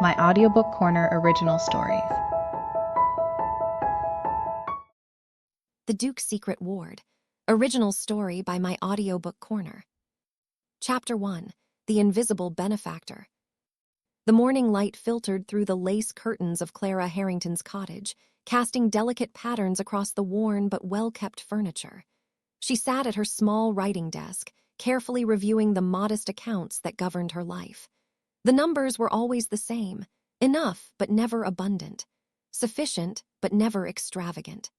My Audiobook Corner original stories. The Duke's Secret Ward, original story by My Audiobook Corner. Chapter 1, The Invisible Benefactor. The morning light filtered through the lace curtains of Clara Harrington's cottage, casting delicate patterns across the worn but well-kept furniture. She sat at her small writing desk, carefully reviewing the modest accounts that governed her life. The numbers were always the same, enough but never abundant, sufficient but never extravagant.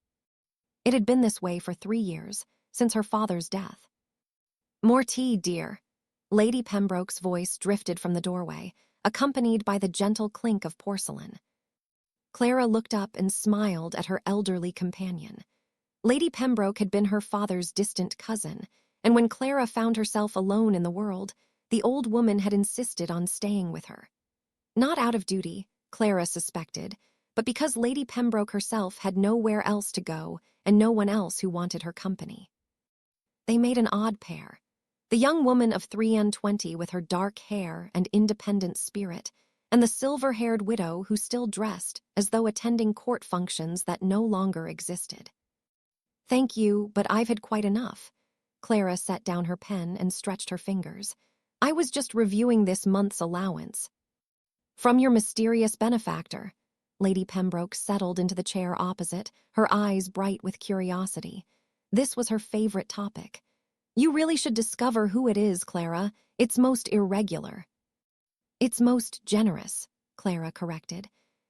It had been this way for 3 years, since her father's death. "More tea, dear." Lady Pembroke's voice drifted from the doorway, accompanied by the gentle clink of porcelain. Clara looked up and smiled at her elderly companion. Lady Pembroke had been her father's distant cousin, and when Clara found herself alone in the world, the old woman had insisted on staying with her. Not out of duty, Clara suspected, but because Lady Pembroke herself had nowhere else to go and no one else who wanted her company. They made an odd pair. The young woman of 23 with her dark hair and independent spirit, and the silver-haired widow who still dressed as though attending court functions that no longer existed. "Thank you, but I've had quite enough." Clara set down her pen and stretched her fingers. "I was just reviewing this month's allowance." "From your mysterious benefactor." Lady Pembroke settled into the chair opposite, her eyes bright with curiosity. This was her favorite topic. "You really should discover who it is, Clara. It's most irregular." "It's most generous," Clara corrected.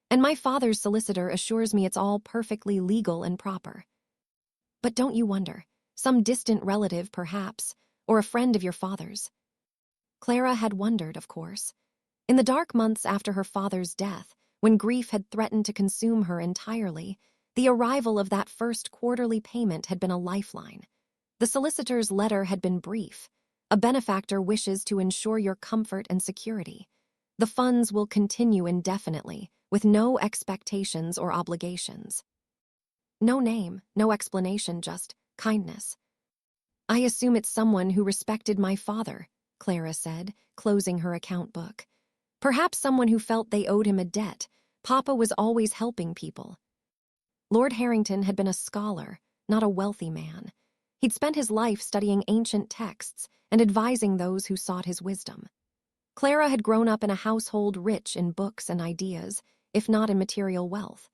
"And my father's solicitor assures me it's all perfectly legal and proper." "But don't you wonder? Some distant relative, perhaps, or a friend of your father's?" Clara had wondered, of course. In the dark months after her father's death, when grief had threatened to consume her entirely, the arrival of that first quarterly payment had been a lifeline. The solicitor's letter had been brief. "A benefactor wishes to ensure your comfort and security. The funds will continue indefinitely, with no expectations or obligations." No name, no explanation, just kindness. "I assume it's someone who respected my father," Clara said, closing her account book. "Perhaps someone who felt they owed him a debt. Papa was always helping people." Lord Harrington had been a scholar, not a wealthy man. He'd spent his life studying ancient texts and advising those who sought his wisdom. Clara had grown up in a household rich in books and ideas, if not in material wealth.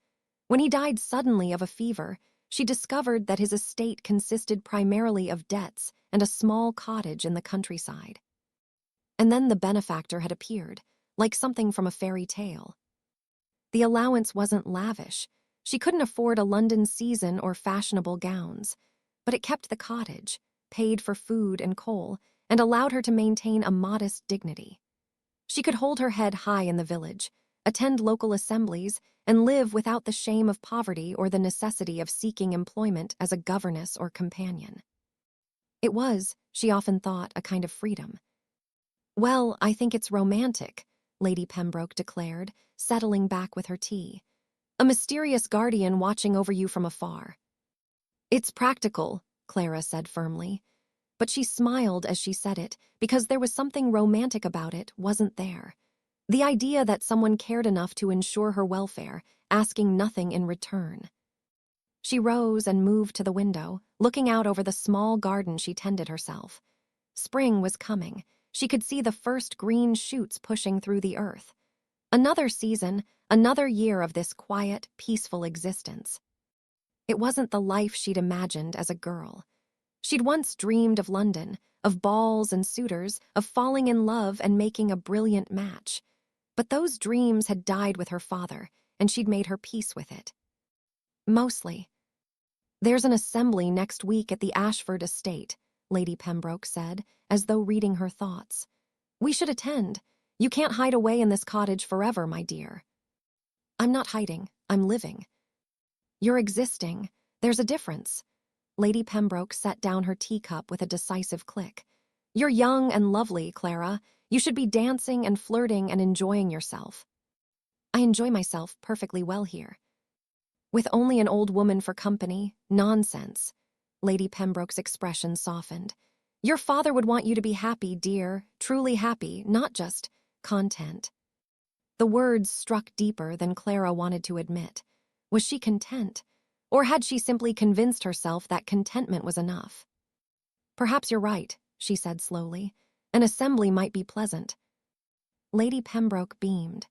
When he died suddenly of a fever, she discovered that his estate consisted primarily of debts and a small cottage in the countryside. And then the benefactor had appeared, like something from a fairy tale. The allowance wasn't lavish. She couldn't afford a London season or fashionable gowns, but it kept the cottage, paid for food and coal, and allowed her to maintain a modest dignity. She could hold her head high in the village, attend local assemblies, and live without the shame of poverty or the necessity of seeking employment as a governess or companion. It was, she often thought, a kind of freedom. "Well, I think it's romantic," Lady Pembroke declared, settling back with her tea. "A mysterious guardian watching over you from afar." "It's practical," Clara said firmly. But she smiled as she said it, because there was something romantic about it, wasn't there? The idea that someone cared enough to ensure her welfare, asking nothing in return. She rose and moved to the window, looking out over the small garden she tended herself. Spring was coming. She could see the first green shoots pushing through the earth. Another season, another year of this quiet, peaceful existence. It wasn't the life she'd imagined as a girl. She'd once dreamed of London, of balls and suitors, of falling in love and making a brilliant match. But those dreams had died with her father, and she'd made her peace with it. Mostly. "There's an assembly next week at the Ashford estate," Lady Pembroke said, as though reading her thoughts. "We should attend. You can't hide away in this cottage forever, my dear." "I'm not hiding. I'm living." "You're existing. There's a difference." Lady Pembroke set down her teacup with a decisive click. "You're young and lovely, Clara. You should be dancing and flirting and enjoying yourself." "I enjoy myself perfectly well here." "With only an old woman for company? Nonsense." Lady Pembroke's expression softened. "Your father would want you to be happy, dear, truly happy, not just content." The words struck deeper than Clara wanted to admit. Was she content? Or had she simply convinced herself that contentment was enough? "Perhaps you're right," she said slowly. "An assembly might be pleasant." Lady Pembroke beamed.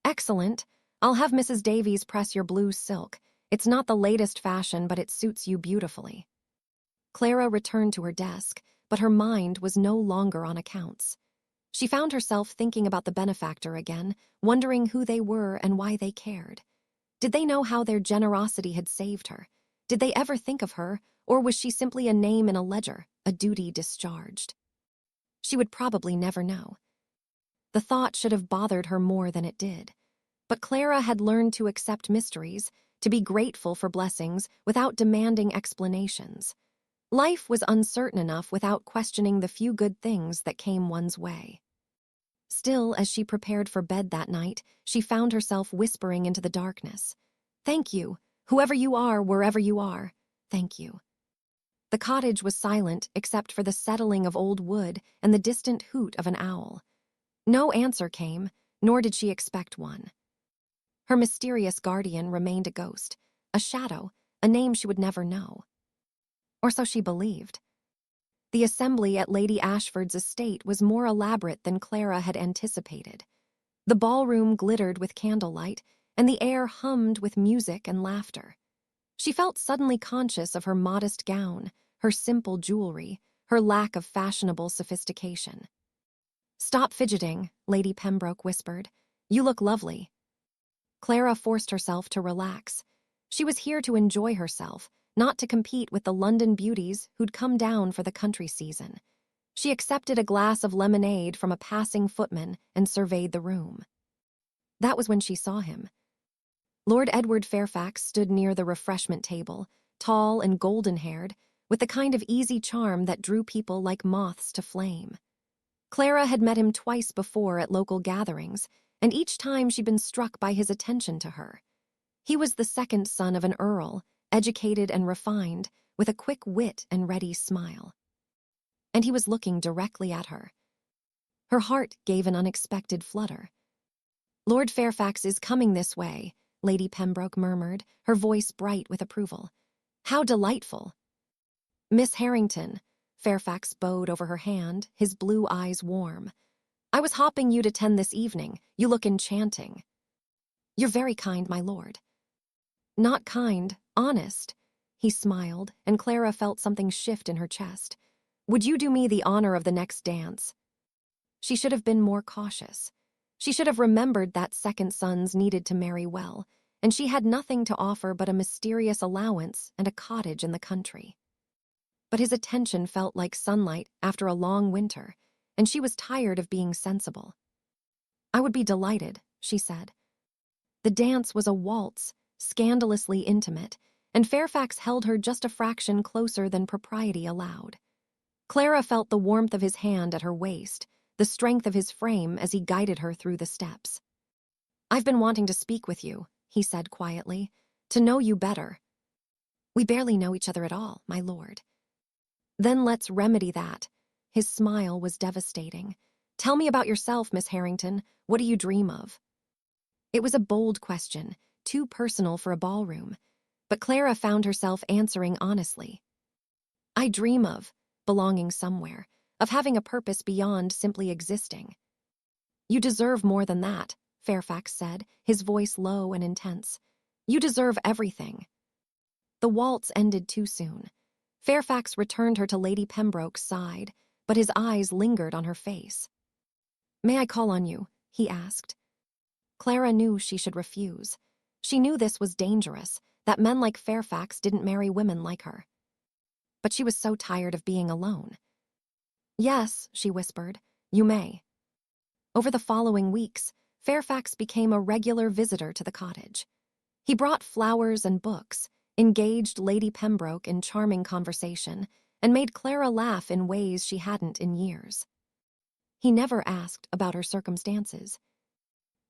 "Excellent. I'll have Mrs. Davies press your blue silk. It's not the latest fashion, but it suits you beautifully." Clara returned to her desk, but her mind was no longer on accounts. She found herself thinking about the benefactor again, wondering who they were and why they cared. Did they know how their generosity had saved her? Did they ever think of her, or was she simply a name in a ledger, a duty discharged? She would probably never know. The thought should have bothered her more than it did. But Clara had learned to accept mysteries, to be grateful for blessings without demanding explanations. Life was uncertain enough without questioning the few good things that came one's way. Still, as she prepared for bed that night, she found herself whispering into the darkness. "Thank you, whoever you are, wherever you are. Thank you." The cottage was silent except for the settling of old wood and the distant hoot of an owl. No answer came, nor did she expect one. Her mysterious guardian remained a ghost, a shadow, a name she would never know. Or so she believed. The assembly at Lady Ashford's estate was more elaborate than Clara had anticipated. The ballroom glittered with candlelight, and the air hummed with music and laughter. She felt suddenly conscious of her modest gown, her simple jewelry, her lack of fashionable sophistication. "Stop fidgeting," Lady Pembroke whispered. "You look lovely." Clara forced herself to relax. She was here to enjoy herself, not to compete with the London beauties who'd come down for the country season. She accepted a glass of lemonade from a passing footman and surveyed the room. That was when she saw him. Lord Edward Fairfax stood near the refreshment table, tall and golden-haired, with the kind of easy charm that drew people like moths to flame. Clara had met him twice before at local gatherings, and each time she'd been struck by his attention to her. He was the second son of an earl, educated and refined, with a quick wit and ready smile. And he was looking directly at her. Her heart gave an unexpected flutter. "Lord Fairfax is coming this way," Lady Pembroke murmured, her voice bright with approval. "How delightful." "Miss Harrington," Fairfax bowed over her hand, his blue eyes warm. "I was hoping you'd attend this evening. You look enchanting." "You're very kind, my lord." "Not kind, honest." He smiled, and Clara felt something shift in her chest. "Would you do me the honor of the next dance?" She should have been more cautious. She should have remembered that second sons needed to marry well, and she had nothing to offer but a mysterious allowance and a cottage in the country. But his attention felt like sunlight after a long winter, and she was tired of being sensible. "I would be delighted," she said. The dance was a waltz, scandalously intimate, and Fairfax held her just a fraction closer than propriety allowed. Clara felt the warmth of his hand at her waist, the strength of his frame as he guided her through the steps. "I've been wanting to speak with you," he said quietly, "to know you better." "We barely know each other at all, my lord." "Then let's remedy that." His smile was devastating. "Tell me about yourself, Miss Harrington. What do you dream of?" It was a bold question, too personal for a ballroom, but Clara found herself answering honestly. "I dream of belonging somewhere, of having a purpose beyond simply existing." "You deserve more than that," Fairfax said, his voice low and intense. "You deserve everything." The waltz ended too soon. Fairfax returned her to Lady Pembroke's side, but his eyes lingered on her face. "May I call on you?" he asked. Clara knew she should refuse. She knew this was dangerous, that men like Fairfax didn't marry women like her. But she was so tired of being alone. "Yes," she whispered, "you may." Over the following weeks, Fairfax became a regular visitor to the cottage. He brought flowers and books, engaged Lady Pembroke in charming conversation, and made Clara laugh in ways she hadn't in years. He never asked about her circumstances,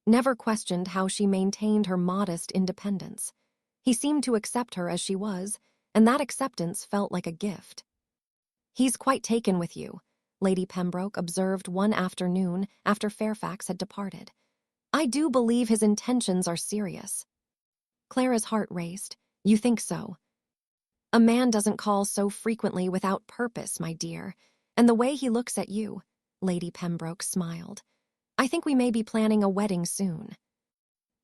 never questioned how she maintained her modest independence. He seemed to accept her as she was, and that acceptance felt like a gift. "He's quite taken with you," Lady Pembroke observed one afternoon after Fairfax had departed. I do believe his intentions are serious. Clara's heart raced. You think so? A man doesn't call so frequently without purpose, my dear, and the way he looks at you, Lady Pembroke smiled. I think we may be planning a wedding soon.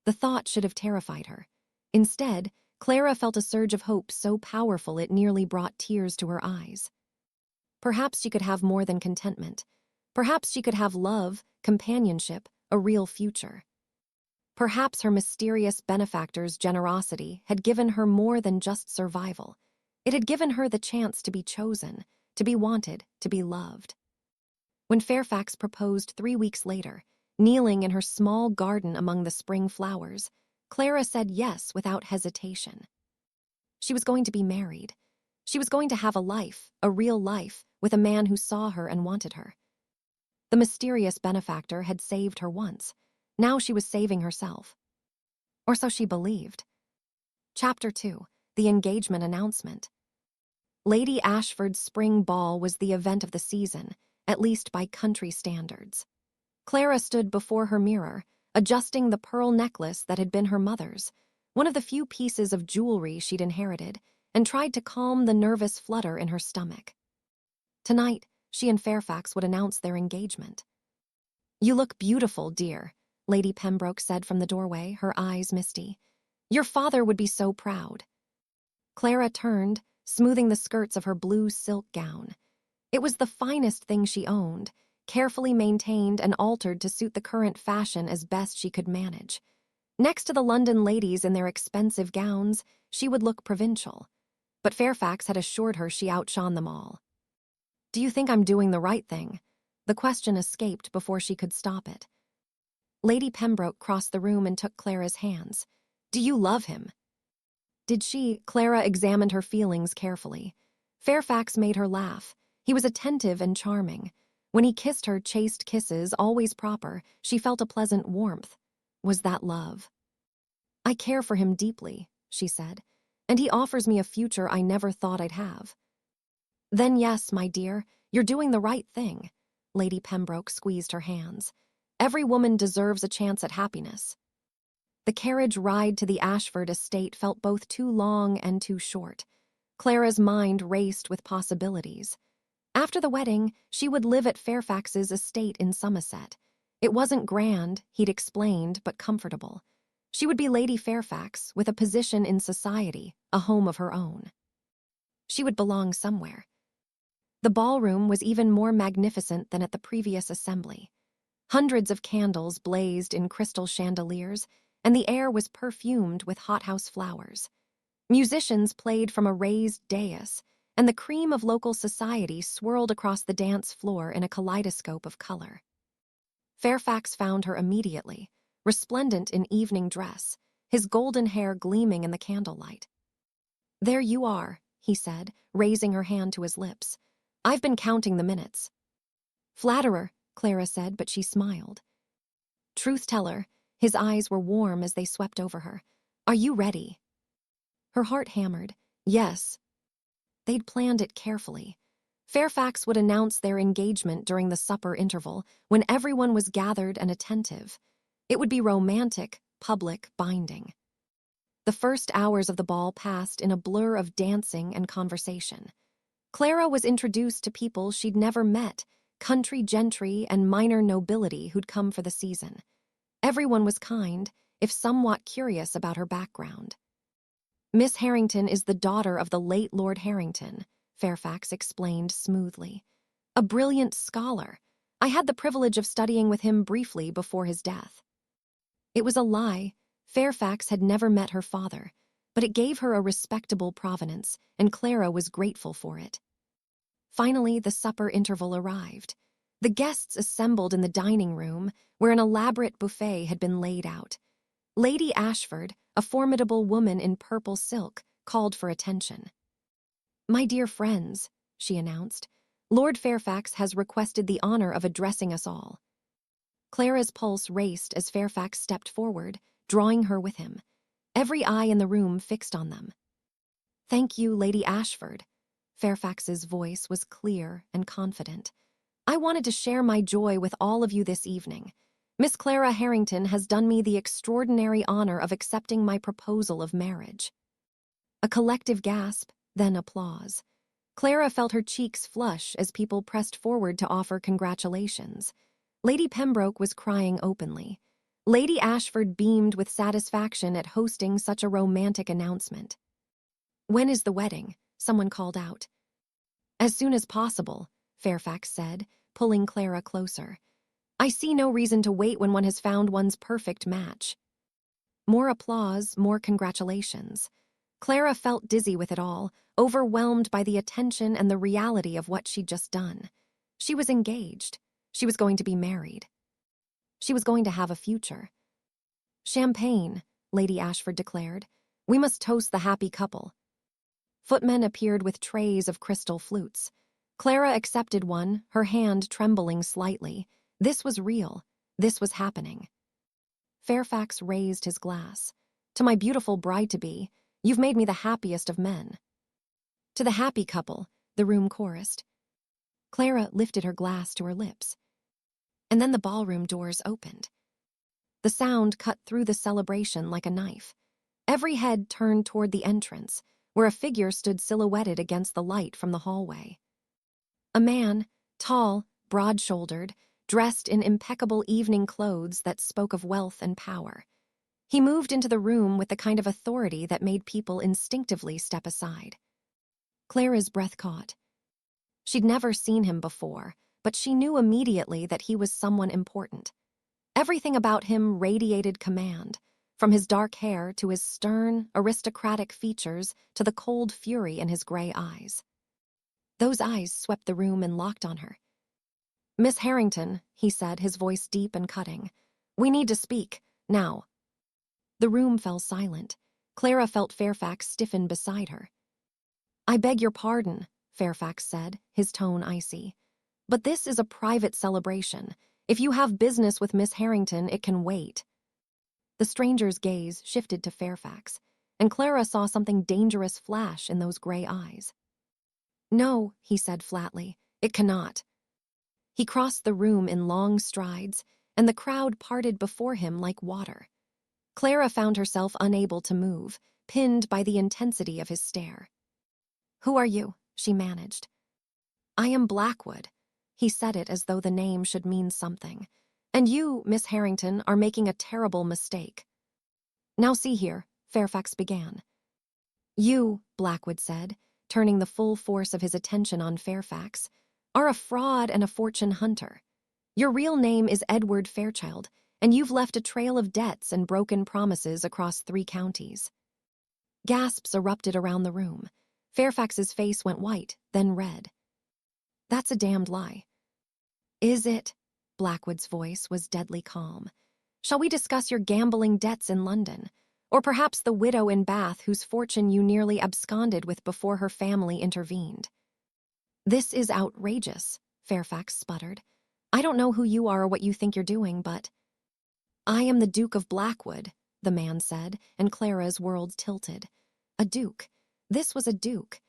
The thought should have terrified her. Instead, Clara felt a surge of hope so powerful it nearly brought tears to her eyes. Perhaps she could have more than contentment. Perhaps she could have love, companionship, a real future. Perhaps her mysterious benefactor's generosity had given her more than just survival. It had given her the chance to be chosen, to be wanted, to be loved. When Fairfax proposed 3 weeks later, kneeling in her small garden among the spring flowers, Clara said yes without hesitation. She was going to be married. She was going to have a life, a real life, with a man who saw her and wanted her. The mysterious benefactor had saved her once. Now she was saving herself. Or so she believed. Chapter 2. The Engagement Announcement. Lady Ashford's spring ball was the event of the season, at least by country standards. Clara stood before her mirror, adjusting the pearl necklace that had been her mother's, one of the few pieces of jewelry she'd inherited, and tried to calm the nervous flutter in her stomach. Tonight, she and Fairfax would announce their engagement. You look beautiful, dear, Lady Pembroke said from the doorway, her eyes misty. Your father would be so proud. Clara turned, smoothing the skirts of her blue silk gown. It was the finest thing she owned, carefully maintained and altered to suit the current fashion as best she could manage. Next to the London ladies in their expensive gowns, she would look provincial. But Fairfax had assured her she outshone them all. Do you think I'm doing the right thing? The question escaped before she could stop it. Lady Pembroke crossed the room and took Clara's hands. Do you love him? Did she? Clara examined her feelings carefully. Fairfax made her laugh. He was attentive and charming. When he kissed her chaste kisses, always proper, she felt a pleasant warmth. Was that love? I care for him deeply, she said, and he offers me a future I never thought I'd have. Then yes, my dear, you're doing the right thing. Lady Pembroke squeezed her hands. Every woman deserves a chance at happiness. The carriage ride to the Ashford estate felt both too long and too short. Clara's mind raced with possibilities. After the wedding, she would live at Fairfax's estate in Somerset. It wasn't grand, he'd explained, but comfortable. She would be Lady Fairfax, with a position in society, a home of her own. She would belong somewhere. The ballroom was even more magnificent than at the previous assembly. Hundreds of candles blazed in crystal chandeliers, and the air was perfumed with hothouse flowers. Musicians played from a raised dais, and the cream of local society swirled across the dance floor in a kaleidoscope of color. Fairfax found her immediately, resplendent in evening dress, his golden hair gleaming in the candlelight. There you are, he said, raising her hand to his lips. I've been counting the minutes. Flatterer, Clara said, but she smiled. Truth-teller, his eyes were warm as they swept over her. Are you ready? Her heart hammered. Yes. They'd planned it carefully. Fairfax would announce their engagement during the supper interval, when everyone was gathered and attentive. It would be romantic, public, binding. The first hours of the ball passed in a blur of dancing and conversation. Clara was introduced to people she'd never met, country gentry and minor nobility who'd come for the season. Everyone was kind, if somewhat curious about her background. Miss Harrington is the daughter of the late Lord Harrington, Fairfax explained smoothly. A brilliant scholar. I had the privilege of studying with him briefly before his death. It was a lie. Fairfax had never met her father, but it gave her a respectable provenance, and Clara was grateful for it. Finally, the supper interval arrived. The guests assembled in the dining room, where an elaborate buffet had been laid out. Lady Ashford, a formidable woman in purple silk, called for attention. My dear friends, she announced, Lord Fairfax has requested the honor of addressing us all. Clara's pulse raced as Fairfax stepped forward, drawing her with him. Every eye in the room fixed on them. Thank you, Lady Ashford. Fairfax's voice was clear and confident. I wanted to share my joy with all of you this evening. Miss Clara Harrington has done me the extraordinary honor of accepting my proposal of marriage." A collective gasp, then applause. Clara felt her cheeks flush as people pressed forward to offer congratulations. Lady Pembroke was crying openly. Lady Ashford beamed with satisfaction at hosting such a romantic announcement. "When is the wedding?" someone called out. "As soon as possible," Fairfax said, pulling Clara closer. "I see no reason to wait when one has found one's perfect match." More applause, more congratulations. Clara felt dizzy with it all, overwhelmed by the attention and the reality of what she'd just done. She was engaged. She was going to be married. She was going to have a future. "Champagne," Lady Ashford declared. "We must toast the happy couple." Footmen appeared with trays of crystal flutes. Clara accepted one, her hand trembling slightly. This was real. This was happening. Fairfax raised his glass. "To my beautiful bride-to-be, you've made me the happiest of men." "To the happy couple," the room chorused. Clara lifted her glass to her lips. And then the ballroom doors opened. The sound cut through the celebration like a knife. Every head turned toward the entrance, where a figure stood silhouetted against the light from the hallway. A man, tall, broad-shouldered, dressed in impeccable evening clothes that spoke of wealth and power. He moved into the room with the kind of authority that made people instinctively step aside. Clara's breath caught. She'd never seen him before, but she knew immediately that he was someone important. Everything about him radiated command, from his dark hair to his stern, aristocratic features to the cold fury in his gray eyes. Those eyes swept the room and locked on her. "Miss Harrington," he said, his voice deep and cutting. "We need to speak, now." The room fell silent. Clara felt Fairfax stiffen beside her. "I beg your pardon," Fairfax said, his tone icy. "But this is a private celebration. If you have business with Miss Harrington, it can wait." The stranger's gaze shifted to Fairfax, and Clara saw something dangerous flash in those gray eyes. "No," he said flatly, "it cannot." He crossed the room in long strides, and the crowd parted before him like water. Clara found herself unable to move, pinned by the intensity of his stare. "Who are you?" she managed. "I am Blackwood." He said it as though the name should mean something. "And you, Miss Harrington, are making a terrible mistake." "Now see here," Fairfax began. "You," Blackwood said, turning the full force of his attention on Fairfax, "are a fraud and a fortune hunter. Your real name is Edward Fairchild, and you've left a trail of debts and broken promises across 3 counties. Gasps erupted around the room. Fairfax's face went white, then red. "That's a damned lie." "Is it?" Blackwood's voice was deadly calm. "Shall we discuss your gambling debts in London? Or perhaps the widow in Bath whose fortune you nearly absconded with before her family intervened?" "This is outrageous," Fairfax sputtered. "I don't know who you are or what you think you're doing, but—" "I am the Duke of Blackwood," the man said, and Clara's world tilted. A duke. This was a duke.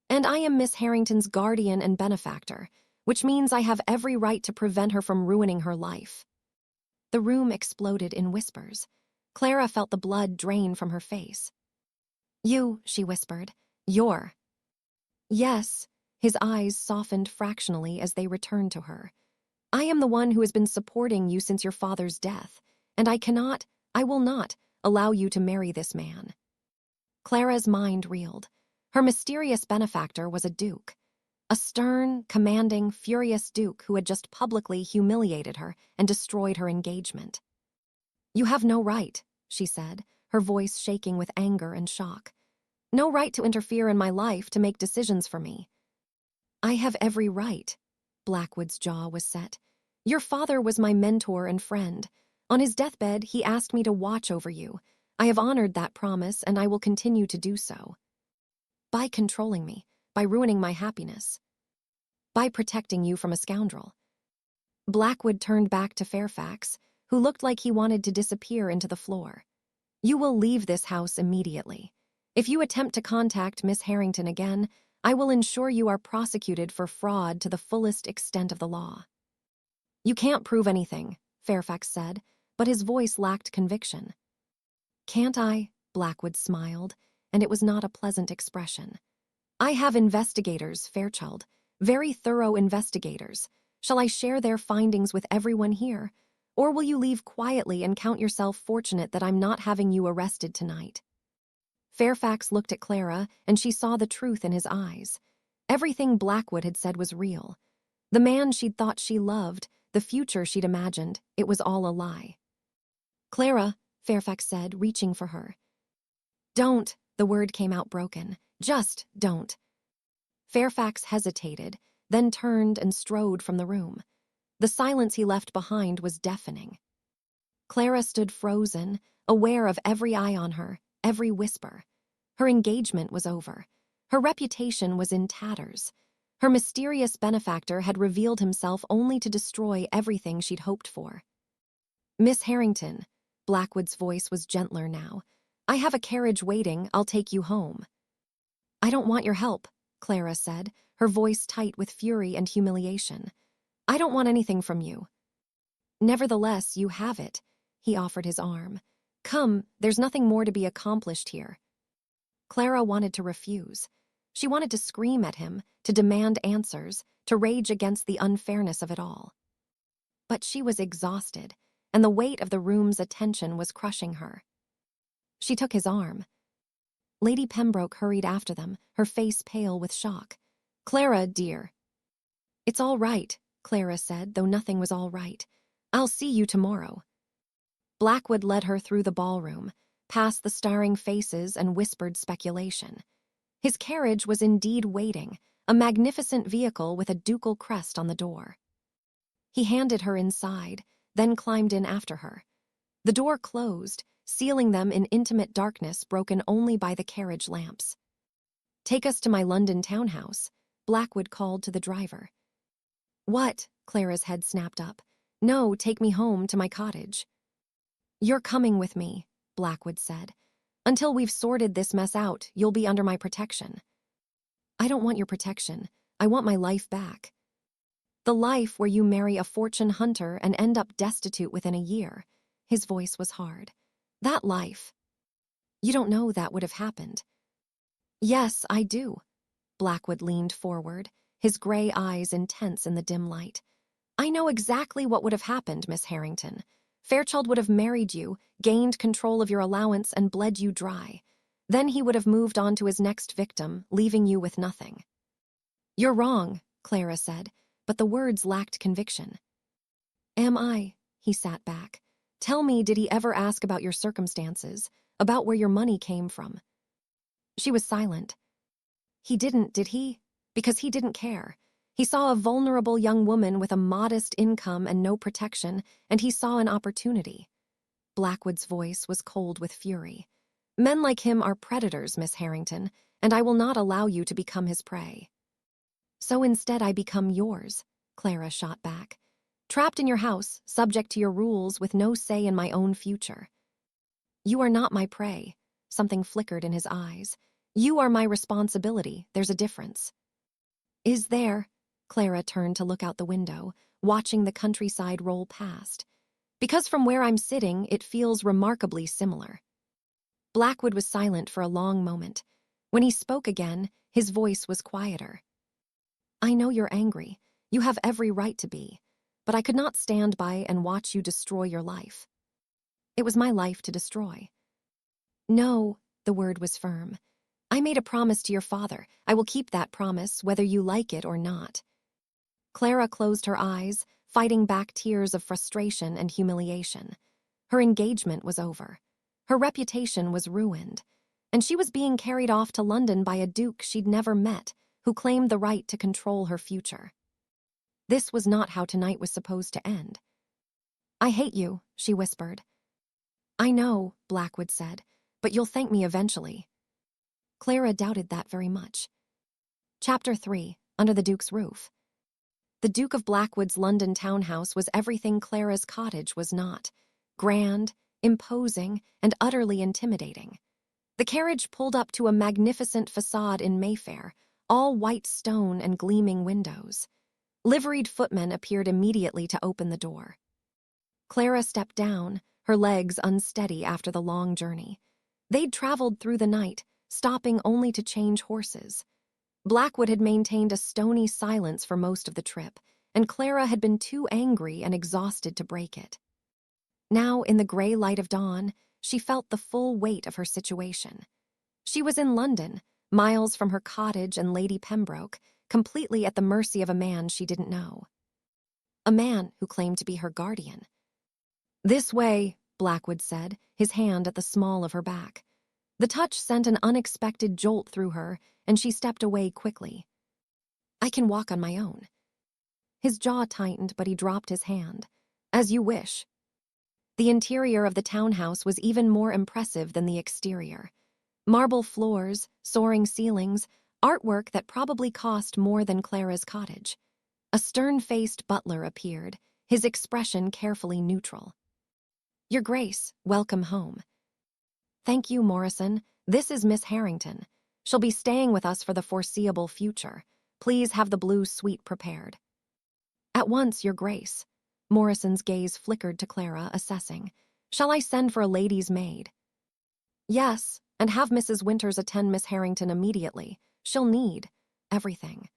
"And I am Miss Harrington's guardian and benefactor, which means I have every right to prevent her from ruining her life." The room exploded in whispers. Clara felt the blood drain from her face. "You," she whispered. "You're." "Yes." His eyes softened fractionally as they returned to her. "I am the one who has been supporting you since your father's death, and I will not, allow you to marry this man." Clara's mind reeled. Her mysterious benefactor was a duke. A stern, commanding, furious duke who had just publicly humiliated her and destroyed her engagement. "You have no right," she said, her voice shaking with anger and shock. "No right to interfere in my life, to make decisions for me." "I have every right." Blackwood's jaw was set. "Your father was my mentor and friend. On his deathbed, he asked me to watch over you. I have honored that promise, and I will continue to do so. By controlling me, by ruining my happiness, by protecting you from a scoundrel." Blackwood turned back to Fairfax, who looked like he wanted to disappear into the floor. "You will leave this house immediately. If you attempt to contact Miss Harrington again, I will ensure you are prosecuted for fraud to the fullest extent of the law." "You can't prove anything," Fairfax said, but his voice lacked conviction. Can't I? Blackwood smiled, and it was not a pleasant expression. I have investigators, Fairchild, very thorough investigators. Shall I share their findings with everyone here? Or will you leave quietly and count yourself fortunate that I'm not having you arrested tonight? Fairfax looked at Clara, and she saw the truth in his eyes. Everything Blackwood had said was real. The man she'd thought she loved, the future she'd imagined, it was all a lie. Clara, Fairfax said, reaching for her. Don't, the word came out broken. Just don't. Fairfax hesitated, then turned and strode from the room. The silence he left behind was deafening. Clara stood frozen, aware of every eye on her, every whisper. Her engagement was over. Her reputation was in tatters. Her mysterious benefactor had revealed himself only to destroy everything she'd hoped for. Miss Harrington, Blackwood's voice was gentler now. I have a carriage waiting, I'll take you home. I don't want your help, Clara said, her voice tight with fury and humiliation. I don't want anything from you. Nevertheless, you have it. He offered his arm. Come, there's nothing more to be accomplished here. Clara wanted to refuse. She wanted to scream at him, to demand answers, to rage against the unfairness of it all. But she was exhausted, and the weight of the room's attention was crushing her. She took his arm. Lady Pembroke hurried after them, her face pale with shock. Clara, dear. It's all right, Clara said, though nothing was all right. I'll see you tomorrow. Blackwood led her through the ballroom, past the staring faces and whispered speculation. His carriage was indeed waiting, a magnificent vehicle with a ducal crest on the door. He handed her inside, then climbed in after her. The door closed, sealing them in intimate darkness broken only by the carriage lamps. Take us to my London townhouse, Blackwood called to the driver. What? Clara's head snapped up. No, take me home to my cottage. You're coming with me, Blackwood said. Until we've sorted this mess out, you'll be under my protection. I don't want your protection. I want my life back. The life where you marry a fortune hunter and end up destitute within a year. His voice was hard. That life. You don't know that would have happened. Yes, I do. Blackwood leaned forward, his gray eyes intense in the dim light. I know exactly what would have happened, Miss Harrington. Fairchild would have married you, gained control of your allowance, and bled you dry. Then he would have moved on to his next victim, leaving you with nothing. You're wrong, Clara said, but the words lacked conviction. Am I? He sat back. Tell me, did he ever ask about your circumstances, about where your money came from? She was silent. He didn't, did he? Because he didn't care. He saw a vulnerable young woman with a modest income and no protection, and he saw an opportunity. Blackwood's voice was cold with fury. Men like him are predators, Miss Harrington, and I will not allow you to become his prey. So instead I become yours, Clara shot back. Trapped in your house, subject to your rules, with no say in my own future. You are not my prey. Something flickered in his eyes. You are my responsibility. There's a difference. Is there? Clara turned to look out the window, watching the countryside roll past. Because from where I'm sitting, it feels remarkably similar. Blackwood was silent for a long moment. When he spoke again, his voice was quieter. I know you're angry. You have every right to be. But I could not stand by and watch you destroy your life. It was my life to destroy. No, the word was firm. I made a promise to your father. I will keep that promise, whether you like it or not. Clara closed her eyes, fighting back tears of frustration and humiliation. Her engagement was over. Her reputation was ruined. And she was being carried off to London by a duke she'd never met, who claimed the right to control her future. This was not how tonight was supposed to end. I hate you, she whispered. I know, Blackwood said, but you'll thank me eventually. Clara doubted that very much. Chapter 3, Under the Duke's Roof. The Duke of Blackwood's London townhouse was everything Clara's cottage was not. Grand, imposing, and utterly intimidating. The carriage pulled up to a magnificent facade in Mayfair, all white stone and gleaming windows. Liveried footmen appeared immediately to open the door. Clara stepped down, her legs unsteady after the long journey. They'd traveled through the night, stopping only to change horses. Blackwood had maintained a stony silence for most of the trip, and Clara had been too angry and exhausted to break it. Now, in the gray light of dawn, she felt the full weight of her situation. She was in London, miles from her cottage and Lady Pembroke, completely at the mercy of a man she didn't know. A man who claimed to be her guardian. "This way," Blackwood said, his hand at the small of her back. The touch sent an unexpected jolt through her, and she stepped away quickly. "I can walk on my own." His jaw tightened, but he dropped his hand. "As you wish." The interior of the townhouse was even more impressive than the exterior. Marble floors, soaring ceilings, artwork that probably cost more than Clara's cottage. A stern-faced butler appeared, his expression carefully neutral. "Your Grace, welcome home." "Thank you, Morrison. This is Miss Harrington. She'll be staying with us for the foreseeable future. Please have the blue suite prepared." "At once, Your Grace." Morrison's gaze flickered to Clara, assessing. "Shall I send for a lady's maid?" "Yes, and have Mrs. Winters attend Miss Harrington immediately. She'll need everything."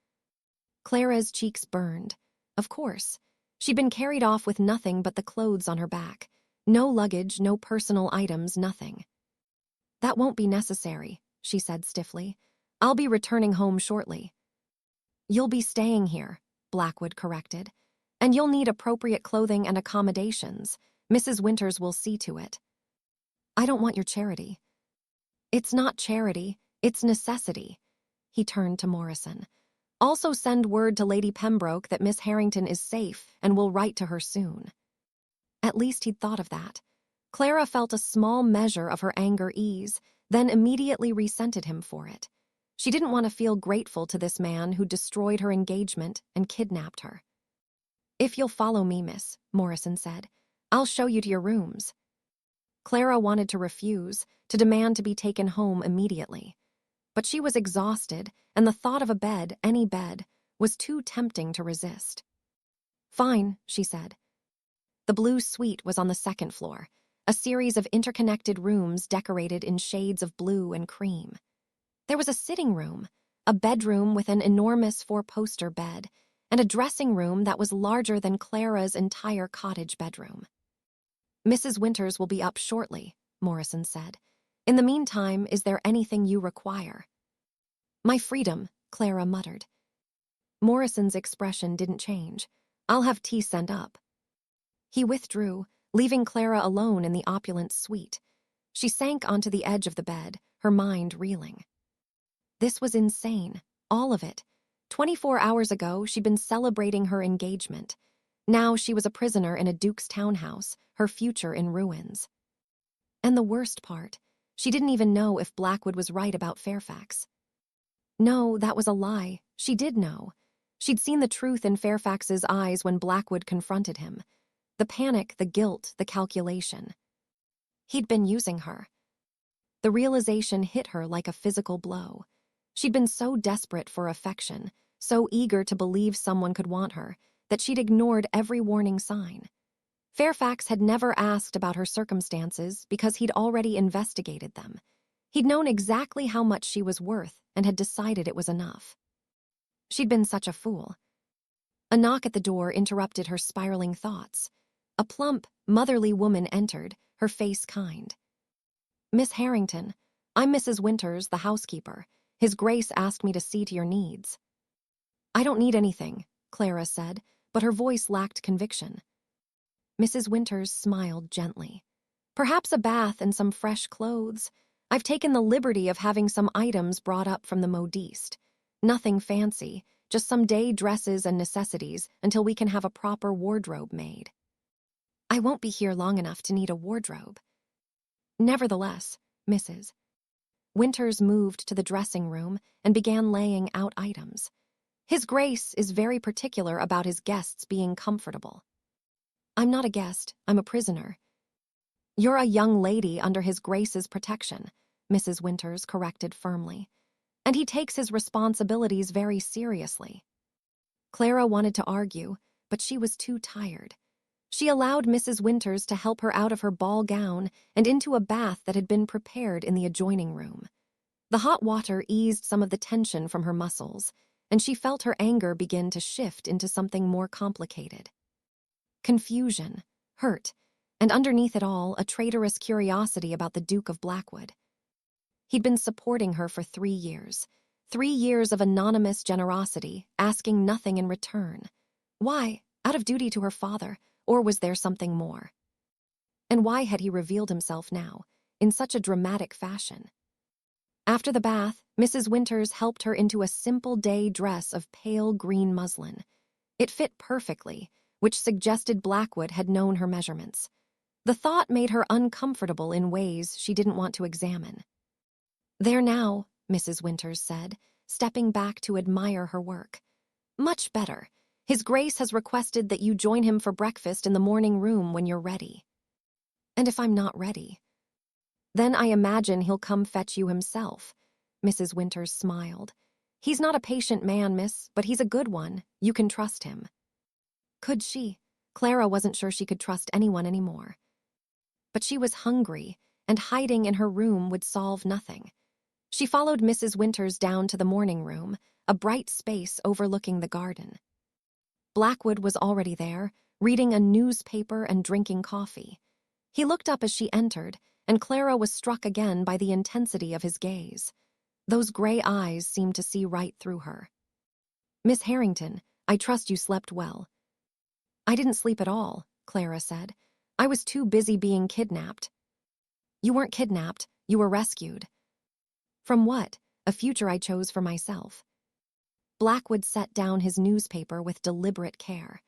Clara's cheeks burned. Of course. She'd been carried off with nothing but the clothes on her back. No luggage, no personal items, nothing. "That won't be necessary," she said stiffly. "I'll be returning home shortly." "You'll be staying here," Blackwood corrected. "And you'll need appropriate clothing and accommodations. Mrs. Winters will see to it." "I don't want your charity." "It's not charity, it's necessity." He turned to Morrison. "Also send word to Lady Pembroke that Miss Harrington is safe and will write to her soon." At least he'd thought of that. Clara felt a small measure of her anger ease, then immediately resented him for it. She didn't want to feel grateful to this man who destroyed her engagement and kidnapped her. "If you'll follow me, miss," Morrison said, "I'll show you to your rooms." Clara wanted to refuse, to demand to be taken home immediately. But she was exhausted, and the thought of a bed, any bed, was too tempting to resist. "Fine," she said. The blue suite was on the second floor, a series of interconnected rooms decorated in shades of blue and cream. There was a sitting room, a bedroom with an enormous four-poster bed, and a dressing room that was larger than Clara's entire cottage bedroom. "Mrs. Winters will be up shortly," Morrison said. "In the meantime, is there anything you require?" "My freedom," Clara muttered. Morrison's expression didn't change. "I'll have tea sent up." He withdrew, leaving Clara alone in the opulent suite. She sank onto the edge of the bed, her mind reeling. This was insane, all of it. 24 hours ago, she'd been celebrating her engagement. Now she was a prisoner in a duke's townhouse, her future in ruins. And the worst part, she didn't even know if Blackwood was right about Fairfax. No, that was a lie. She did know. She'd seen the truth in Fairfax's eyes when Blackwood confronted him. The panic, the guilt, the calculation. He'd been using her. The realization hit her like a physical blow. She'd been so desperate for affection, so eager to believe someone could want her, that she'd ignored every warning sign. Fairfax had never asked about her circumstances because he'd already investigated them. He'd known exactly how much she was worth and had decided it was enough. She'd been such a fool. A knock at the door interrupted her spiraling thoughts. A plump, motherly woman entered, her face kind. "Miss Harrington, I'm Mrs. Winters, the housekeeper. His Grace asked me to see to your needs." "I don't need anything," Clara said, but her voice lacked conviction. Mrs. Winters smiled gently. "Perhaps a bath and some fresh clothes. I've taken the liberty of having some items brought up from the modiste. Nothing fancy, just some day dresses and necessities until we can have a proper wardrobe made." "I won't be here long enough to need a wardrobe." "Nevertheless, Mrs. Winters moved to the dressing room and began laying out items. His Grace is very particular about his guests being comfortable." "I'm not a guest, I'm a prisoner." "You're a young lady under His Grace's protection," Mrs. Winters corrected firmly. "And he takes his responsibilities very seriously." Clara wanted to argue, but she was too tired. She allowed Mrs. Winters to help her out of her ball gown and into a bath that had been prepared in the adjoining room. The hot water eased some of the tension from her muscles, and she felt her anger begin to shift into something more complicated. Confusion, hurt, and underneath it all, a traitorous curiosity about the Duke of Blackwood. He'd been supporting her for 3 years. 3 years of anonymous generosity, asking nothing in return. Why? Out of duty to her father, or was there something more? And why had he revealed himself now, in such a dramatic fashion? After the bath, Mrs. Winters helped her into a simple day dress of pale green muslin. It fit perfectly, which suggested Blackwood had known her measurements. The thought made her uncomfortable in ways she didn't want to examine. "There now," Mrs. Winters said, stepping back to admire her work. "Much better. His Grace has requested that you join him for breakfast in the morning room when you're ready." "And if I'm not ready?" "Then I imagine he'll come fetch you himself." Mrs. Winters smiled. "He's not a patient man, miss, but he's a good one. You can trust him." Could she? Clara wasn't sure she could trust anyone anymore. But she was hungry, and hiding in her room would solve nothing. She followed Mrs. Winters down to the morning room, a bright space overlooking the garden. Blackwood was already there, reading a newspaper and drinking coffee. He looked up as she entered, and Clara was struck again by the intensity of his gaze. Those gray eyes seemed to see right through her. "Miss Harrington, I trust you slept well." "I didn't sleep at all," Clara said. "I was too busy being kidnapped." "You weren't kidnapped, you were rescued." "From what? A future I chose for myself." Blackwood set down his newspaper with deliberate care.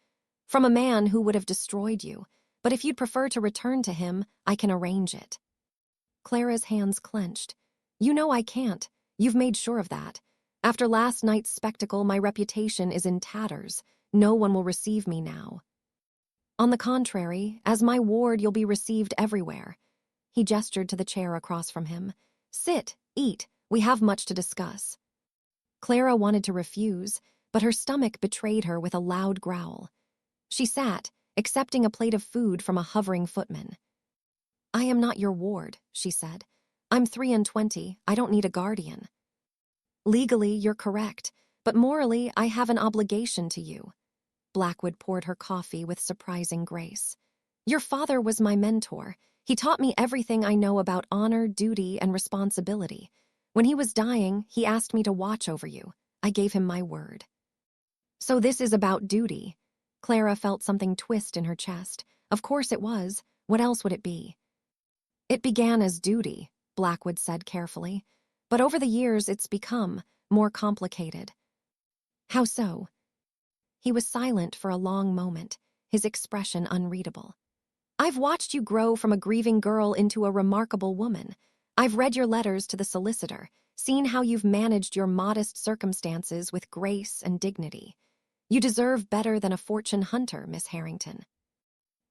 "From a man who would have destroyed you, but if you'd prefer to return to him, I can arrange it." Clara's hands clenched. "You know I can't. You've made sure of that. After last night's spectacle, my reputation is in tatters. No one will receive me now." "On the contrary, as my ward you'll be received everywhere." He gestured to the chair across from him. "Sit, eat, we have much to discuss." Clara wanted to refuse, but her stomach betrayed her with a loud growl. She sat, accepting a plate of food from a hovering footman. "I am not your ward," she said. "I'm 23. I don't need a guardian." "Legally, you're correct, but morally, I have an obligation to you." Blackwood poured her coffee with surprising grace. "Your father was my mentor. He taught me everything I know about honor, duty, and responsibility. When he was dying, he asked me to watch over you. I gave him my word." "So this is about duty." Clara felt something twist in her chest. Of course it was. What else would it be? "It began as duty," Blackwood said carefully, "but over the years it's become more complicated." "How so?" He was silent for a long moment, his expression unreadable. "I've watched you grow from a grieving girl into a remarkable woman. I've read your letters to the solicitor, seen how you've managed your modest circumstances with grace and dignity. You deserve better than a fortune hunter, Miss Harrington."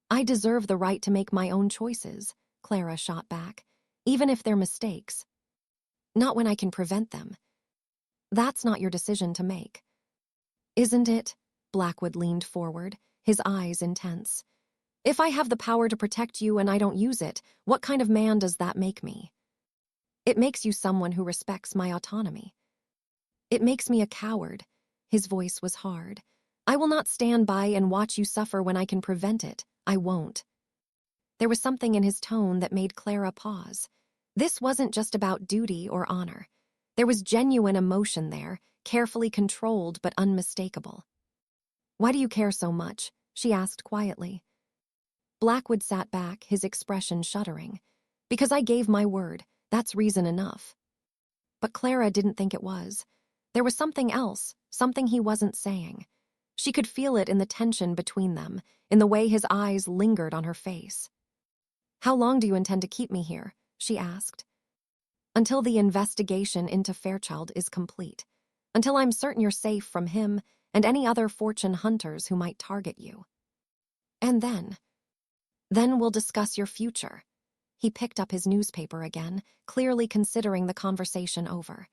"I deserve the right to make my own choices," Clara shot back, "even if they're mistakes." "Not when I can prevent them." "That's not your decision to make." "Isn't it?" Blackwood leaned forward, his eyes intense. "If I have the power to protect you and I don't use it, what kind of man does that make me?" "It makes you someone who respects my autonomy." "It makes me a coward." His voice was hard. "I will not stand by and watch you suffer when I can prevent it. I won't." There was something in his tone that made Clara pause. This wasn't just about duty or honor. There was genuine emotion there, carefully controlled but unmistakable. "Why do you care so much?" she asked quietly. Blackwood sat back, his expression shuddering. "Because I gave my word. That's reason enough." But Clara didn't think it was. There was something else, something he wasn't saying. She could feel it in the tension between them, in the way his eyes lingered on her face. "How long do you intend to keep me here?" she asked. "Until the investigation into Fairchild is complete. Until I'm certain you're safe from him and any other fortune hunters who might target you. And then? Then we'll discuss your future." He picked up his newspaper again, clearly considering the conversation over.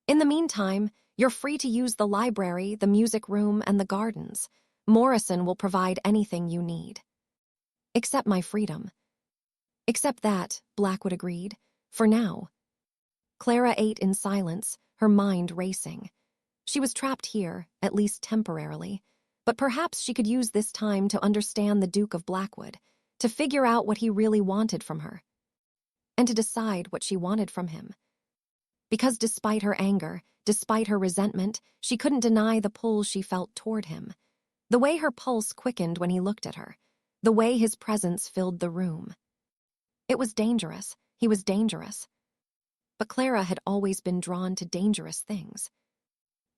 "In the meantime, you're free to use the library, the music room, and the gardens. Morrison will provide anything you need." Except my freedom. Except that, Blackwood agreed. For now. Clara ate in silence, her mind racing. She was trapped here, at least temporarily, but perhaps she could use this time to understand the Duke of Blackwood, to figure out what he really wanted from her, and to decide what she wanted from him. Because despite her anger, despite her resentment, she couldn't deny the pull she felt toward him. The way her pulse quickened when he looked at her, the way his presence filled the room. It was dangerous. He was dangerous. But Clara had always been drawn to dangerous things.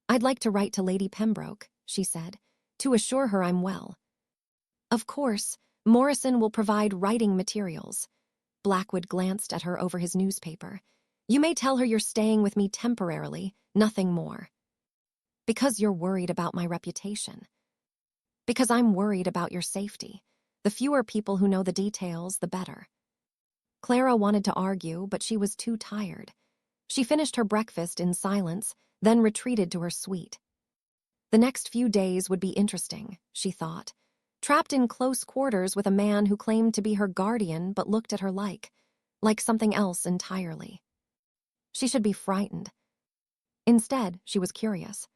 "I'd like to write to Lady Pembroke," she said, "to assure her I'm well." "Of course, Morrison will provide writing materials." Blackwood glanced at her over his newspaper. "You may tell her you're staying with me temporarily, nothing more." "Because you're worried about my reputation." "Because I'm worried about your safety. The fewer people who know the details, the better." Clara wanted to argue, but she was too tired. She finished her breakfast in silence, then retreated to her suite. The next few days would be interesting, she thought. Trapped in close quarters with a man who claimed to be her guardian but looked at her like something else entirely. She should be frightened. Instead, she was curious.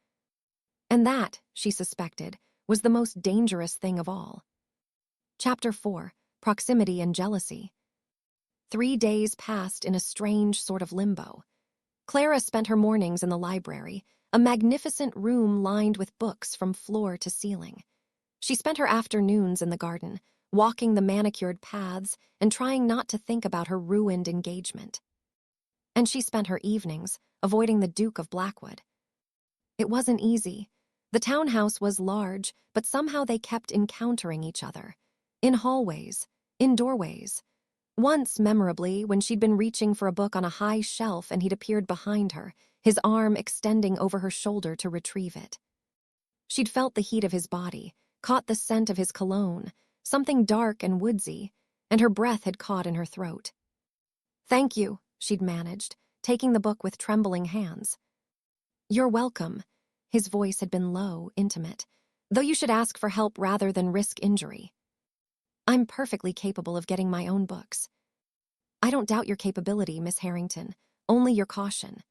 And that, she suspected, was the most dangerous thing of all. Chapter 4: Proximity and Jealousy. 3 days passed in a strange sort of limbo. Clara spent her mornings in the library, a magnificent room lined with books from floor to ceiling. She spent her afternoons in the garden, walking the manicured paths and trying not to think about her ruined engagement. And she spent her evenings avoiding the Duke of Blackwood. It wasn't easy. The townhouse was large, but somehow they kept encountering each other. In hallways, in doorways. Once, memorably, when she'd been reaching for a book on a high shelf and he'd appeared behind her, his arm extending over her shoulder to retrieve it. She'd felt the heat of his body, caught the scent of his cologne, something dark and woodsy, and her breath had caught in her throat. "Thank you," she'd managed, taking the book with trembling hands. "You're welcome." His voice had been low, intimate. "Though you should ask for help rather than risk injury." "I'm perfectly capable of getting my own books." "I don't doubt your capability, Miss Harrington, only your caution."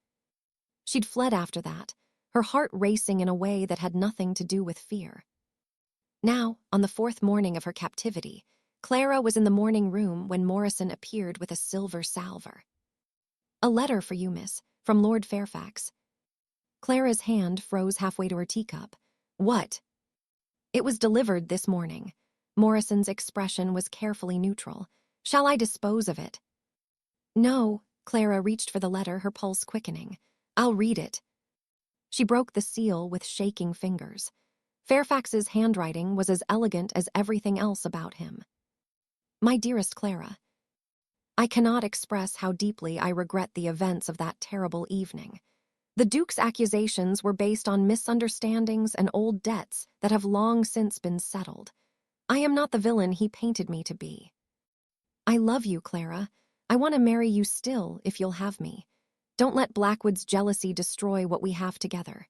She'd fled after that, her heart racing in a way that had nothing to do with fear. Now, on the 4th morning of her captivity, Clara was in the morning room when Morrison appeared with a silver salver. "A letter for you, miss, from Lord Fairfax." Clara's hand froze halfway to her teacup. "What?" "It was delivered this morning." Morrison's expression was carefully neutral. "Shall I dispose of it?" "No." Clara reached for the letter, her pulse quickening. "I'll read it." She broke the seal with shaking fingers. Fairfax's handwriting was as elegant as everything else about him. "My dearest Clara, I cannot express how deeply I regret the events of that terrible evening. The Duke's accusations were based on misunderstandings and old debts that have long since been settled. I am not the villain he painted me to be. I love you, Clara. I want to marry you still, if you'll have me. Don't let Blackwood's jealousy destroy what we have together.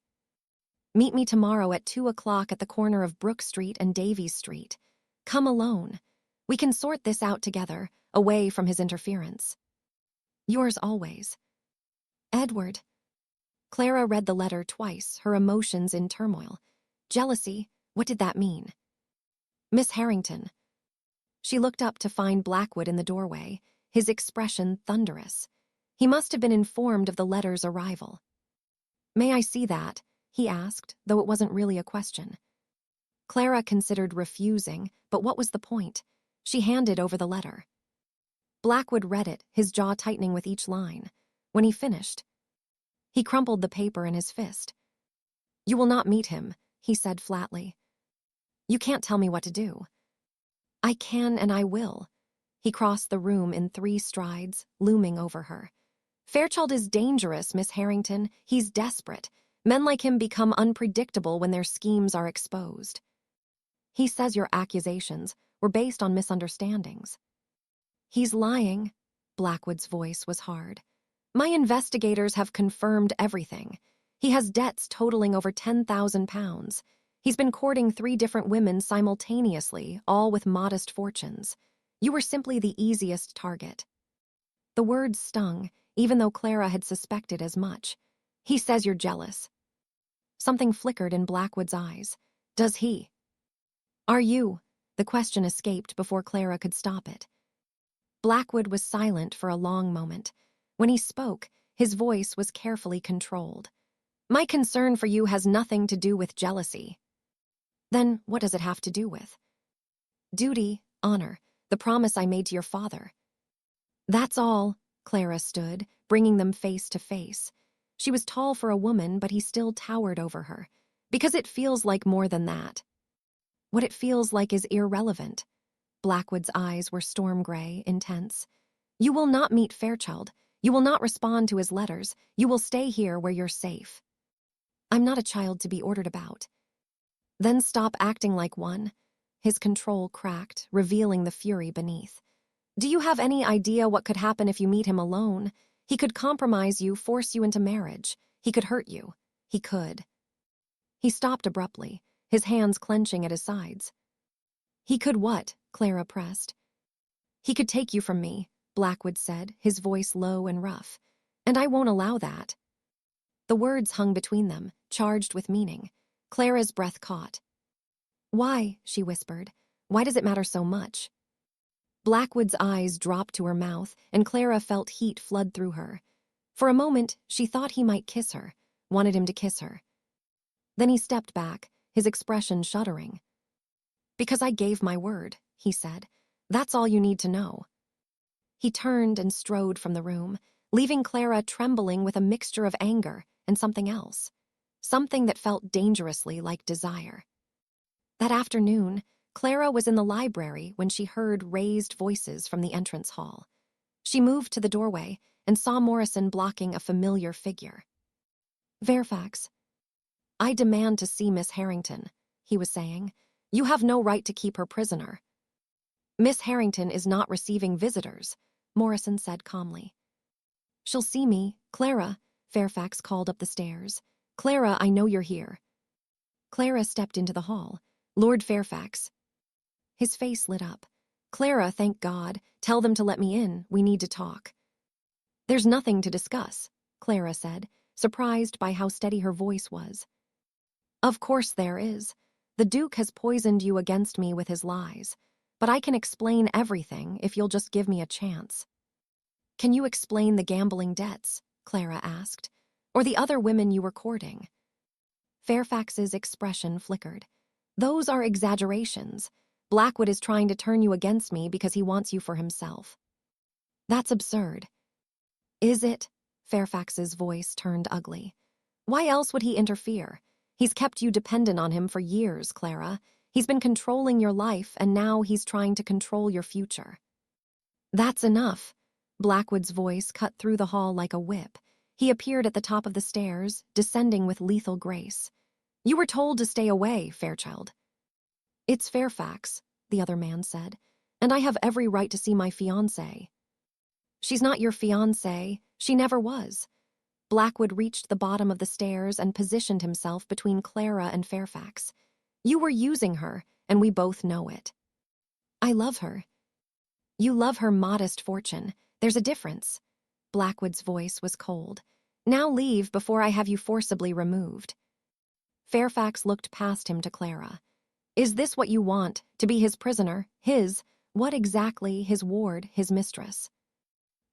Meet me tomorrow at 2 o'clock at the corner of Brook Street and Davies Street. Come alone. We can sort this out together, away from his interference. Yours always, Edward." Clara read the letter twice, her emotions in turmoil. Jealousy, what did that mean? "Miss Harrington." She looked up to find Blackwood in the doorway, his expression thunderous. He must have been informed of the letter's arrival. "May I see that?" he asked, though it wasn't really a question. Clara considered refusing, but what was the point? She handed over the letter. Blackwood read it, his jaw tightening with each line. When he finished, he crumpled the paper in his fist. "You will not meet him," he said flatly. "You can't tell me what to do." "I can and I will." He crossed the room in 3 strides, looming over her. "Fairchild is dangerous, Miss Harrington. He's desperate. Men like him become unpredictable when their schemes are exposed. He says your accusations were based on misunderstandings." "He's lying." Blackwood's voice was hard. "My investigators have confirmed everything. He has debts totaling over £10,000. He's been courting 3 different women simultaneously, all with modest fortunes. You were simply the easiest target. The words stung, even though Clara had suspected as much. He says you're jealous. Something flickered in Blackwood's eyes. Does he? Are you? The question escaped before Clara could stop it. Blackwood was silent for a long moment. When he spoke, his voice was carefully controlled. My concern for you has nothing to do with jealousy. Then what does it have to do with? Duty, honor, the promise I made to your father. That's all. Clara stood, bringing them face to face. She was tall for a woman, but he still towered over her. Because it feels like more than that. What it feels like is irrelevant. Blackwood's eyes were storm gray, intense. You will not meet Fairchild. You will not respond to his letters. You will stay here where you're safe. I'm not a child to be ordered about. Then stop acting like one. His control cracked, revealing the fury beneath. Do you have any idea what could happen if you meet him alone? He could compromise you, force you into marriage. He could hurt you. He could. He stopped abruptly, his hands clenching at his sides. He could what? Clara pressed. He could take you from me, Blackwood said, his voice low and rough. And I won't allow that. The words hung between them, charged with meaning. Clara's breath caught. Why? She whispered. Why does it matter so much? Blackwood's eyes dropped to her mouth, and Clara felt heat flood through her. For a moment, she thought he might kiss her, wanted him to kiss her. Then he stepped back, his expression shuddering. Because I gave my word, he said. That's all you need to know. He turned and strode from the room, leaving Clara trembling with a mixture of anger and something else. Something that felt dangerously like desire. That afternoon, Clara was in the library when she heard raised voices from the entrance hall. She moved to the doorway and saw Morrison blocking a familiar figure. Fairfax. I demand to see Miss Harrington, he was saying. You have no right to keep her prisoner. Miss Harrington is not receiving visitors, Morrison said calmly. She'll see me, Clara, Fairfax called up the stairs. Clara, I know you're here. Clara stepped into the hall. Lord Fairfax. His face lit up. Clara, thank God. Tell them to let me in. We need to talk. There's nothing to discuss, Clara said, surprised by how steady her voice was. Of course there is. The Duke has poisoned you against me with his lies, but I can explain everything if you'll just give me a chance. Can you explain the gambling debts? Clara asked. Or the other women you were courting? Fairfax's expression flickered. Those are exaggerations. Blackwood is trying to turn you against me because he wants you for himself. That's absurd. Is it? Fairfax's voice turned ugly. Why else would he interfere? He's kept you dependent on him for years, Clara. He's been controlling your life, and now he's trying to control your future. That's enough. Blackwood's voice cut through the hall like a whip. He appeared at the top of the stairs, descending with lethal grace. You were told to stay away, Fairchild. It's Fairfax, the other man said, and I have every right to see my fiancée. She's not your fiancée. She never was. Blackwood reached the bottom of the stairs and positioned himself between Clara and Fairfax. You were using her, and we both know it. I love her. You love her modest fortune. There's a difference. Blackwood's voice was cold. Now leave before I have you forcibly removed. Fairfax looked past him to Clara. Is this what you want, to be his prisoner, his, what exactly, his ward, his mistress?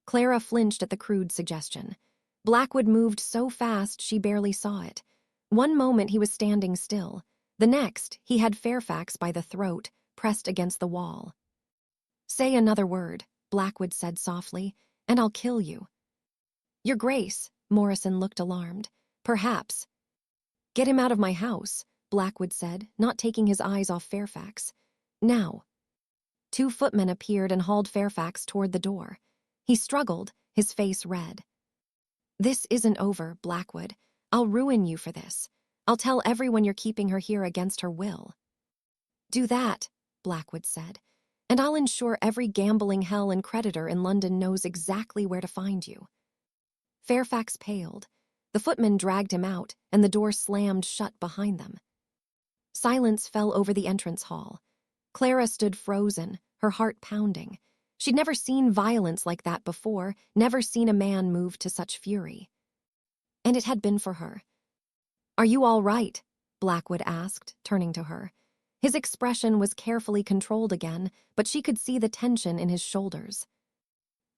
Clara flinched at the crude suggestion. Blackwood moved so fast she barely saw it. One moment he was standing still. The next, he had Fairfax by the throat, pressed against the wall. Say another word, Blackwood said softly, and I'll kill you. Your Grace, Morrison looked alarmed. Perhaps. Get him out of my house, Blackwood said, not taking his eyes off Fairfax. Now. 2 footmen appeared and hauled Fairfax toward the door. He struggled, his face red. This isn't over, Blackwood. I'll ruin you for this. I'll tell everyone you're keeping her here against her will. Do that, Blackwood said, and I'll ensure every gambling hell and creditor in London knows exactly where to find you. Fairfax paled. The footman dragged him out, and the door slammed shut behind them. Silence fell over the entrance hall. Clara stood frozen, her heart pounding. She'd never seen violence like that before, never seen a man move to such fury. And it had been for her. "Are you all right?" Blackwood asked, turning to her. His expression was carefully controlled again, but she could see the tension in his shoulders.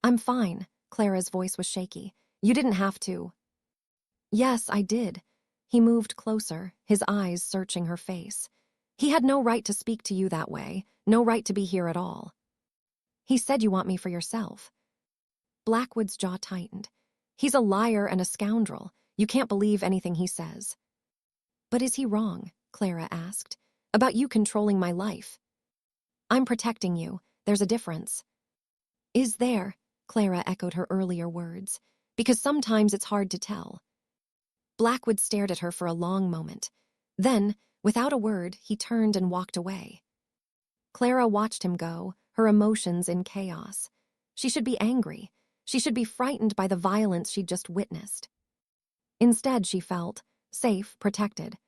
"I'm fine." Clara's voice was shaky. "You didn't have to." "Yes, I did." He moved closer, his eyes searching her face. "He had no right to speak to you that way, no right to be here at all. He said you want me for yourself." Blackwood's jaw tightened. "He's a liar and a scoundrel. You can't believe anything he says." "But is he wrong?" Clara asked. "About you controlling my life?" "I'm protecting you. There's a difference." "Is there?" Clara echoed her earlier words. "Because sometimes it's hard to tell." Blackwood stared at her for a long moment. Then, without a word, he turned and walked away. Clara watched him go, her emotions in chaos. She should be angry. She should be frightened by the violence she'd just witnessed. Instead, she felt safe, protected,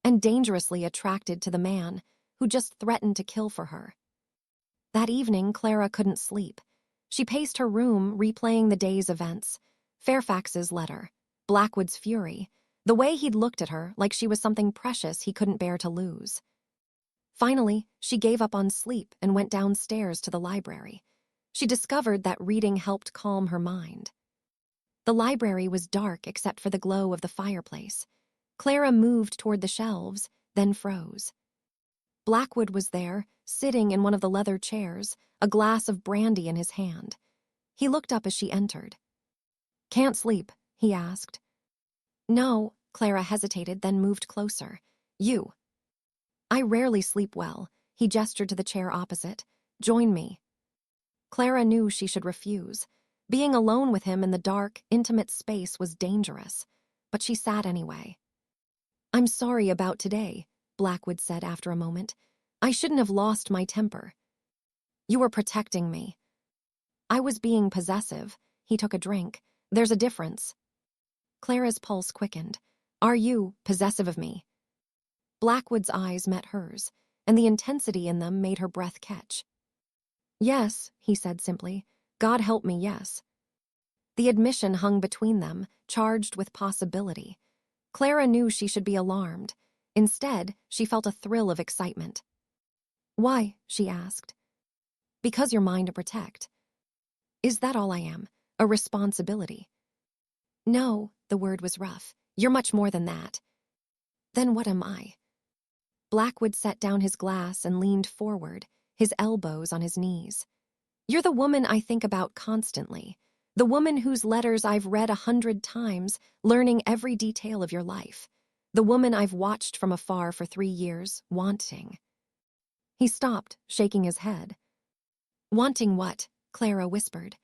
and dangerously attracted to the man who just threatened to kill for her. That evening, Clara couldn't sleep. She paced her room, replaying the day's events. Fairfax's letter, Blackwood's fury, the way he'd looked at her like she was something precious he couldn't bear to lose. Finally, she gave up on sleep and went downstairs to the library. She discovered that reading helped calm her mind. The library was dark except for the glow of the fireplace. Clara moved toward the shelves, then froze. Blackwood was there, sitting in one of the leather chairs, a glass of brandy in his hand. He looked up as she entered. "Can't sleep?" he asked. "No," Clara hesitated, then moved closer. "You." "I rarely sleep well." He gestured to the chair opposite. "Join me." Clara knew she should refuse. Being alone with him in the dark, intimate space was dangerous, but she sat anyway. "I'm sorry about today," Blackwood said after a moment. "I shouldn't have lost my temper." "You were protecting me." "I was being possessive." He took a drink. "There's a difference." Clara's pulse quickened. "Are you possessive of me?" Blackwood's eyes met hers, and the intensity in them made her breath catch. "Yes," he said simply. "God help me, yes." The admission hung between them, charged with possibility. Clara knew she should be alarmed. Instead, she felt a thrill of excitement. "Why?" she asked. "Because you're mine to protect." "Is that all I am? A responsibility?" "No," the word was rough. "You're much more than that." "Then what am I?" Blackwood set down his glass and leaned forward, his elbows on his knees. "You're the woman I think about constantly. The woman whose letters I've read 100 times, learning every detail of your life. The woman I've watched from afar for 3 years, wanting." He stopped, shaking his head. "Wanting what?" Clara whispered.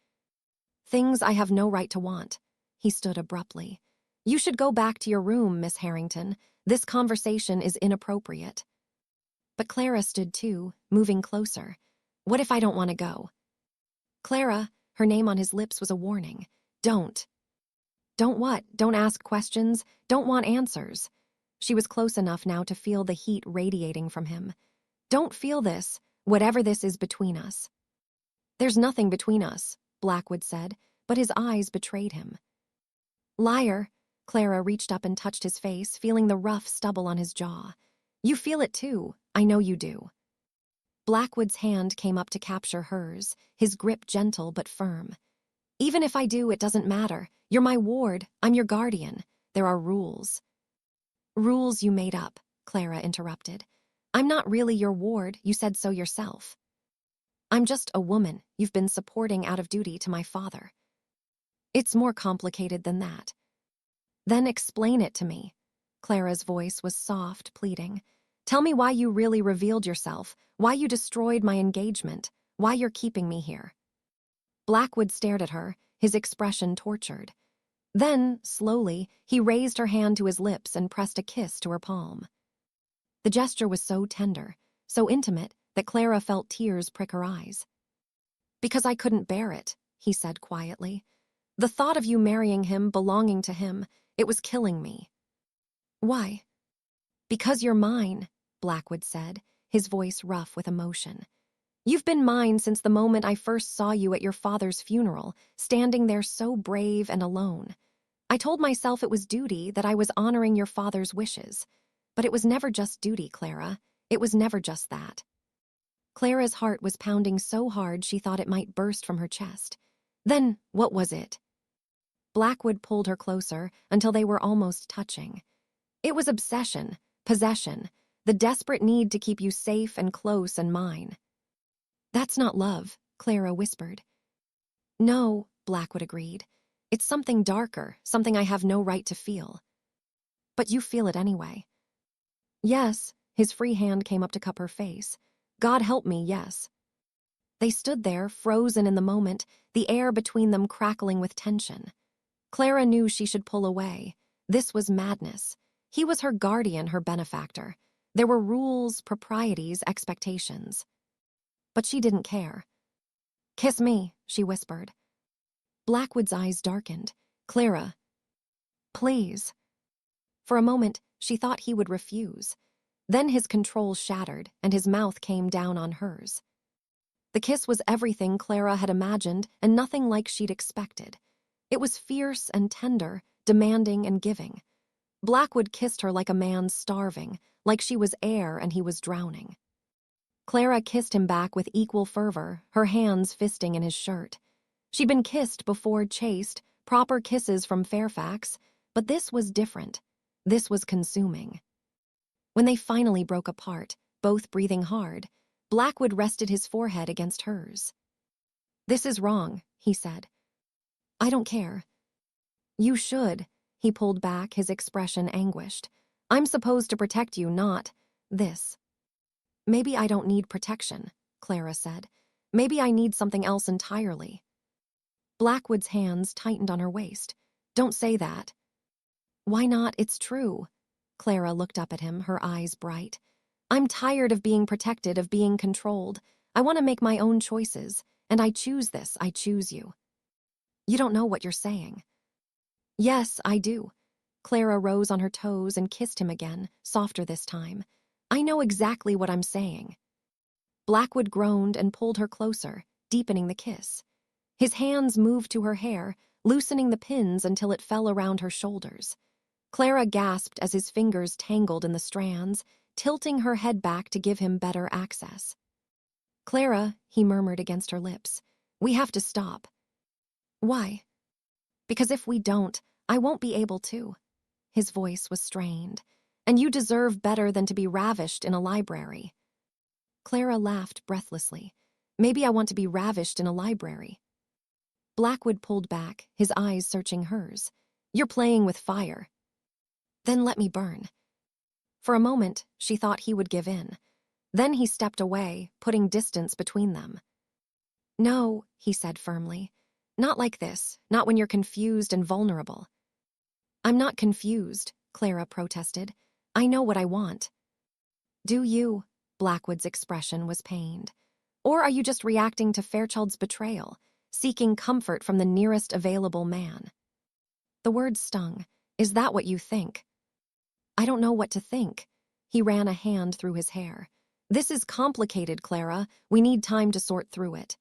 "Things I have no right to want." He stood abruptly. "You should go back to your room, Miss Harrington. This conversation is inappropriate." But Clara stood too, moving closer. "What if I don't want to go?" "Clara," her name on his lips was a warning. "Don't." "Don't what? Don't ask questions? Don't want answers?" She was close enough now to feel the heat radiating from him. "Don't feel this, whatever this is between us." "There's nothing between us," Blackwood said, but his eyes betrayed him. "Liar." Clara reached up and touched his face, feeling the rough stubble on his jaw. "You feel it too. I know you do." Blackwood's hand came up to capture hers, his grip gentle but firm. "Even if I do, it doesn't matter. You're my ward. I'm your guardian. There are rules." "Rules you made up," Clara interrupted. "I'm not really your ward. You said so yourself." "I'm just a woman you've been supporting out of duty to my father." "It's more complicated than that." "Then explain it to me." Clara's voice was soft, pleading. "Tell me why you really revealed yourself, why you destroyed my engagement, why you're keeping me here." Blackwood stared at her, his expression tortured. Then, slowly, he raised her hand to his lips and pressed a kiss to her palm. The gesture was so tender, so intimate, that Clara felt tears prick her eyes. "Because I couldn't bear it," he said quietly. "The thought of you marrying him, belonging to him, it was killing me." "Why?" "Because you're mine," Blackwood said, his voice rough with emotion. You've been mine since the moment I first saw you at your father's funeral, standing there so brave and alone. I told myself it was duty, that I was honoring your father's wishes. But it was never just duty, Clara. It was never just that. Clara's heart was pounding so hard she thought it might burst from her chest. Then, what was it? Blackwood pulled her closer until they were almost touching. It was obsession, possession, the desperate need to keep you safe and close and mine. That's not love, Clara whispered. No, Blackwood agreed. It's something darker, something I have no right to feel. But you feel it anyway. Yes, his free hand came up to cup her face. God help me, yes. They stood there, frozen in the moment, the air between them crackling with tension. Clara knew she should pull away. This was madness. He was her guardian, her benefactor. There were rules, proprieties, expectations. But she didn't care. Kiss me, she whispered. Blackwood's eyes darkened. Clara. Please. For a moment, she thought he would refuse. Then his control shattered, and his mouth came down on hers. The kiss was everything Clara had imagined and nothing like she'd expected. It was fierce and tender, demanding and giving. Blackwood kissed her like a man starving, like she was air and he was drowning. Clara kissed him back with equal fervor, her hands fisting in his shirt. She'd been kissed before, chaste, proper kisses from Fairfax, but this was different. This was consuming. When they finally broke apart, both breathing hard, Blackwood rested his forehead against hers. This is wrong, he said. I don't care. You should, he pulled back, his expression anguished. I'm supposed to protect you, not this. Maybe I don't need protection, Clara said. Maybe I need something else entirely. Blackwood's hands tightened on her waist. Don't say that. Why not? It's true. Clara looked up at him, her eyes bright. I'm tired of being protected, of being controlled. I want to make my own choices, and I choose this, I choose you. You don't know what you're saying. Yes, I do. Clara rose on her toes and kissed him again, softer this time. I know exactly what I'm saying. Blackwood groaned and pulled her closer, deepening the kiss. His hands moved to her hair, loosening the pins until it fell around her shoulders. Clara gasped as his fingers tangled in the strands, tilting her head back to give him better access. Clara, he murmured against her lips, we have to stop. Why? Because if we don't, I won't be able to. His voice was strained. And you deserve better than to be ravished in a library. Clara laughed breathlessly. Maybe I want to be ravished in a library. Blackwood pulled back, his eyes searching hers. You're playing with fire. Then let me burn. For a moment, she thought he would give in. Then he stepped away, putting distance between them. No, he said firmly. Not like this, not when you're confused and vulnerable. I'm not confused, Clara protested. I know what I want. Do you? Blackwood's expression was pained. Or are you just reacting to Fairchild's betrayal, seeking comfort from the nearest available man? The words stung. Is that what you think? I don't know what to think. He ran a hand through his hair. This is complicated, Clara. We need time to sort through it.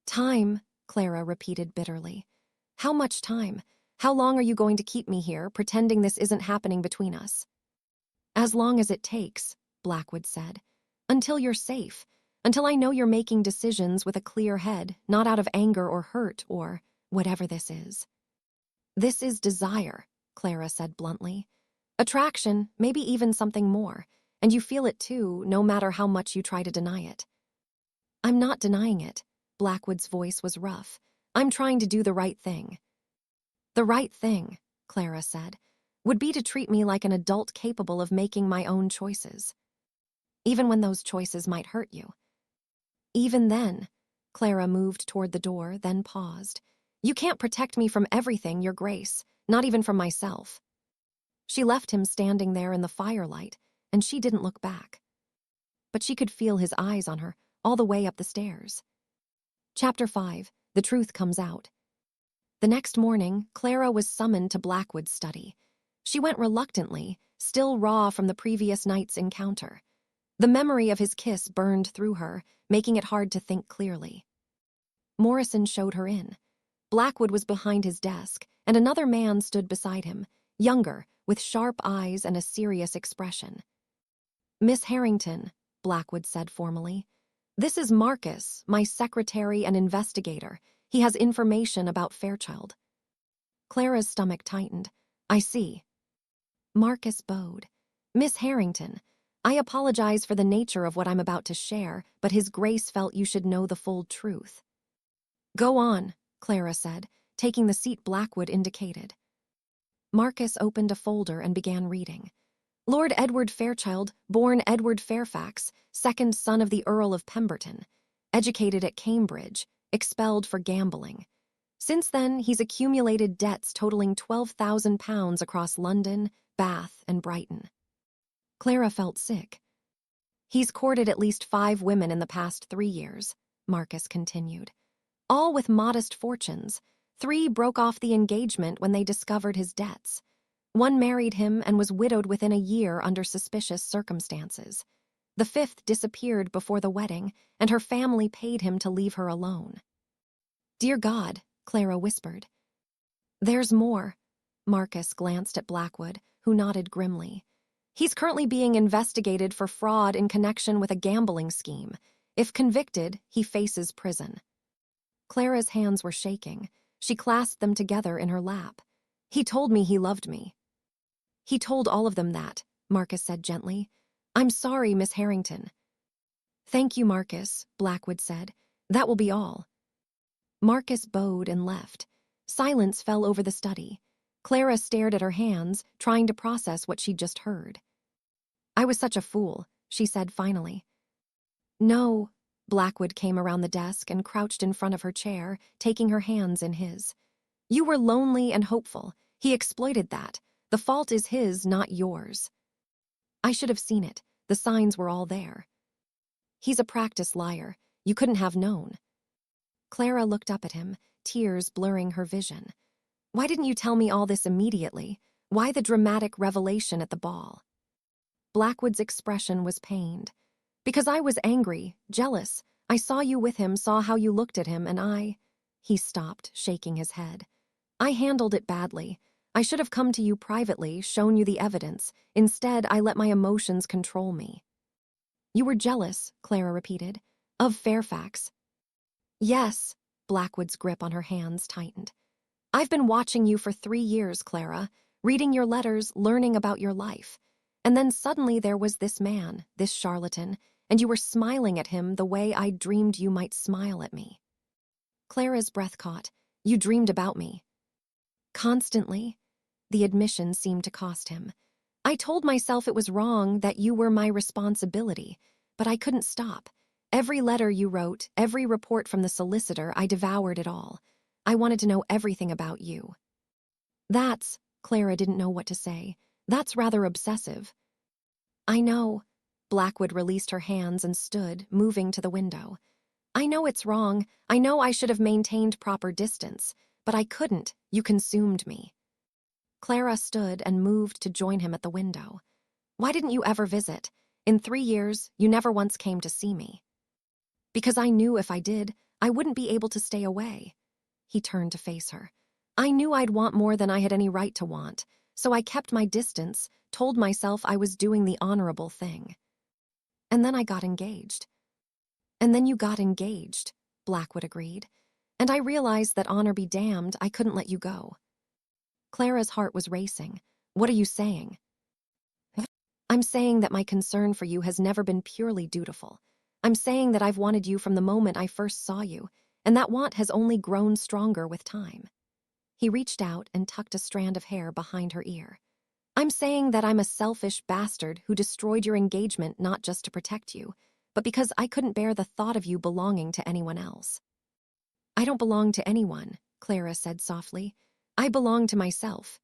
Time, Clara repeated bitterly. How much time? How long are you going to keep me here, pretending this isn't happening between us? As long as it takes, Blackwood said. Until you're safe. Until I know you're making decisions with a clear head, not out of anger or hurt or whatever this is. This is desire, Clara said bluntly. Attraction, maybe even something more, and you feel it too, no matter how much you try to deny it. I'm not denying it. Blackwood's voice was rough. I'm trying to do the right thing. The right thing, Clara said, would be to treat me like an adult capable of making my own choices. Even when those choices might hurt you. Even then, Clara moved toward the door, then paused. You can't protect me from everything, Your Grace, not even from myself. She left him standing there in the firelight, and she didn't look back. But she could feel his eyes on her all the way up the stairs. Chapter 5, The Truth Comes Out. The next morning, Clara was summoned to Blackwood's study. She went reluctantly, still raw from the previous night's encounter. The memory of his kiss burned through her, making it hard to think clearly. Morrison showed her in. Blackwood was behind his desk, and another man stood beside him, younger, with sharp eyes and a serious expression. "Miss Harrington," Blackwood said formally. "This is Marcus, my secretary and investigator. He has information about Fairchild." Clara's stomach tightened. "I see." Marcus bowed. "Miss Harrington, I apologize for the nature of what I'm about to share, but His Grace felt you should know the full truth." "Go on," Clara said, taking the seat Blackwood indicated. Marcus opened a folder and began reading. "Lord Edward Fairchild, born Edward Fairfax, second son of the Earl of Pemberton, educated at Cambridge, expelled for gambling. Since then, he's accumulated debts totaling £12,000 across London, Bath, and Brighton." Clara felt sick. "He's courted at least 5 women in the past 3 years," Marcus continued. "All with modest fortunes. 3 broke off the engagement when they discovered his debts. 1 married him and was widowed within a year under suspicious circumstances. The 5th disappeared before the wedding, and her family paid him to leave her alone." "Dear God," Clara whispered. "There's more." Marcus glanced at Blackwood, who nodded grimly. "He's currently being investigated for fraud in connection with a gambling scheme. If convicted, he faces prison." Clara's hands were shaking. She clasped them together in her lap. "He told me he loved me." "He told all of them that," Marcus said gently. "I'm sorry, Miss Harrington." "Thank you, Marcus," Blackwood said. "That will be all." Marcus bowed and left. Silence fell over the study. Clara stared at her hands, trying to process what she'd just heard. "I was such a fool," she said finally. "No." Blackwood came around the desk and crouched in front of her chair, taking her hands in his. "You were lonely and hopeful. He exploited that. The fault is his, not yours." "I should have seen it. The signs were all there." "He's a practiced liar. You couldn't have known." Clara looked up at him, tears blurring her vision. "Why didn't you tell me all this immediately? Why the dramatic revelation at the ball?" Blackwood's expression was pained. "Because I was angry, jealous. I saw you with him, saw how you looked at him, and I—" He stopped, shaking his head. "I handled it badly. I should have come to you privately, shown you the evidence. Instead, I let my emotions control me." "You were jealous," Clara repeated. "Of Fairfax." "Yes." Blackwood's grip on her hands tightened. "I've been watching you for 3 years, Clara, reading your letters, learning about your life. And then suddenly there was this man, this charlatan, and you were smiling at him the way I dreamed you might smile at me." Clara's breath caught. "You dreamed about me." "Constantly." The admission seemed to cost him. "I told myself it was wrong, that you were my responsibility, but I couldn't stop. Every letter you wrote, every report from the solicitor, I devoured it all. I wanted to know everything about you." "That's," Clara didn't know what to say, "that's rather obsessive." "I know." Blackwood released her hands and stood, moving to the window. "I know it's wrong. I know I should have maintained proper distance. But I couldn't. You consumed me." Clara stood and moved to join him at the window. "Why didn't you ever visit? In 3 years, you never once came to see me." "Because I knew if I did, I wouldn't be able to stay away." He turned to face her. "I knew I'd want more than I had any right to want, so I kept my distance, told myself I was doing the honorable thing. And then I got engaged." "And then you got engaged," Blackwood agreed. "And I realized that, honor be damned, I couldn't let you go." Clara's heart was racing. "What are you saying?" "I'm saying that my concern for you has never been purely dutiful. I'm saying that I've wanted you from the moment I first saw you, and that want has only grown stronger with time." He reached out and tucked a strand of hair behind her ear. "I'm saying that I'm a selfish bastard who destroyed your engagement not just to protect you, but because I couldn't bear the thought of you belonging to anyone else." "I don't belong to anyone," Clara said softly. "I belong to myself."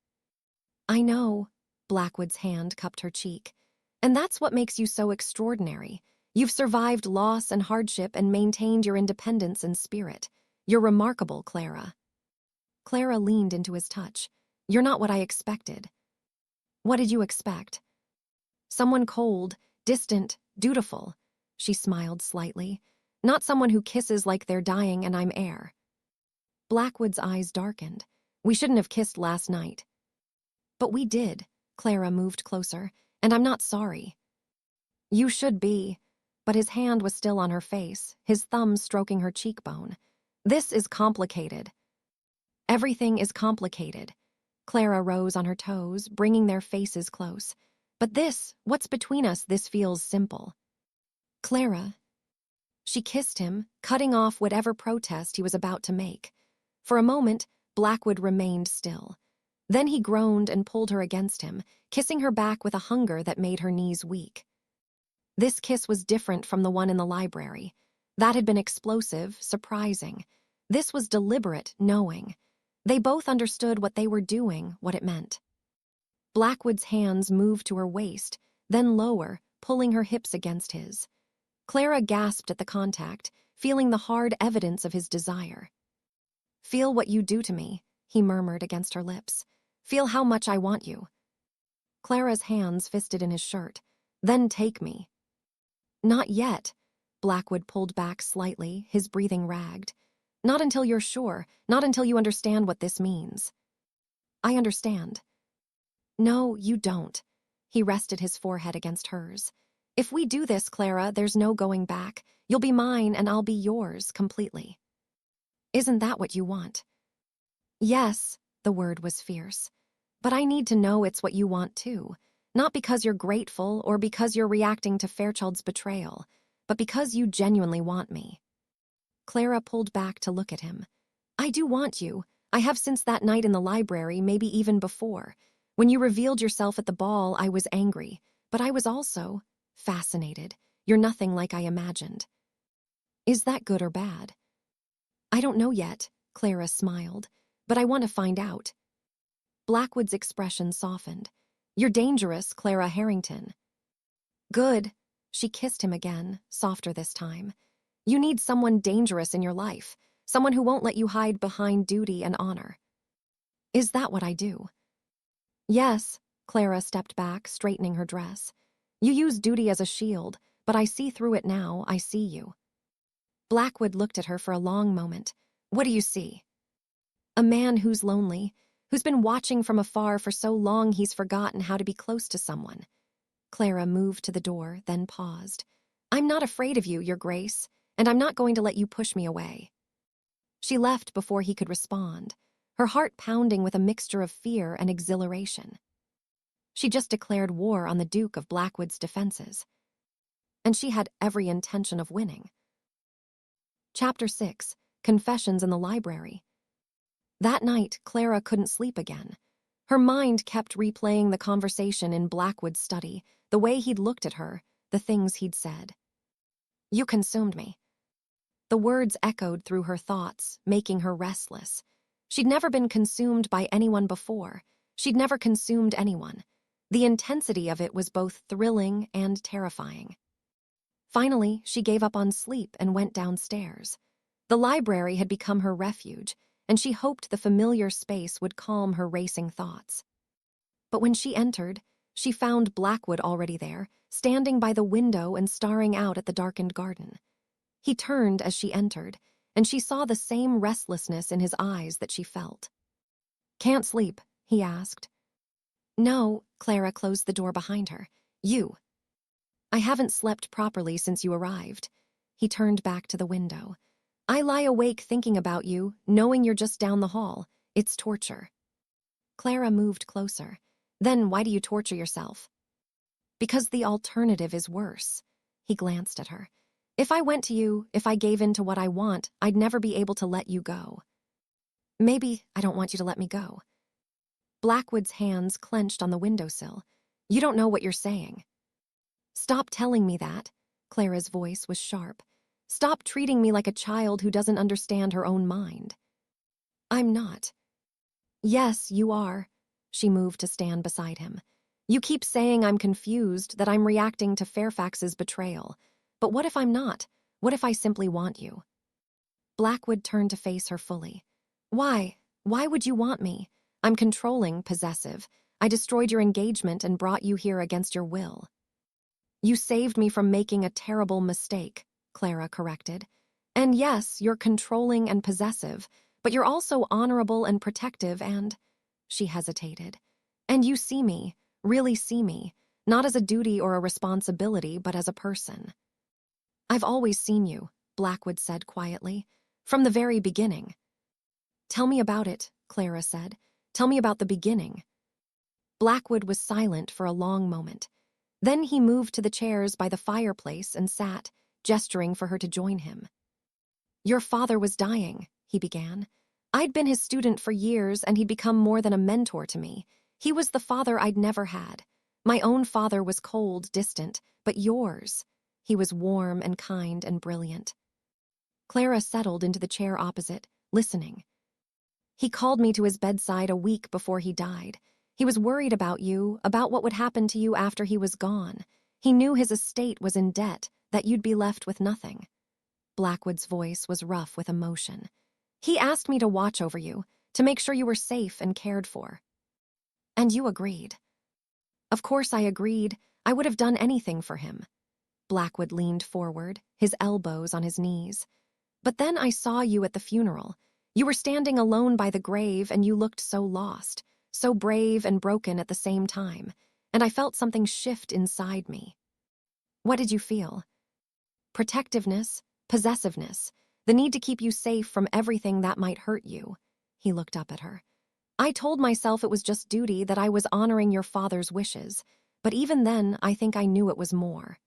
"I know." Blackwood's hand cupped her cheek. "And that's what makes you so extraordinary. You've survived loss and hardship and maintained your independence and spirit. You're remarkable, Clara." Clara leaned into his touch. "You're not what I expected." "What did you expect?" "Someone cold, distant, Dutiful. She smiled slightly. Not someone who kisses like they're dying and I'm air. Blackwood's eyes darkened. We shouldn't have kissed last night. But we did. Clara moved closer. And I'm not sorry. You should be. But his hand was still on her face, his thumb stroking her cheekbone. This is complicated. Everything is complicated. Clara rose on her toes, bringing their faces close. But what's between us, this feels simple. Clara. She kissed him, cutting off whatever protest he was about to make. For a moment, Blackwood remained still. Then he groaned and pulled her against him, kissing her back with a hunger that made her knees weak. This kiss was different from the one in the library. That had been explosive, surprising. This was deliberate, knowing. They both understood what they were doing, what it meant. Blackwood's hands moved to her waist, then lower, pulling her hips against his. Clara gasped at the contact, feeling the hard evidence of his desire. Feel what you do to me, he murmured against her lips. Feel how much I want you. Clara's hands fisted in his shirt. Then take me. Not yet. Blackwood pulled back slightly, his breathing ragged. Not until you're sure, not until you understand what this means. I understand. No, you don't. He rested his forehead against hers. If we do this, Clara, there's no going back. You'll be mine and I'll be yours completely. Isn't that what you want? Yes, the word was fierce. But I need to know it's what you want too. Not because you're grateful or because you're reacting to Fairchild's betrayal, but because you genuinely want me. Clara pulled back to look at him. I do want you. I have since that night in the library, maybe even before. When you revealed yourself at the ball, I was angry, but I was also fascinated. You're nothing like I imagined. Is that good or bad? I don't know yet, Clara smiled, but I want to find out. Blackwood's expression softened. You're dangerous, Clara Harrington. Good. She kissed him again, softer this time. You need someone dangerous in your life, someone who won't let you hide behind duty and honor. Is that what I do? Yes, Clara stepped back, straightening her dress. You use duty as a shield, but I see through it now, I see you. Blackwood looked at her for a long moment. What do you see? A man who's lonely, who's been watching from afar for so long he's forgotten how to be close to someone. Clara moved to the door, then paused. I'm not afraid of you, Your Grace, and I'm not going to let you push me away. She left before he could respond, her heart pounding with a mixture of fear and exhilaration. She just declared war on the Duke of Blackwood's defenses. And she had every intention of winning. Chapter 6, Confessions in the Library. That night, Clara couldn't sleep again. Her mind kept replaying the conversation in Blackwood's study, the way he'd looked at her, the things he'd said. You consumed me. The words echoed through her thoughts, making her restless. She'd never been consumed by anyone before. She'd never consumed anyone. The intensity of it was both thrilling and terrifying. Finally, she gave up on sleep and went downstairs. The library had become her refuge, and she hoped the familiar space would calm her racing thoughts. But when she entered, she found Blackwood already there, standing by the window and staring out at the darkened garden. He turned as she entered, and she saw the same restlessness in his eyes that she felt. Can't sleep, he asked. No, Clara closed the door behind her. You. I haven't slept properly since you arrived. He turned back to the window. I lie awake thinking about you, knowing you're just down the hall. It's torture. Clara moved closer. Then why do you torture yourself? Because the alternative is worse. He glanced at her. If I went to you, if I gave in to what I want, I'd never be able to let you go. Maybe I don't want you to let me go. Blackwood's hands clenched on the windowsill. You don't know what you're saying. Stop telling me that. Clara's voice was sharp. Stop treating me like a child who doesn't understand her own mind. I'm not. Yes, you are. She moved to stand beside him. You keep saying I'm confused, that I'm reacting to Fairfax's betrayal. But what if I'm not? What if I simply want you? Blackwood turned to face her fully. Why? Why would you want me? I'm controlling, possessive. I destroyed your engagement and brought you here against your will. You saved me from making a terrible mistake, Clara corrected. And yes, you're controlling and possessive, but you're also honorable and protective and… She hesitated. And you see me, really see me, not as a duty or a responsibility, but as a person. I've always seen you, Blackwood said quietly, from the very beginning. Tell me about it, Clara said. Tell me about the beginning. Blackwood was silent for a long moment. Then he moved to the chairs by the fireplace and sat, gesturing for her to join him. Your father was dying, he began. I'd been his student for years, and he'd become more than a mentor to me. He was the father I'd never had. My own father was cold, distant, but yours, he was warm and kind and brilliant. Clara settled into the chair opposite, listening. He called me to his bedside a week before he died. He was worried about you, about what would happen to you after he was gone. He knew his estate was in debt, that you'd be left with nothing. Blackwood's voice was rough with emotion. He asked me to watch over you, to make sure you were safe and cared for. And you agreed. Of course I agreed. I would have done anything for him. Blackwood leaned forward, his elbows on his knees. But then I saw you at the funeral. You were standing alone by the grave, and you looked so lost, so brave and broken at the same time, and I felt something shift inside me. What did you feel? Protectiveness, possessiveness, the need to keep you safe from everything that might hurt you. He looked up at her. I told myself it was just duty, that I was honoring your father's wishes, but even then I think I knew it was more.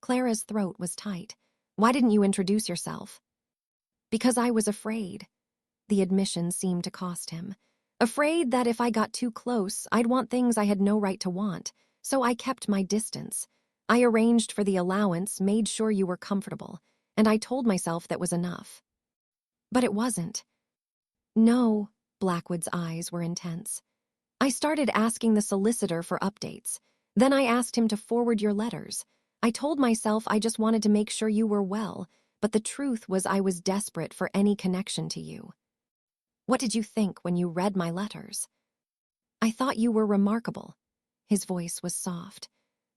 Clara's throat was tight. Why didn't you introduce yourself? Because I was afraid. The admission seemed to cost him. Afraid that if I got too close, I'd want things I had no right to want, so I kept my distance. I arranged for the allowance, made sure you were comfortable, and I told myself that was enough. But it wasn't. No, Blackwood's eyes were intense. I started asking the solicitor for updates. Then I asked him to forward your letters. I told myself I just wanted to make sure you were well, but the truth was I was desperate for any connection to you. What did you think when you read my letters? I thought you were remarkable. His voice was soft.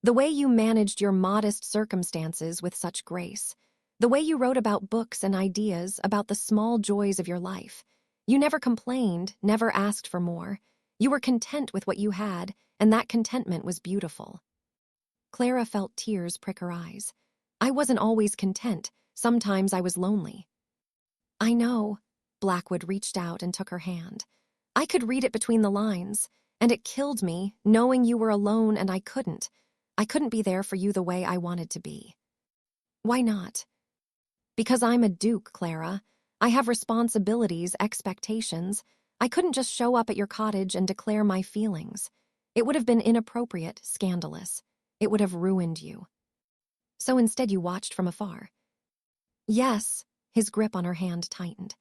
The way you managed your modest circumstances with such grace. The way you wrote about books and ideas, about the small joys of your life. You never complained, never asked for more. You were content with what you had, and that contentment was beautiful. Clara felt tears prick her eyes. I wasn't always content. Sometimes I was lonely. I know. Blackwood reached out and took her hand. I could read it between the lines, and it killed me, knowing you were alone and I couldn't. I couldn't be there for you the way I wanted to be. Why not? Because I'm a duke, Clara. I have responsibilities, expectations. I couldn't just show up at your cottage and declare my feelings. It would have been inappropriate, scandalous. It would have ruined you. So instead you watched from afar. Yes, his grip on her hand tightened.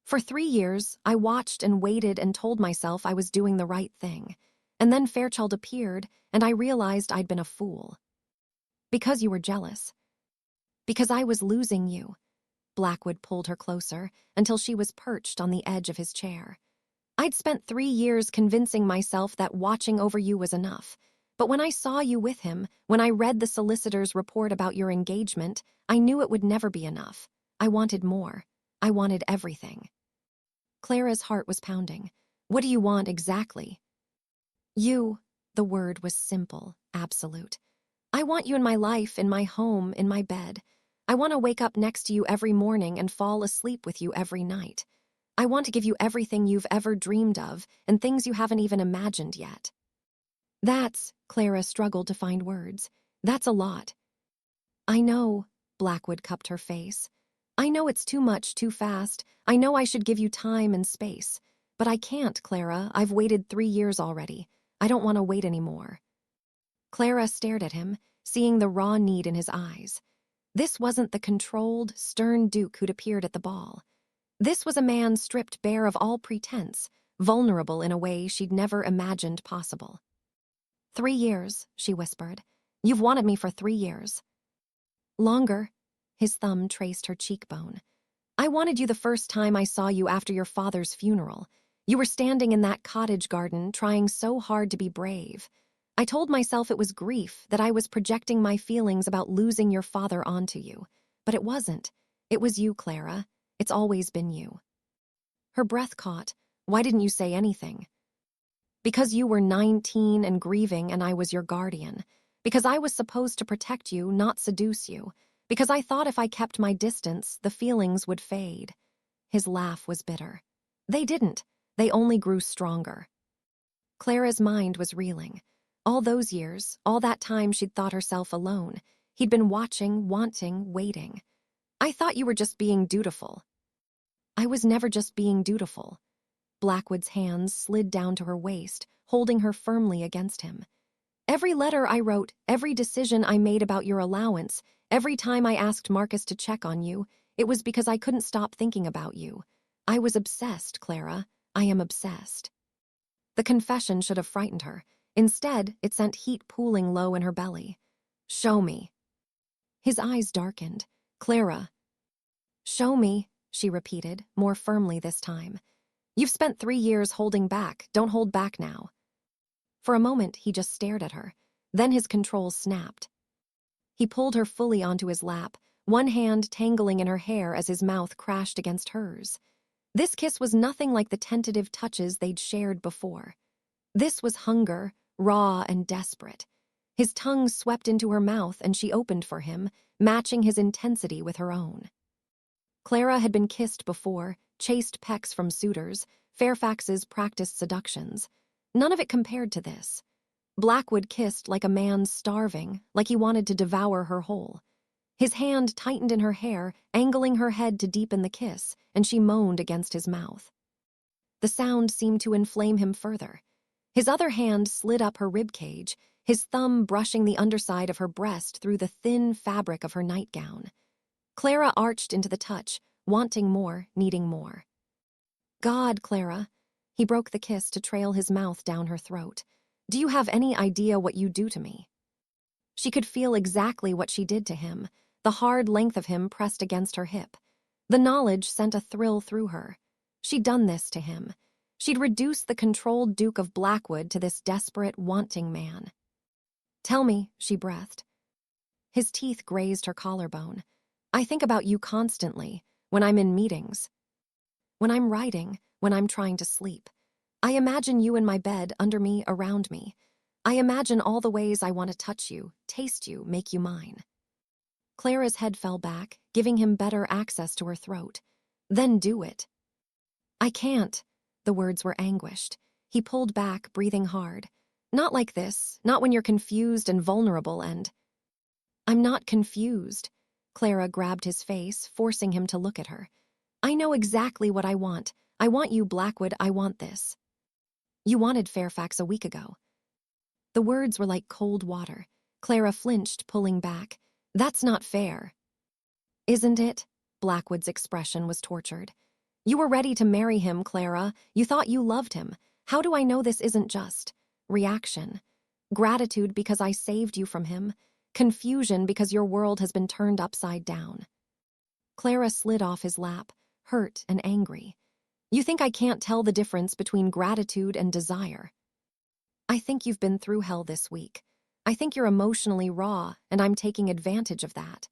For 3 years, I watched and waited and told myself I was doing the right thing. And then Fairchild appeared, and I realized I'd been a fool. Because you were jealous. Because I was losing you. Blackwood pulled her closer until she was perched on the edge of his chair. I'd spent 3 years convincing myself that watching over you was enough. But when I saw you with him, when I read the solicitor's report about your engagement, I knew it would never be enough. I wanted more. I wanted everything. Clara's heart was pounding. What do you want exactly? You, the word was simple, absolute. I want you in my life, in my home, in my bed. I want to wake up next to you every morning and fall asleep with you every night. I want to give you everything you've ever dreamed of and things you haven't even imagined yet. Clara struggled to find words. That's a lot. I know, Blackwood cupped her face. I know it's too much, too fast. I know I should give you time and space. But I can't, Clara. I've waited 3 years already. I don't want to wait anymore. Clara stared at him, seeing the raw need in his eyes. This wasn't the controlled, stern Duke who'd appeared at the ball. This was a man stripped bare of all pretense, vulnerable in a way she'd never imagined possible. 3 years, she whispered. You've wanted me for 3 years. Longer. His thumb traced her cheekbone. I wanted you the first time I saw you after your father's funeral. You were standing in that cottage garden, trying so hard to be brave. I told myself it was grief, that I was projecting my feelings about losing your father onto you. But it wasn't. It was you, Clara. It's always been you. Her breath caught. Why didn't you say anything? Because you were 19 and grieving and I was your guardian. Because I was supposed to protect you, not seduce you. Because I thought if I kept my distance, the feelings would fade. His laugh was bitter. They didn't. They only grew stronger. Clara's mind was reeling. All those years, all that time she'd thought herself alone. He'd been watching, wanting, waiting. I thought you were just being dutiful. I was never just being dutiful. Blackwood's hands slid down to her waist, holding her firmly against him. Every letter I wrote, every decision I made about your allowance, every time I asked Marcus to check on you, it was because I couldn't stop thinking about you. I was obsessed, Clara. I am obsessed. The confession should have frightened her. Instead, it sent heat pooling low in her belly. Show me. His eyes darkened. Clara. Show me, she repeated, more firmly this time. You've spent 3 years holding back. Don't hold back now. For a moment, he just stared at her. Then his control snapped. He pulled her fully onto his lap, one hand tangling in her hair as his mouth crashed against hers. This kiss was nothing like the tentative touches they'd shared before. This was hunger, raw and desperate. His tongue swept into her mouth and she opened for him, matching his intensity with her own. Clara had been kissed before, chased pecks from suitors, Fairfax's practiced seductions. None of it compared to this. Blackwood kissed like a man starving, like he wanted to devour her whole. His hand tightened in her hair, angling her head to deepen the kiss, and she moaned against his mouth. The sound seemed to inflame him further. His other hand slid up her ribcage, his thumb brushing the underside of her breast through the thin fabric of her nightgown. Clara arched into the touch, wanting more, needing more. God, Clara. He broke the kiss to trail his mouth down her throat. Do you have any idea what you do to me? She could feel exactly what she did to him, the hard length of him pressed against her hip. The knowledge sent a thrill through her. She'd done this to him. She'd reduced the controlled Duke of Blackwood to this desperate, wanting man. Tell me, she breathed. His teeth grazed her collarbone. I think about you constantly, when I'm in meetings. When I'm writing, when I'm trying to sleep. I imagine you in my bed, under me, around me. I imagine all the ways I want to touch you, taste you, make you mine. Clara's head fell back, giving him better access to her throat. Then do it. I can't. The words were anguished. He pulled back, breathing hard. Not like this, not when you're confused and vulnerable and... I'm not confused. Clara grabbed his face, forcing him to look at her. I know exactly what I want. I want you, Blackwood, I want this. You wanted Fairfax a week ago. The words were like cold water. Clara flinched, pulling back. That's not fair. Isn't it? Blackwood's expression was tortured. You were ready to marry him, Clara. You thought you loved him. How do I know this isn't just reaction? Gratitude because I saved you from him. Confusion because your world has been turned upside down. Clara slid off his lap, hurt and angry. You think I can't tell the difference between gratitude and desire? I think you've been through hell this week. I think you're emotionally raw, and I'm taking advantage of that.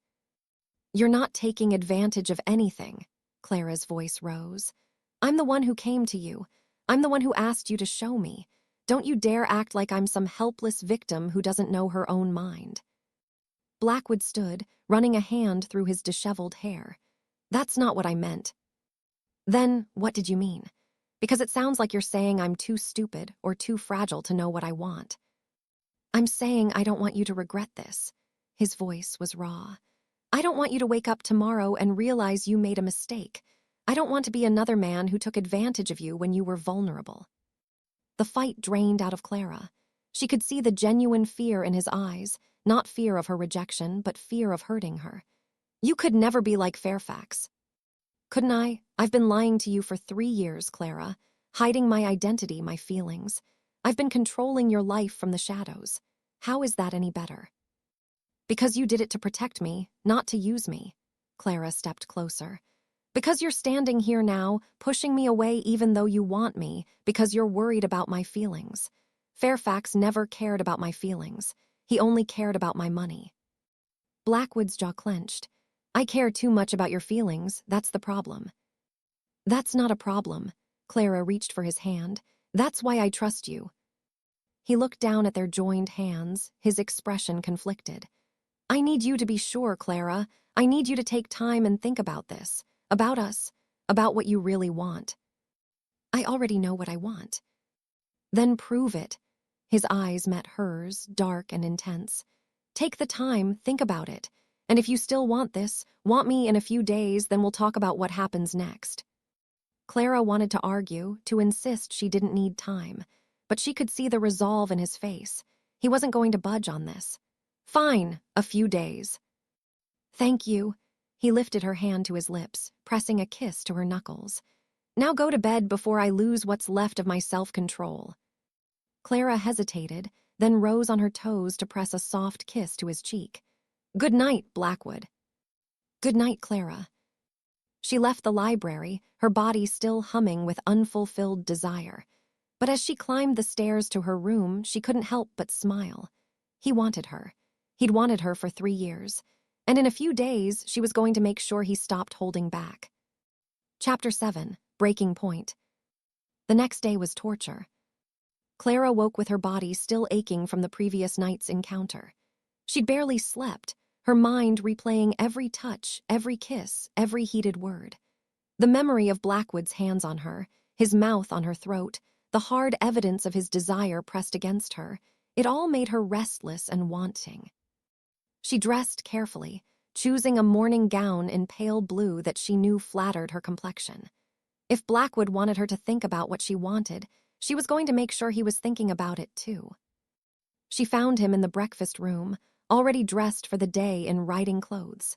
You're not taking advantage of anything. Clara's voice rose. I'm the one who came to you. I'm the one who asked you to show me. Don't you dare act like I'm some helpless victim who doesn't know her own mind. Blackwood stood, running a hand through his disheveled hair. That's not what I meant. Then, what did you mean? Because it sounds like you're saying I'm too stupid or too fragile to know what I want. I'm saying I don't want you to regret this. His voice was raw. I don't want you to wake up tomorrow and realize you made a mistake. I don't want to be another man who took advantage of you when you were vulnerable. The fight drained out of Clara. She could see the genuine fear in his eyes, not fear of her rejection, but fear of hurting her. You could never be like Fairfax. Couldn't I? I've been lying to you for 3 years, Clara, hiding my identity, my feelings. I've been controlling your life from the shadows. How is that any better? Because you did it to protect me, not to use me. Clara stepped closer. Because you're standing here now, pushing me away even though you want me, because you're worried about my feelings. Fairfax never cared about my feelings. He only cared about my money. Blackwood's jaw clenched. I care too much about your feelings, that's the problem. That's not a problem. Clara reached for his hand. That's why I trust you. He looked down at their joined hands, his expression conflicted. I need you to be sure, Clara. I need you to take time and think about this. About us. About what you really want. I already know what I want. Then prove it. His eyes met hers, dark and intense. Take the time, think about it. And if you still want this, want me in a few days, then we'll talk about what happens next. Clara wanted to argue, to insist she didn't need time, but she could see the resolve in his face. He wasn't going to budge on this. Fine, a few days. Thank you. He lifted her hand to his lips, pressing a kiss to her knuckles. Now go to bed before I lose what's left of my self-control. Clara hesitated, then rose on her toes to press a soft kiss to his cheek. Good night, Blackwood. Good night, Clara. She left the library, her body still humming with unfulfilled desire. But as she climbed the stairs to her room, she couldn't help but smile. He wanted her. He'd wanted her for 3 years. And in a few days, she was going to make sure he stopped holding back. Chapter 7, Breaking Point. The next day was torture. Clara woke with her body still aching from the previous night's encounter. She'd barely slept, her mind replaying every touch, every kiss, every heated word. The memory of Blackwood's hands on her, his mouth on her throat, the hard evidence of his desire pressed against her, it all made her restless and wanting. She dressed carefully, choosing a morning gown in pale blue that she knew flattered her complexion. If Blackwood wanted her to think about what she wanted, she was going to make sure he was thinking about it too. She found him in the breakfast room, already dressed for the day in riding clothes.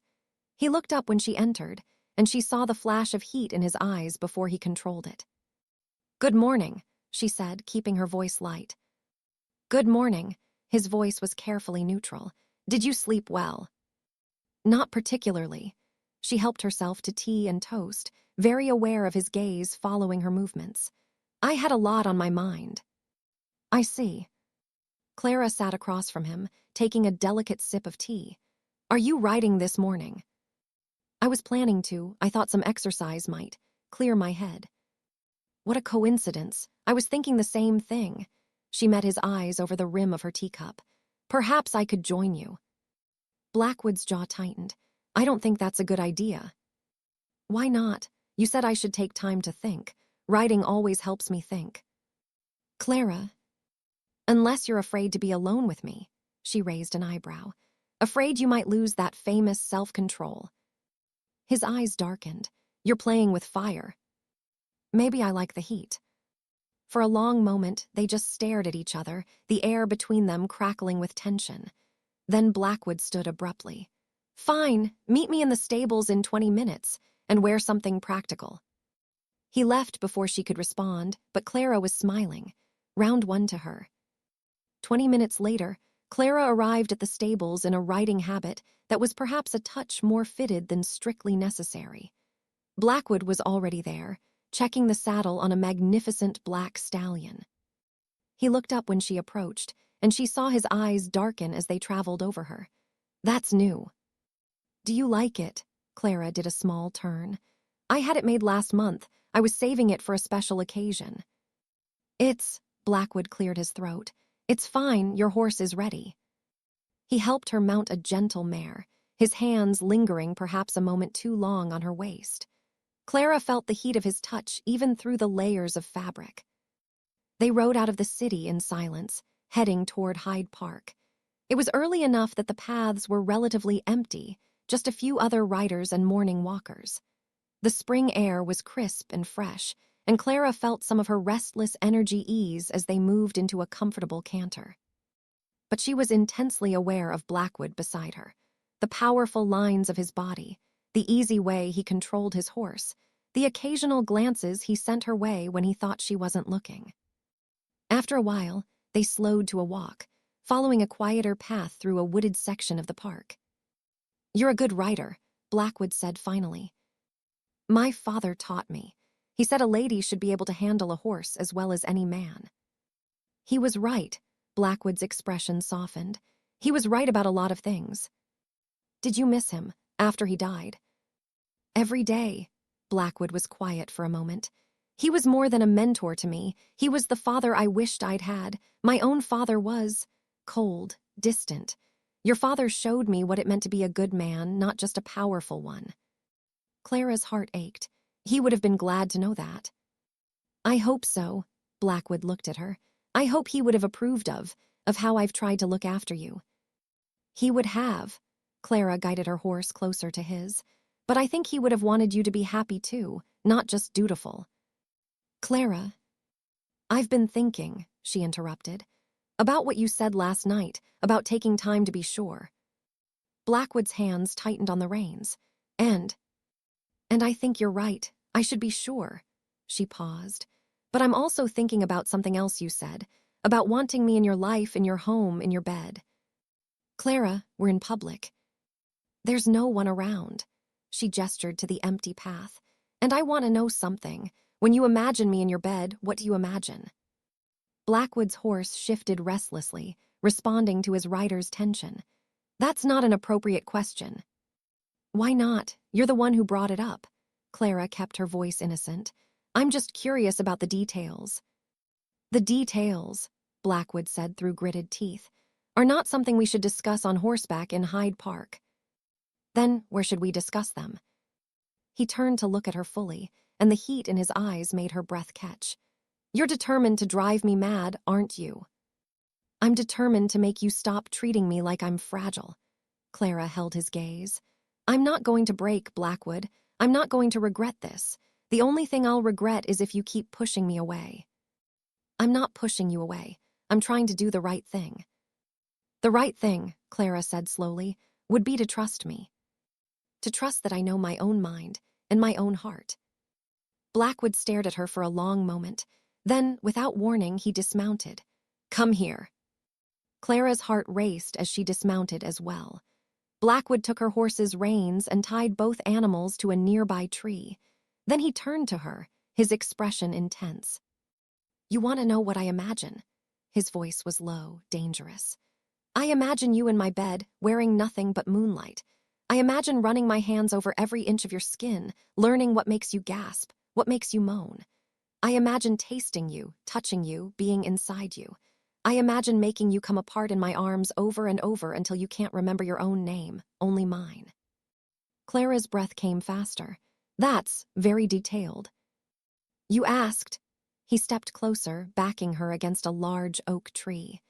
He looked up when she entered, and she saw the flash of heat in his eyes before he controlled it. Good morning, she said, keeping her voice light. Good morning. His voice was carefully neutral. Did you sleep well? Not particularly. She helped herself to tea and toast, very aware of his gaze following her movements. I had a lot on my mind. I see. Clara sat across from him, taking a delicate sip of tea. Are you writing this morning? I was planning to. I thought some exercise might clear my head. What a coincidence. I was thinking the same thing. She met his eyes over the rim of her teacup. Perhaps I could join you. Blackwood's jaw tightened. I don't think that's a good idea. Why not? You said I should take time to think. Writing always helps me think. Clara. Unless you're afraid to be alone with me, she raised an eyebrow. Afraid you might lose that famous self-control. His eyes darkened. You're playing with fire. Maybe I like the heat. For a long moment, they just stared at each other, the air between them crackling with tension. Then Blackwood stood abruptly. Fine, meet me in the stables in 20 minutes, and wear something practical. He left before she could respond, but Clara was smiling. Round one to her. 20 minutes later, Clara arrived at the stables in a riding habit that was perhaps a touch more fitted than strictly necessary. Blackwood was already there, checking the saddle on a magnificent black stallion. He looked up when she approached, and she saw his eyes darken as they traveled over her. That's new. Do you like it? Clara did a small turn. I had it made last month. I was saving it for a special occasion. Blackwood cleared his throat. It's fine, your horse is ready. He helped her mount a gentle mare, his hands lingering perhaps a moment too long on her waist. Clara felt the heat of his touch even through the layers of fabric. They rode out of the city in silence, heading toward Hyde Park. It was early enough that the paths were relatively empty, just a few other riders and morning walkers. The spring air was crisp and fresh, and Clara felt some of her restless energy ease as they moved into a comfortable canter. But she was intensely aware of Blackwood beside her, the powerful lines of his body, the easy way he controlled his horse, the occasional glances he sent her way when he thought she wasn't looking. After a while, they slowed to a walk, following a quieter path through a wooded section of the park. You're a good rider, Blackwood said finally. My father taught me. He said a lady should be able to handle a horse as well as any man. He was right. Blackwood's expression softened. He was right about a lot of things. Did you miss him after he died? Every day. Blackwood was quiet for a moment. He was more than a mentor to me. He was the father I wished I'd had. My own father was cold, distant. Your father showed me what it meant to be a good man, not just a powerful one. Clara's heart ached. He would have been glad to know that. I hope so. Blackwood looked at her. I hope he would have approved of how I've tried to look after you. He would have. Clara guided her horse closer to his. But I think he would have wanted you to be happy too, not just dutiful. Clara. I've been thinking, she interrupted, about what you said last night, about taking time to be sure. Blackwood's hands tightened on the reins. And I think you're right. I should be sure. She paused. But I'm also thinking about something else you said, about wanting me in your life, in your home, in your bed. Clara, we're in public. There's no one around. She gestured to the empty path. And I want to know something. When you imagine me in your bed, what do you imagine? Blackwood's horse shifted restlessly, responding to his rider's tension. That's not an appropriate question. Why not? You're the one who brought it up. Clara kept her voice innocent. I'm just curious about the details. The details, Blackwood said through gritted teeth, are not something we should discuss on horseback in Hyde Park. Then where should we discuss them? He turned to look at her fully, and the heat in his eyes made her breath catch. You're determined to drive me mad, aren't you? I'm determined to make you stop treating me like I'm fragile. Clara held his gaze. I'm not going to break, Blackwood. I'm not going to regret this. The only thing I'll regret is if you keep pushing me away. I'm not pushing you away. I'm trying to do the right thing. The right thing, Clara said slowly, would be to trust me. To trust that I know my own mind and my own heart. Blackwood stared at her for a long moment. Then, without warning, he dismounted. Come here. Clara's heart raced as she dismounted as well. Blackwood took her horse's reins and tied both animals to a nearby tree. Then he turned to her, his expression intense. You want to know what I imagine? His voice was low, dangerous. I imagine you in my bed, wearing nothing but moonlight. I imagine running my hands over every inch of your skin, learning what makes you gasp, what makes you moan. I imagine tasting you, touching you, being inside you. I imagine making you come apart in my arms over and over until you can't remember your own name, only mine. Clara's breath came faster. That's very detailed. You asked. He stepped closer, backing her against a large oak tree.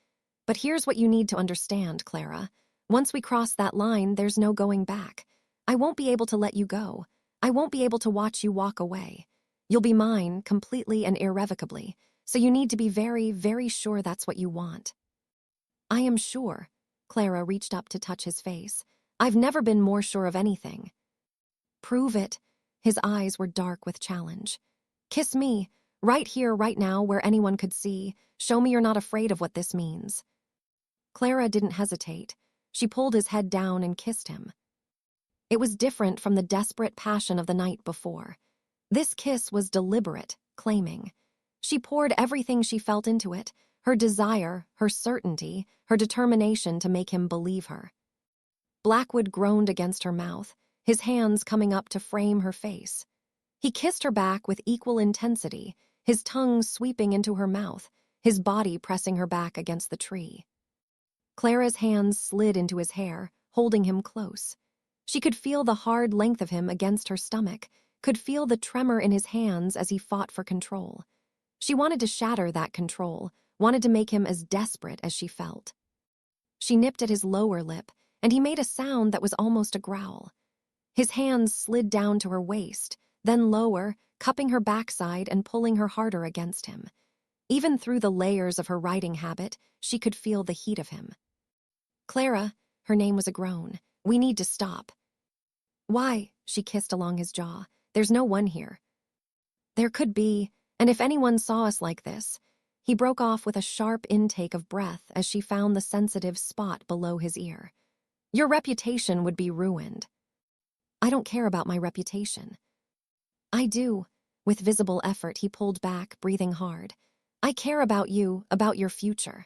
But here's what you need to understand, Clara. Once we cross that line, there's no going back. I won't be able to let you go. I won't be able to watch you walk away. You'll be mine, completely and irrevocably, so you need to be very, very sure that's what you want. I am sure. Clara reached up to touch his face. I've never been more sure of anything. Prove it. His eyes were dark with challenge. Kiss me, right here, right now, where anyone could see. Show me you're not afraid of what this means. Clara didn't hesitate. She pulled his head down and kissed him. It was different from the desperate passion of the night before. This kiss was deliberate, claiming. She poured everything she felt into it, her desire, her certainty, her determination to make him believe her. Blackwood groaned against her mouth, his hands coming up to frame her face. He kissed her back with equal intensity, his tongue sweeping into her mouth, his body pressing her back against the tree. Clara's hands slid into his hair, holding him close. She could feel the hard length of him against her stomach, could feel the tremor in his hands as he fought for control. She wanted to shatter that control, wanted to make him as desperate as she felt. She nipped at his lower lip, and he made a sound that was almost a growl. His hands slid down to her waist, then lower, cupping her backside and pulling her harder against him. Even through the layers of her riding habit, she could feel the heat of him. Clara, her name was a groan. We need to stop. Why? She kissed along his jaw. There's no one here. There could be, and if anyone saw us like this. He broke off with a sharp intake of breath as she found the sensitive spot below his ear. Your reputation would be ruined. I don't care about my reputation. I do. With visible effort, he pulled back, breathing hard. I care about you, about your future.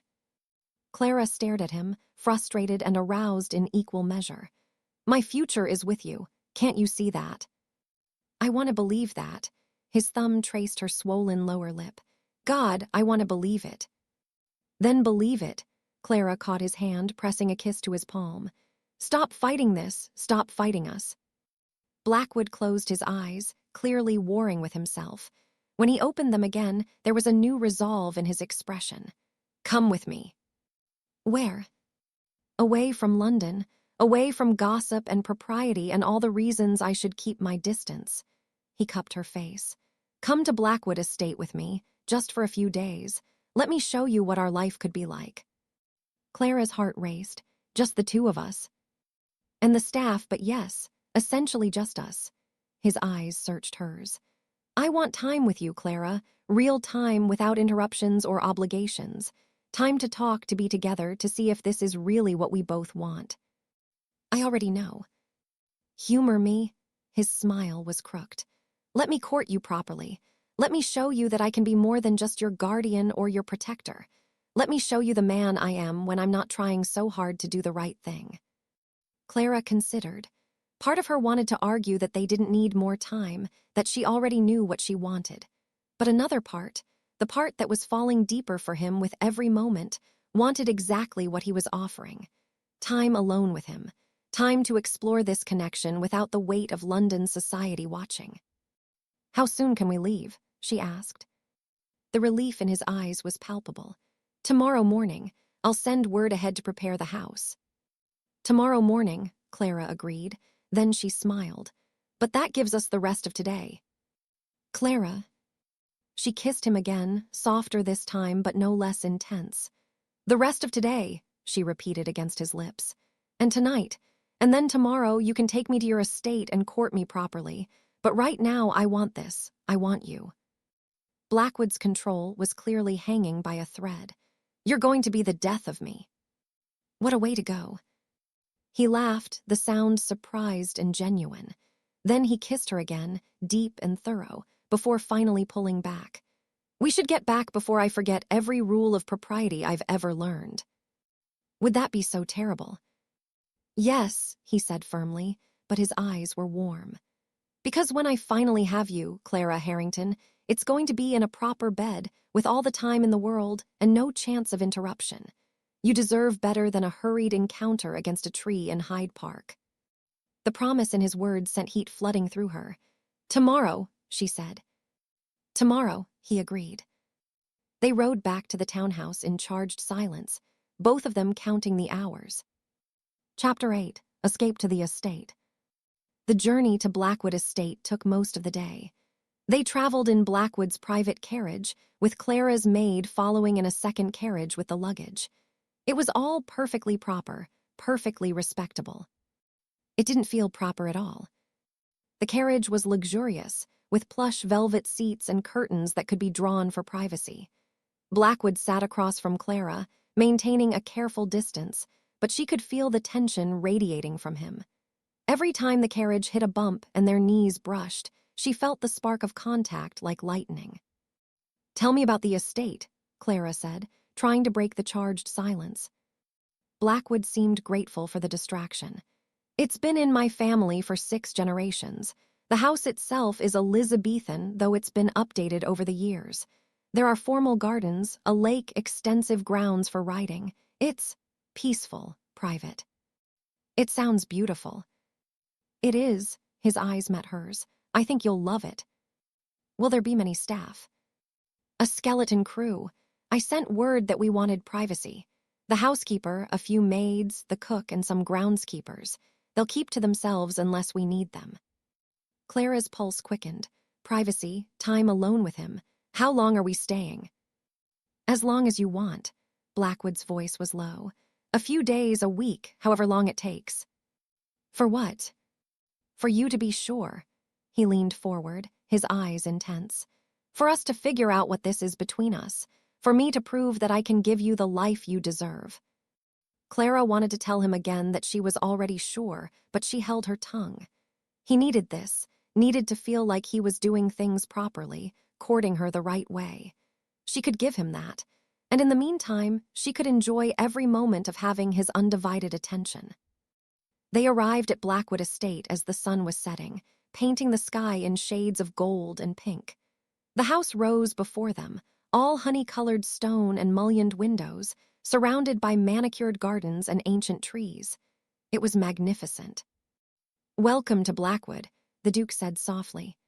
Clara stared at him, frustrated and aroused in equal measure. My future is with you. Can't you see that? I want to believe that. His thumb traced her swollen lower lip. God, I want to believe it. Then believe it. Clara caught his hand, pressing a kiss to his palm. Stop fighting this. Stop fighting us. Blackwood closed his eyes, clearly warring with himself. When he opened them again, there was a new resolve in his expression. Come with me. Where? Away from London, away from gossip and propriety and all the reasons I should keep my distance. He cupped her face. Come to Blackwood Estate with me, just for a few days. Let me show you what our life could be like. Clara's heart raced. Just the two of us. And the staff, but yes, essentially just us. His eyes searched hers. I want time with you, Clara. Real time without interruptions or obligations. Time to talk, to be together, to see if this is really what we both want. I already know. Humor me. His smile was crooked. Let me court you properly. Let me show you that I can be more than just your guardian or your protector. Let me show you the man I am when I'm not trying so hard to do the right thing. Clara considered. Part of her wanted to argue that they didn't need more time, that she already knew what she wanted. But another part, the part that was falling deeper for him with every moment, wanted exactly what he was offering. Time alone with him. Time to explore this connection without the weight of London society watching. How soon can we leave? She asked. The relief in his eyes was palpable. Tomorrow morning. I'll send word ahead to prepare the house. Tomorrow morning, Clara agreed. Then she smiled. But that gives us the rest of today. Clara. She kissed him again, softer this time but no less intense. The rest of today, she repeated against his lips. And tonight. And then tomorrow you can take me to your estate and court me properly. But right now I want this. I want you. Blackwood's control was clearly hanging by a thread. You're going to be the death of me. What a way to go. He laughed, the sound surprised and genuine. Then he kissed her again, deep and thorough, before finally pulling back. We should get back before I forget every rule of propriety I've ever learned. Would that be so terrible? Yes, he said firmly, but his eyes were warm. Because when I finally have you, Clara Harrington, it's going to be in a proper bed, with all the time in the world and no chance of interruption. You deserve better than a hurried encounter against a tree in Hyde Park. The promise in his words sent heat flooding through her. Tomorrow, she said. Tomorrow, he agreed. They rode back to the townhouse in charged silence, both of them counting the hours. Chapter 8. Escape to the Estate. The journey to Blackwood Estate took most of the day. They traveled in Blackwood's private carriage, with Clara's maid following in a second carriage with the luggage. It was all perfectly proper, perfectly respectable. It didn't feel proper at all. The carriage was luxurious, with plush velvet seats and curtains that could be drawn for privacy. Blackwood sat across from Clara, maintaining a careful distance, but she could feel the tension radiating from him. Every time the carriage hit a bump and their knees brushed, she felt the spark of contact like lightning. Tell me about the estate, Clara said, trying to break the charged silence. Blackwood seemed grateful for the distraction. It's been in my family for 6 generations. The house itself is Elizabethan, though it's been updated over the years. There are formal gardens, a lake, extensive grounds for riding. It's peaceful, private. It sounds beautiful. It is. His eyes met hers. I think you'll love it. Will there be many staff? A skeleton crew. I sent word that we wanted privacy. The housekeeper, a few maids, the cook, and some groundskeepers. They'll keep to themselves unless we need them. Clara's pulse quickened. Privacy, time alone with him. How long are we staying? As long as you want. Blackwood's voice was low. A few days, a week, however long it takes. For what? For you to be sure. He leaned forward, his eyes intense. For us to figure out what this is between us. For me to prove that I can give you the life you deserve. Clara wanted to tell him again that she was already sure, but she held her tongue. He needed this, needed to feel like he was doing things properly, courting her the right way. She could give him that, and in the meantime, she could enjoy every moment of having his undivided attention. They arrived at Blackwood Estate as the sun was setting, painting the sky in shades of gold and pink. The house rose before them, all honey-colored stone and mullioned windows, surrounded by manicured gardens and ancient trees. It was magnificent. "Welcome to Blackwood," the Duke said softly.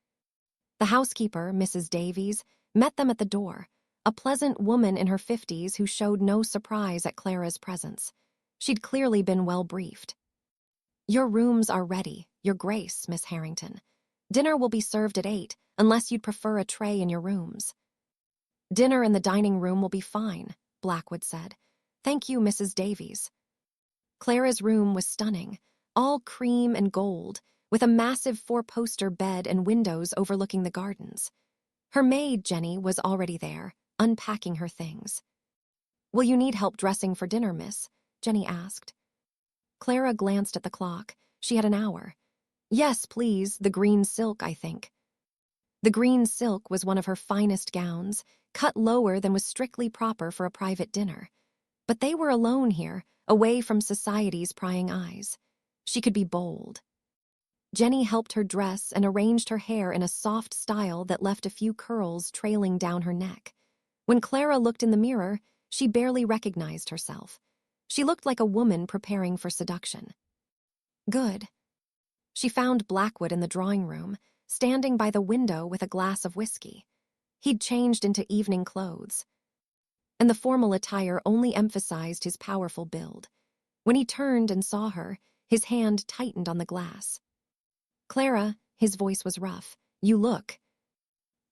The housekeeper, Mrs. Davies, met them at the door, a pleasant woman in her 50s who showed no surprise at Clara's presence. She'd clearly been well briefed. "Your rooms are ready, Your Grace, Miss Harrington. Dinner will be served at 8, unless you'd prefer a tray in your rooms." "Dinner in the dining room will be fine," Blackwood said. "Thank you, Mrs. Davies." Clara's room was stunning, all cream and gold, with a massive 4-poster bed and windows overlooking the gardens. Her maid, Jenny, was already there, unpacking her things. "Will you need help dressing for dinner, miss?" Jenny asked. Clara glanced at the clock. She had an hour. "Yes, please, the green silk, I think." The green silk was one of her finest gowns, cut lower than was strictly proper for a private dinner. But they were alone here, away from society's prying eyes. She could be bold. Jenny helped her dress and arranged her hair in a soft style that left a few curls trailing down her neck. When Clara looked in the mirror, she barely recognized herself. She looked like a woman preparing for seduction. Good. She found Blackwood in the drawing room, standing by the window with a glass of whiskey. He'd changed into evening clothes, and the formal attire only emphasized his powerful build. When he turned and saw her, his hand tightened on the glass. "Clara," his voice was rough, "you look.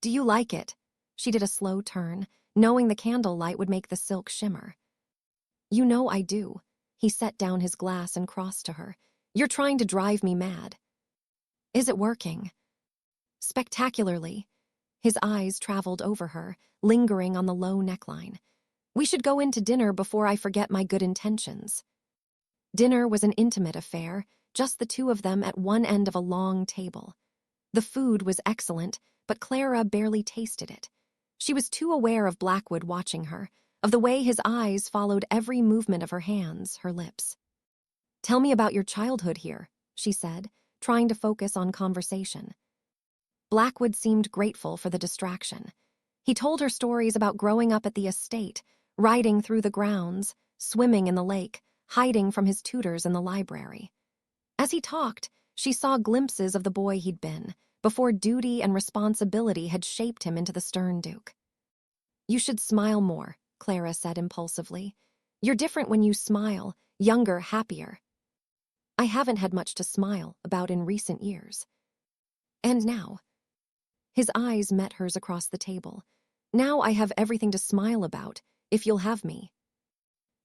Do you like it?" She did a slow turn, knowing the candlelight would make the silk shimmer. "You know I do." He set down his glass and crossed to her. "You're trying to drive me mad." "Is it working?" "Spectacularly." His eyes traveled over her, lingering on the low neckline. "We should go in to dinner before I forget my good intentions." Dinner was an intimate affair, just the two of them at one end of a long table. The food was excellent, but Clara barely tasted it. She was too aware of Blackwood watching her, of the way his eyes followed every movement of her hands, her lips. "Tell me about your childhood here," she said, trying to focus on conversation. Blackwood seemed grateful for the distraction. He told her stories about growing up at the estate, riding through the grounds, swimming in the lake, hiding from his tutors in the library. As he talked, she saw glimpses of the boy he'd been, before duty and responsibility had shaped him into the stern Duke. "You should smile more," Clara said impulsively. "You're different when you smile, younger, happier." "I haven't had much to smile about in recent years." "And now?" His eyes met hers across the table. "Now I have everything to smile about, if you'll have me."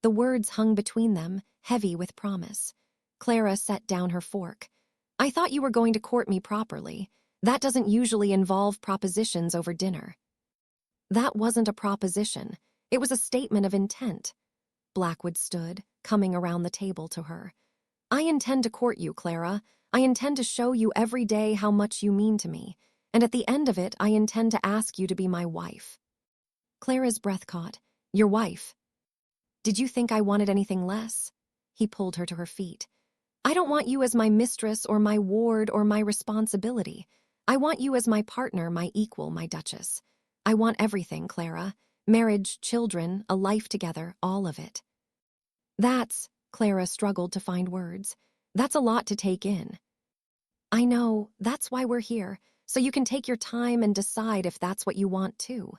The words hung between them, heavy with promise. Clara set down her fork. "I thought you were going to court me properly. That doesn't usually involve propositions over dinner." "That wasn't a proposition. It was a statement of intent." Blackwood stood, coming around the table to her. "I intend to court you, Clara. I intend to show you every day how much you mean to me. And at the end of it, I intend to ask you to be my wife." Clara's breath caught. "Your wife? Did you think I wanted anything less?" He pulled her to her feet. "I don't want you as my mistress or my ward or my responsibility. I want you as my partner, my equal, my duchess. I want everything, Clara. Marriage, children, a life together, all of it." Clara struggled to find words. "That's a lot to take in." "I know, that's why we're here, so you can take your time and decide if that's what you want too."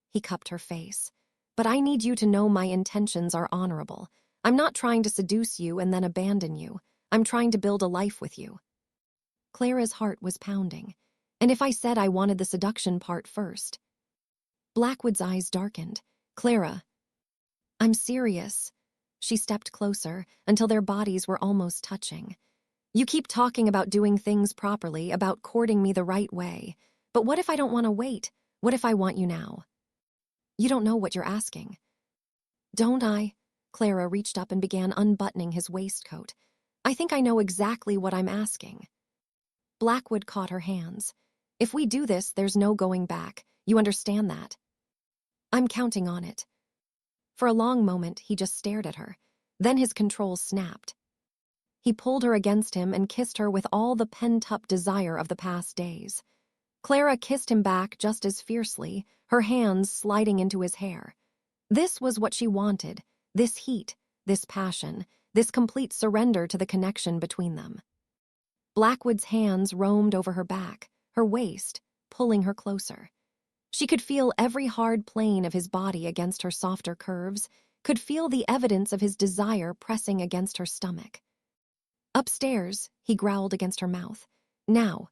He cupped her face. "But I need you to know my intentions are honorable. I'm not trying to seduce you and then abandon you. I'm trying to build a life with you." Clara's heart was pounding. "And if I said I wanted the seduction part first?" Blackwood's eyes darkened. "Clara." "I'm serious." She stepped closer until their bodies were almost touching. "You keep talking about doing things properly, about courting me the right way. But what if I don't want to wait? What if I want you now?" "You don't know what you're asking." "Don't I?" Clara reached up and began unbuttoning his waistcoat. "I think I know exactly what I'm asking." Blackwood caught her hands. "If we do this, there's no going back. You understand that?" I'm counting on it. For a long moment, he just stared at her. Then his control snapped. He pulled her against him and kissed her with all the pent-up desire of the past days. Clara kissed him back just as fiercely, her hands sliding into his hair. This was what she wanted, this heat, this passion, this complete surrender to the connection between them. Blackwood's hands roamed over her back, her waist, pulling her closer. She could feel every hard plane of his body against her softer curves, could feel the evidence of his desire pressing against her stomach. Upstairs, he growled against her mouth. Now.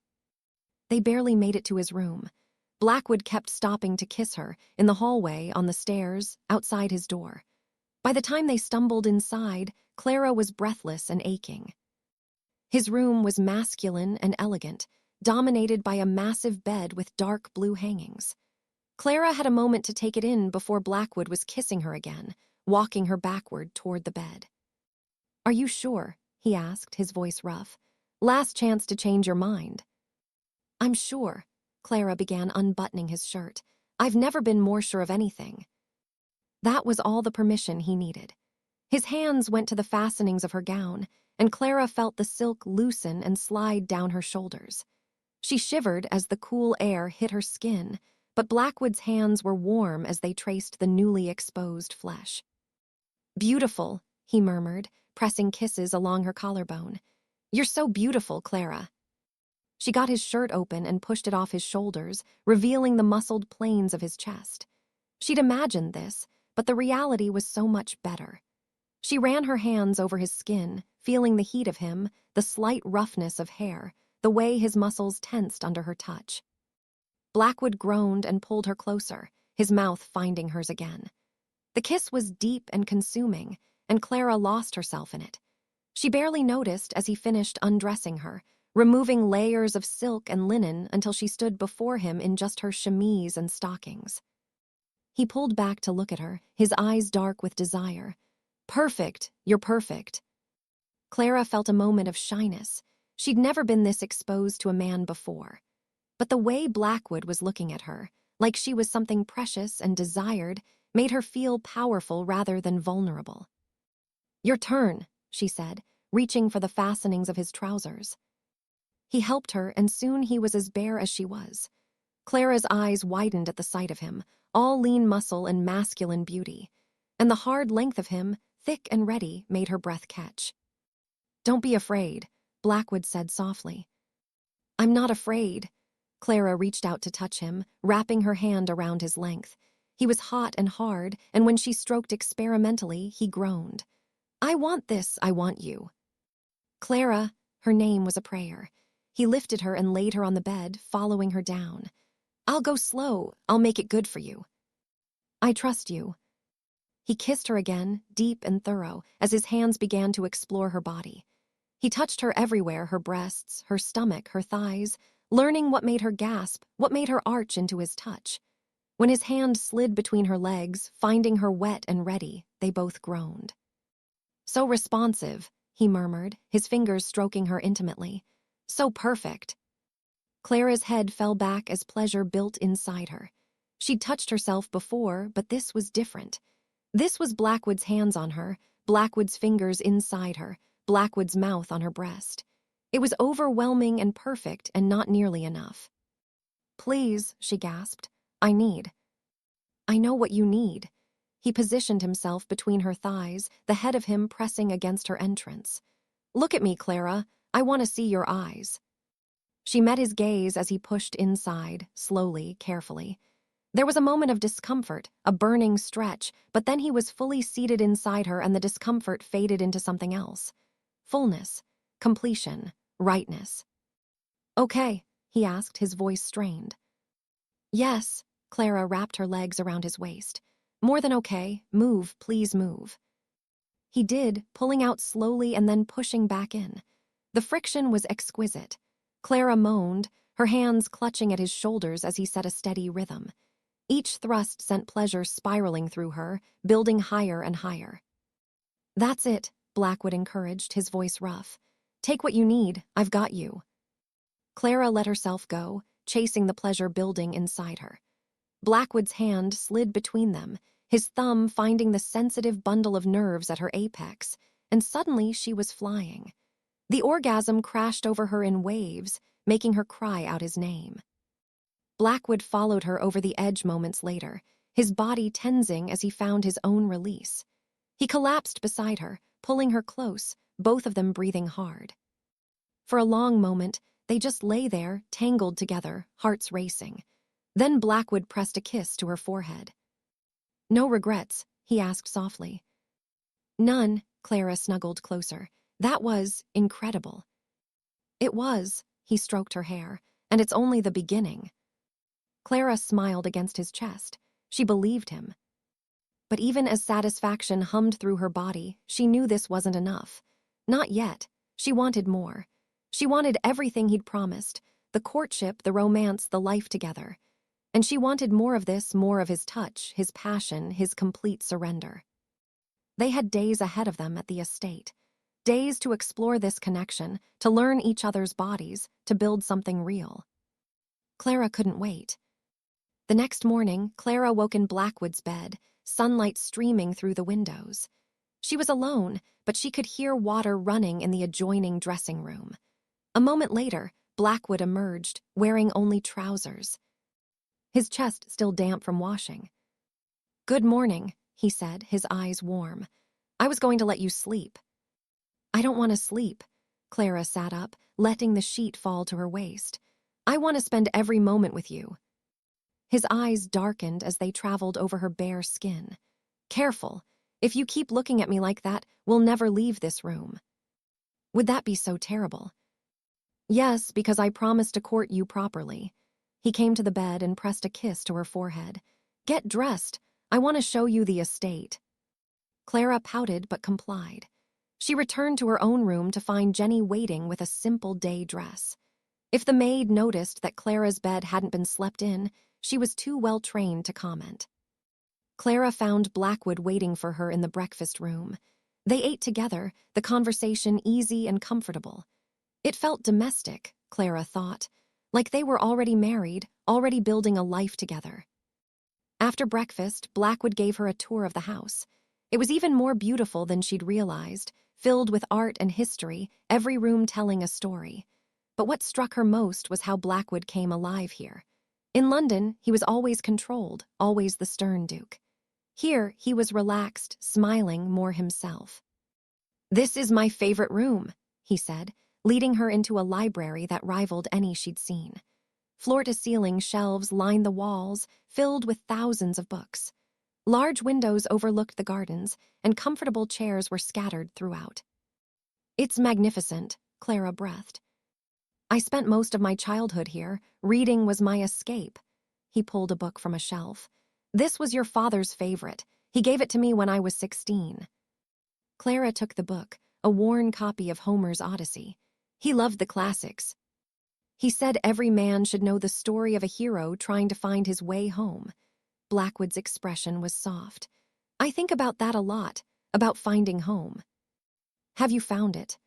They barely made it to his room. Blackwood kept stopping to kiss her, in the hallway, on the stairs, outside his door. By the time they stumbled inside, Clara was breathless and aching. His room was masculine and elegant, dominated by a massive bed with dark blue hangings. Clara had a moment to take it in before Blackwood was kissing her again, walking her backward toward the bed. "Are you sure?" he asked, his voice rough. "Last chance to change your mind." "I'm sure." Clara began unbuttoning his shirt. "I've never been more sure of anything." That was all the permission he needed. His hands went to the fastenings of her gown, and Clara felt the silk loosen and slide down her shoulders. She shivered as the cool air hit her skin, but Blackwood's hands were warm as they traced the newly exposed flesh. "Beautiful," he murmured, pressing kisses along her collarbone. "You're so beautiful, Clara." She got his shirt open and pushed it off his shoulders, revealing the muscled planes of his chest. She'd imagined this, but the reality was so much better. She ran her hands over his skin, feeling the heat of him, the slight roughness of hair, the way his muscles tensed under her touch. Blackwood groaned and pulled her closer, his mouth finding hers again. The kiss was deep and consuming, and Clara lost herself in it. She barely noticed as he finished undressing her, removing layers of silk and linen until she stood before him in just her chemise and stockings. He pulled back to look at her, his eyes dark with desire. "Perfect, you're perfect." Clara felt a moment of shyness. She'd never been this exposed to a man before. But the way Blackwood was looking at her, like she was something precious and desired, made her feel powerful rather than vulnerable. "Your turn," she said, reaching for the fastenings of his trousers. He helped her, and soon he was as bare as she was. Clara's eyes widened at the sight of him, all lean muscle and masculine beauty, and the hard length of him, thick and ready, made her breath catch. "Don't be afraid," Blackwood said softly. "I'm not afraid." Clara reached out to touch him, wrapping her hand around his length. He was hot and hard, and when she stroked experimentally, he groaned. "I want this, I want you." Clara, her name was a prayer. He lifted her and laid her on the bed, following her down. "I'll go slow, I'll make it good for you." "I trust you." He kissed her again, deep and thorough, as his hands began to explore her body. He touched her everywhere, her breasts, her stomach, her thighs, learning what made her gasp, what made her arch into his touch. When his hand slid between her legs, finding her wet and ready, they both groaned. "So responsive," he murmured, his fingers stroking her intimately. "So perfect." Clara's head fell back as pleasure built inside her. She'd touched herself before, but this was different. This was Blackwood's hands on her, Blackwood's fingers inside her, Blackwood's mouth on her breast. It was overwhelming and perfect and not nearly enough. "Please," she gasped. "I need." "I know what you need." He positioned himself between her thighs, the head of him pressing against her entrance. "Look at me, Clara. I want to see your eyes." She met his gaze as he pushed inside, slowly, carefully. There was a moment of discomfort, a burning stretch, but then he was fully seated inside her and the discomfort faded into something else. Fullness, completion, rightness. "Okay," he asked, his voice strained. "Yes," Clara wrapped her legs around his waist. "More than okay. Move, please move." He did, pulling out slowly and then pushing back in. The friction was exquisite. Clara moaned, her hands clutching at his shoulders as he set a steady rhythm. Each thrust sent pleasure spiraling through her, building higher and higher. "That's it," Blackwood encouraged, his voice rough. "Take what you need, I've got you." Clara let herself go, chasing the pleasure building inside her. Blackwood's hand slid between them, his thumb finding the sensitive bundle of nerves at her apex, and suddenly she was flying. The orgasm crashed over her in waves, making her cry out his name. Blackwood followed her over the edge moments later, his body tensing as he found his own release. He collapsed beside her, pulling her close, both of them breathing hard. For a long moment, they just lay there, tangled together, hearts racing. Then Blackwood pressed a kiss to her forehead. "No regrets?" he asked softly. "None," Clara snuggled closer. "That was incredible." "It was," he stroked her hair, "and it's only the beginning." Clara smiled against his chest. She believed him. But even as satisfaction hummed through her body, she knew this wasn't enough. Not yet. She wanted more. She wanted everything he'd promised, the courtship, the romance, the life together. And she wanted more of this, more of his touch, his passion, his complete surrender. They had days ahead of them at the estate. Days to explore this connection, to learn each other's bodies, to build something real. Clara couldn't wait. The next morning, Clara woke in Blackwood's bed, sunlight streaming through the windows. She was alone, but she could hear water running in the adjoining dressing room. A moment later, Blackwood emerged, wearing only trousers. His chest still damp from washing. "Good morning," he said, his eyes warm. "I was going to let you sleep." "I don't want to sleep." Clara sat up, letting the sheet fall to her waist. "I want to spend every moment with you." His eyes darkened as they traveled over her bare skin. "Careful. If you keep looking at me like that, we'll never leave this room." "Would that be so terrible?" "Yes, because I promised to court you properly." He came to the bed and pressed a kiss to her forehead. "Get dressed. I want to show you the estate." Clara pouted but complied. She returned to her own room to find Jenny waiting with a simple day dress. If the maid noticed that Clara's bed hadn't been slept in, she was too well trained to comment. Clara found Blackwood waiting for her in the breakfast room. They ate together, the conversation easy and comfortable. It felt domestic, Clara thought, like they were already married, already building a life together. After breakfast, Blackwood gave her a tour of the house. It was even more beautiful than she'd realized, filled with art and history, every room telling a story. But what struck her most was how Blackwood came alive here. In London, he was always controlled, always the stern Duke. Here, he was relaxed, smiling, more himself. "This is my favorite room," he said, leading her into a library that rivaled any she'd seen. Floor-to-ceiling shelves lined the walls, filled with thousands of books. Large windows overlooked the gardens, and comfortable chairs were scattered throughout. "It's magnificent," Clara breathed. "I spent most of my childhood here. Reading was my escape." He pulled a book from a shelf. "This was your father's favorite. He gave it to me when I was 16. Clara took the book, a worn copy of Homer's Odyssey. He loved the classics. He said every man should know the story of a hero trying to find his way home. Blackwood's expression was soft. "I think about that a lot, about finding home." "Have you found it?"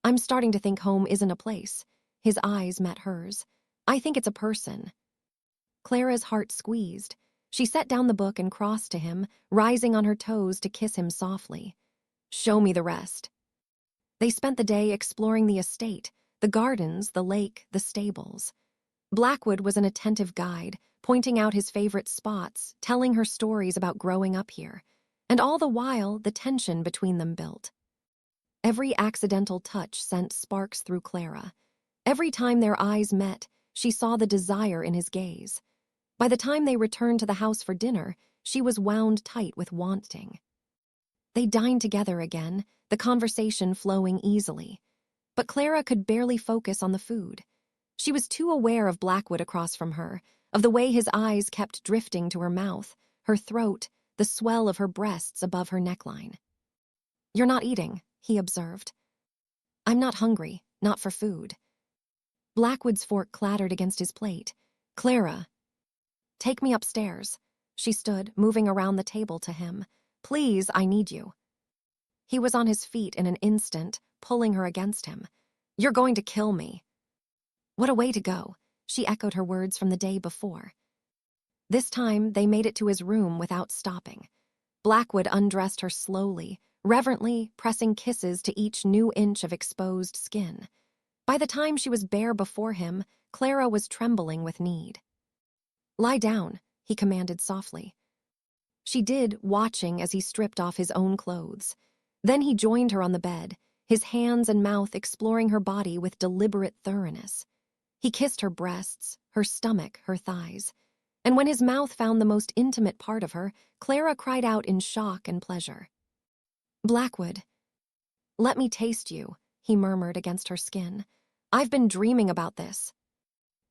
"I'm starting to think home isn't a place." His eyes met hers. "I think it's a person." Clara's heart squeezed. She set down the book and crossed to him, rising on her toes to kiss him softly. "Show me the rest." They spent the day exploring the estate, the gardens, the lake, the stables. Blackwood was an attentive guide, pointing out his favorite spots, telling her stories about growing up here. And all the while, the tension between them built. Every accidental touch sent sparks through Clara. Every time their eyes met, she saw the desire in his gaze. By the time they returned to the house for dinner, she was wound tight with wanting. They dined together again, the conversation flowing easily. But Clara could barely focus on the food. She was too aware of Blackwood across from her, of the way his eyes kept drifting to her mouth, her throat, the swell of her breasts above her neckline. "You're not eating," he observed. "I'm not hungry, not for food." Blackwood's fork clattered against his plate. "Clara." "Take me upstairs." She stood, moving around the table to him. "Please, I need you." He was on his feet in an instant, pulling her against him. "You're going to kill me." "What a way to go," she echoed her words from the day before. This time, they made it to his room without stopping. Blackwood undressed her slowly, reverently pressing kisses to each new inch of exposed skin. By the time she was bare before him, Clara was trembling with need. "Lie down," he commanded softly. She did, watching as he stripped off his own clothes. Then he joined her on the bed, his hands and mouth exploring her body with deliberate thoroughness. He kissed her breasts, her stomach, her thighs. And when his mouth found the most intimate part of her, Clara cried out in shock and pleasure. "Blackwood, let me taste you," he murmured against her skin. "I've been dreaming about this."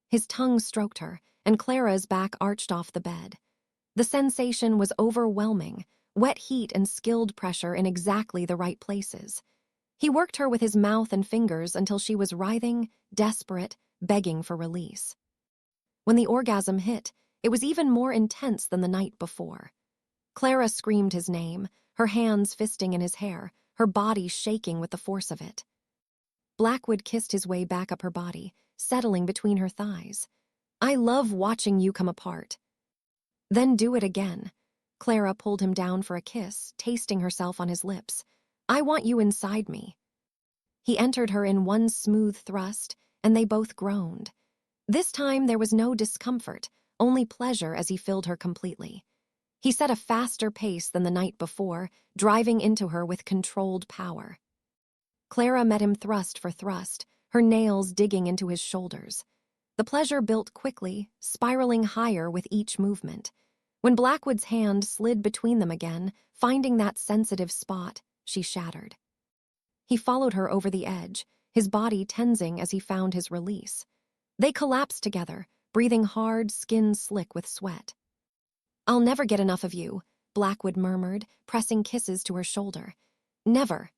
His tongue stroked her, and Clara's back arched off the bed. The sensation was overwhelming, wet heat and skilled pressure in exactly the right places. He worked her with his mouth and fingers until she was writhing, desperate, begging for release. When the orgasm hit, it was even more intense than the night before. Clara screamed his name, her hands fisting in his hair, her body shaking with the force of it. Blackwood kissed his way back up her body, settling between her thighs. "I love watching you come apart." "Then do it again." Clara pulled him down for a kiss, tasting herself on his lips. "I want you inside me." He entered her in one smooth thrust, and they both groaned. This time there was no discomfort, only pleasure as he filled her completely. He set a faster pace than the night before, driving into her with controlled power. Clara met him thrust for thrust, her nails digging into his shoulders. The pleasure built quickly, spiraling higher with each movement. When Blackwood's hand slid between them again, finding that sensitive spot, she shattered. He followed her over the edge, his body tensing as he found his release. They collapsed together, breathing hard, skin slick with sweat. "I'll never get enough of you," Blackwood murmured, pressing kisses to her shoulder. "Never."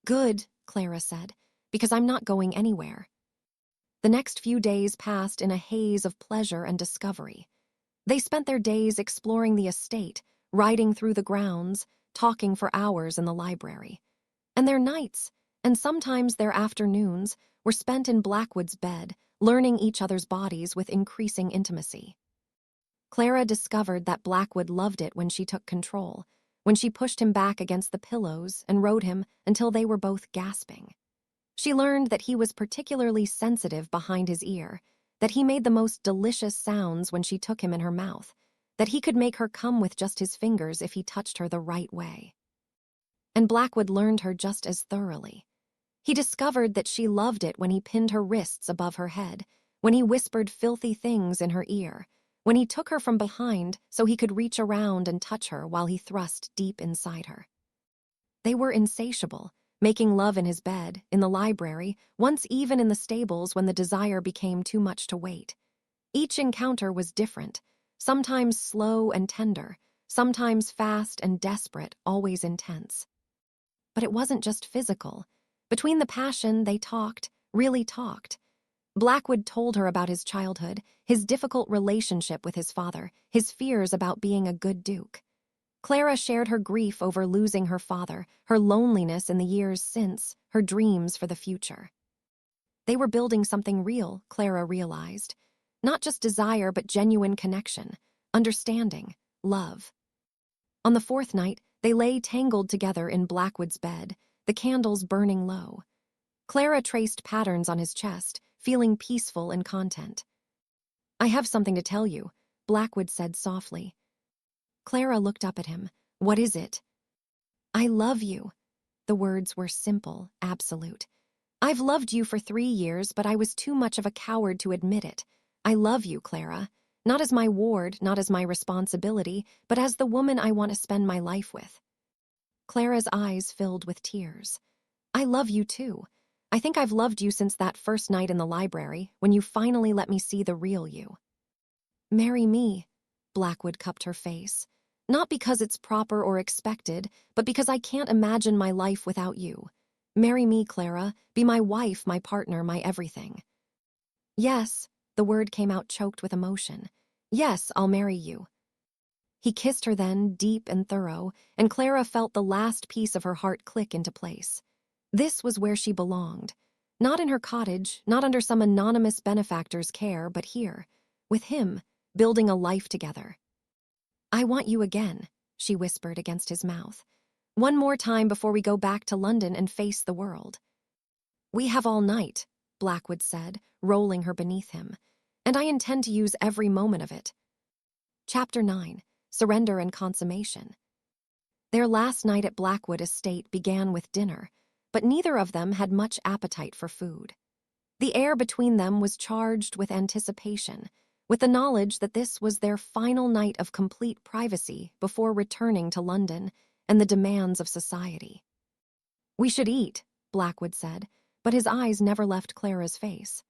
"Good," Clara said, "because I'm not going anywhere." The next few days passed in a haze of pleasure and discovery. They spent their days exploring the estate, riding through the grounds, talking for hours in the library. And their nights, and sometimes their afternoons, were spent in Blackwood's bed, learning each other's bodies with increasing intimacy. Clara discovered that Blackwood loved it when she took control, when she pushed him back against the pillows and rode him until they were both gasping. She learned that he was particularly sensitive behind his ear, that he made the most delicious sounds when she took him in her mouth, that he could make her come with just his fingers if he touched her the right way. And Blackwood learned her just as thoroughly. He discovered that she loved it when he pinned her wrists above her head, when he whispered filthy things in her ear, when he took her from behind so he could reach around and touch her while he thrust deep inside her. They were insatiable, making love in his bed, in the library, once even in the stables when the desire became too much to wait. Each encounter was different, sometimes slow and tender, sometimes fast and desperate, always intense. But it wasn't just physical. Between the passion, they talked, really talked. Blackwood told her about his childhood, his difficult relationship with his father, his fears about being a good duke. Clara shared her grief over losing her father, her loneliness in the years since, her dreams for the future. They were building something real, Clara realized. Not just desire, but genuine connection, understanding, love. On the fourth night, they lay tangled together in Blackwood's bed, the candles burning low. Clara traced patterns on his chest, feeling peaceful and content. "I have something to tell you," Blackwood said softly. Clara looked up at him. "What is it?" "I love you." The words were simple, absolute. "I've loved you for 3 years, but I was too much of a coward to admit it. I love you, Clara. Not as my ward, not as my responsibility, but as the woman I want to spend my life with." Clara's eyes filled with tears. "I love you too. I think I've loved you since that first night in the library, when you finally let me see the real you." "Marry me," Blackwood cupped her face. "Not because it's proper or expected, but because I can't imagine my life without you. Marry me, Clara. Be my wife, my partner, my everything." "Yes," the word came out choked with emotion. "Yes, I'll marry you." He kissed her then, deep and thorough, and Clara felt the last piece of her heart click into place. This was where she belonged. Not in her cottage, not under some anonymous benefactor's care, but here, with him, building a life together. "I want you again," she whispered against his mouth. "One more time before we go back to London and face the world." "We have all night," Blackwood said, rolling her beneath him, "and I intend to use every moment of it." Chapter 9. Surrender and Consummation. Their last night at Blackwood Estate began with dinner, but neither of them had much appetite for food. The air between them was charged with anticipation, with the knowledge that this was their final night of complete privacy before returning to London and the demands of society. "We should eat," Blackwood said, but his eyes never left Clara's face.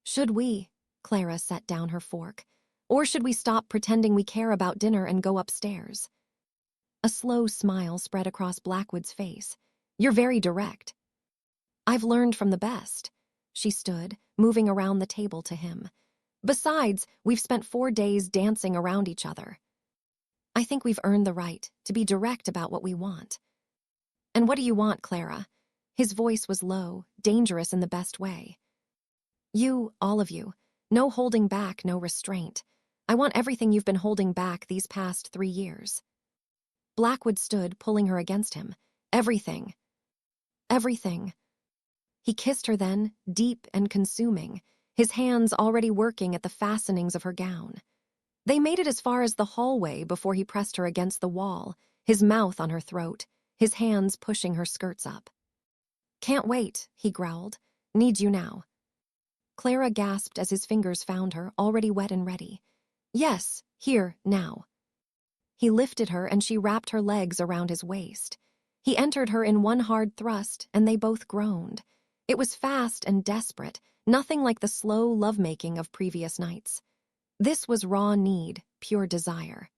"Should we?" Clara set down her fork. "Or should we stop pretending we care about dinner and go upstairs?" A slow smile spread across Blackwood's face. "You're very direct." "I've learned from the best." She stood, moving around the table to him. "Besides, we've spent 4 days dancing around each other. I think we've earned the right to be direct about what we want." "And what do you want, Clara?" His voice was low, dangerous in the best way. "You, all of you. No holding back, no restraint. I want everything you've been holding back these past 3 years." Blackwood stood, pulling her against him. "Everything. Everything." He kissed her then, deep and consuming, his hands already working at the fastenings of her gown. They made it as far as the hallway before he pressed her against the wall, his mouth on her throat, his hands pushing her skirts up. "Can't wait," he growled. "Need you now." Clara gasped as his fingers found her, already wet and ready. "Yes, here, now." He lifted her and she wrapped her legs around his waist. He entered her in one hard thrust and they both groaned. It was fast and desperate, nothing like the slow lovemaking of previous nights. This was raw need, pure desire.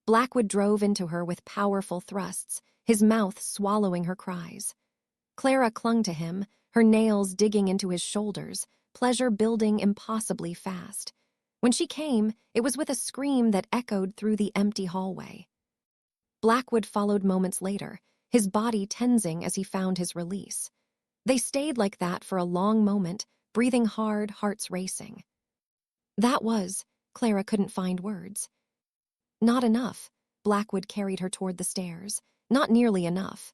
Blackwood drove into her with powerful thrusts, his mouth swallowing her cries. Clara clung to him, her nails digging into his shoulders, pleasure building impossibly fast. When she came, it was with a scream that echoed through the empty hallway. Blackwood followed moments later, his body tensing as he found his release. They stayed like that for a long moment, breathing hard, hearts racing. That was, Clara couldn't find words. Not enough. Blackwood carried her toward the stairs. Not nearly enough.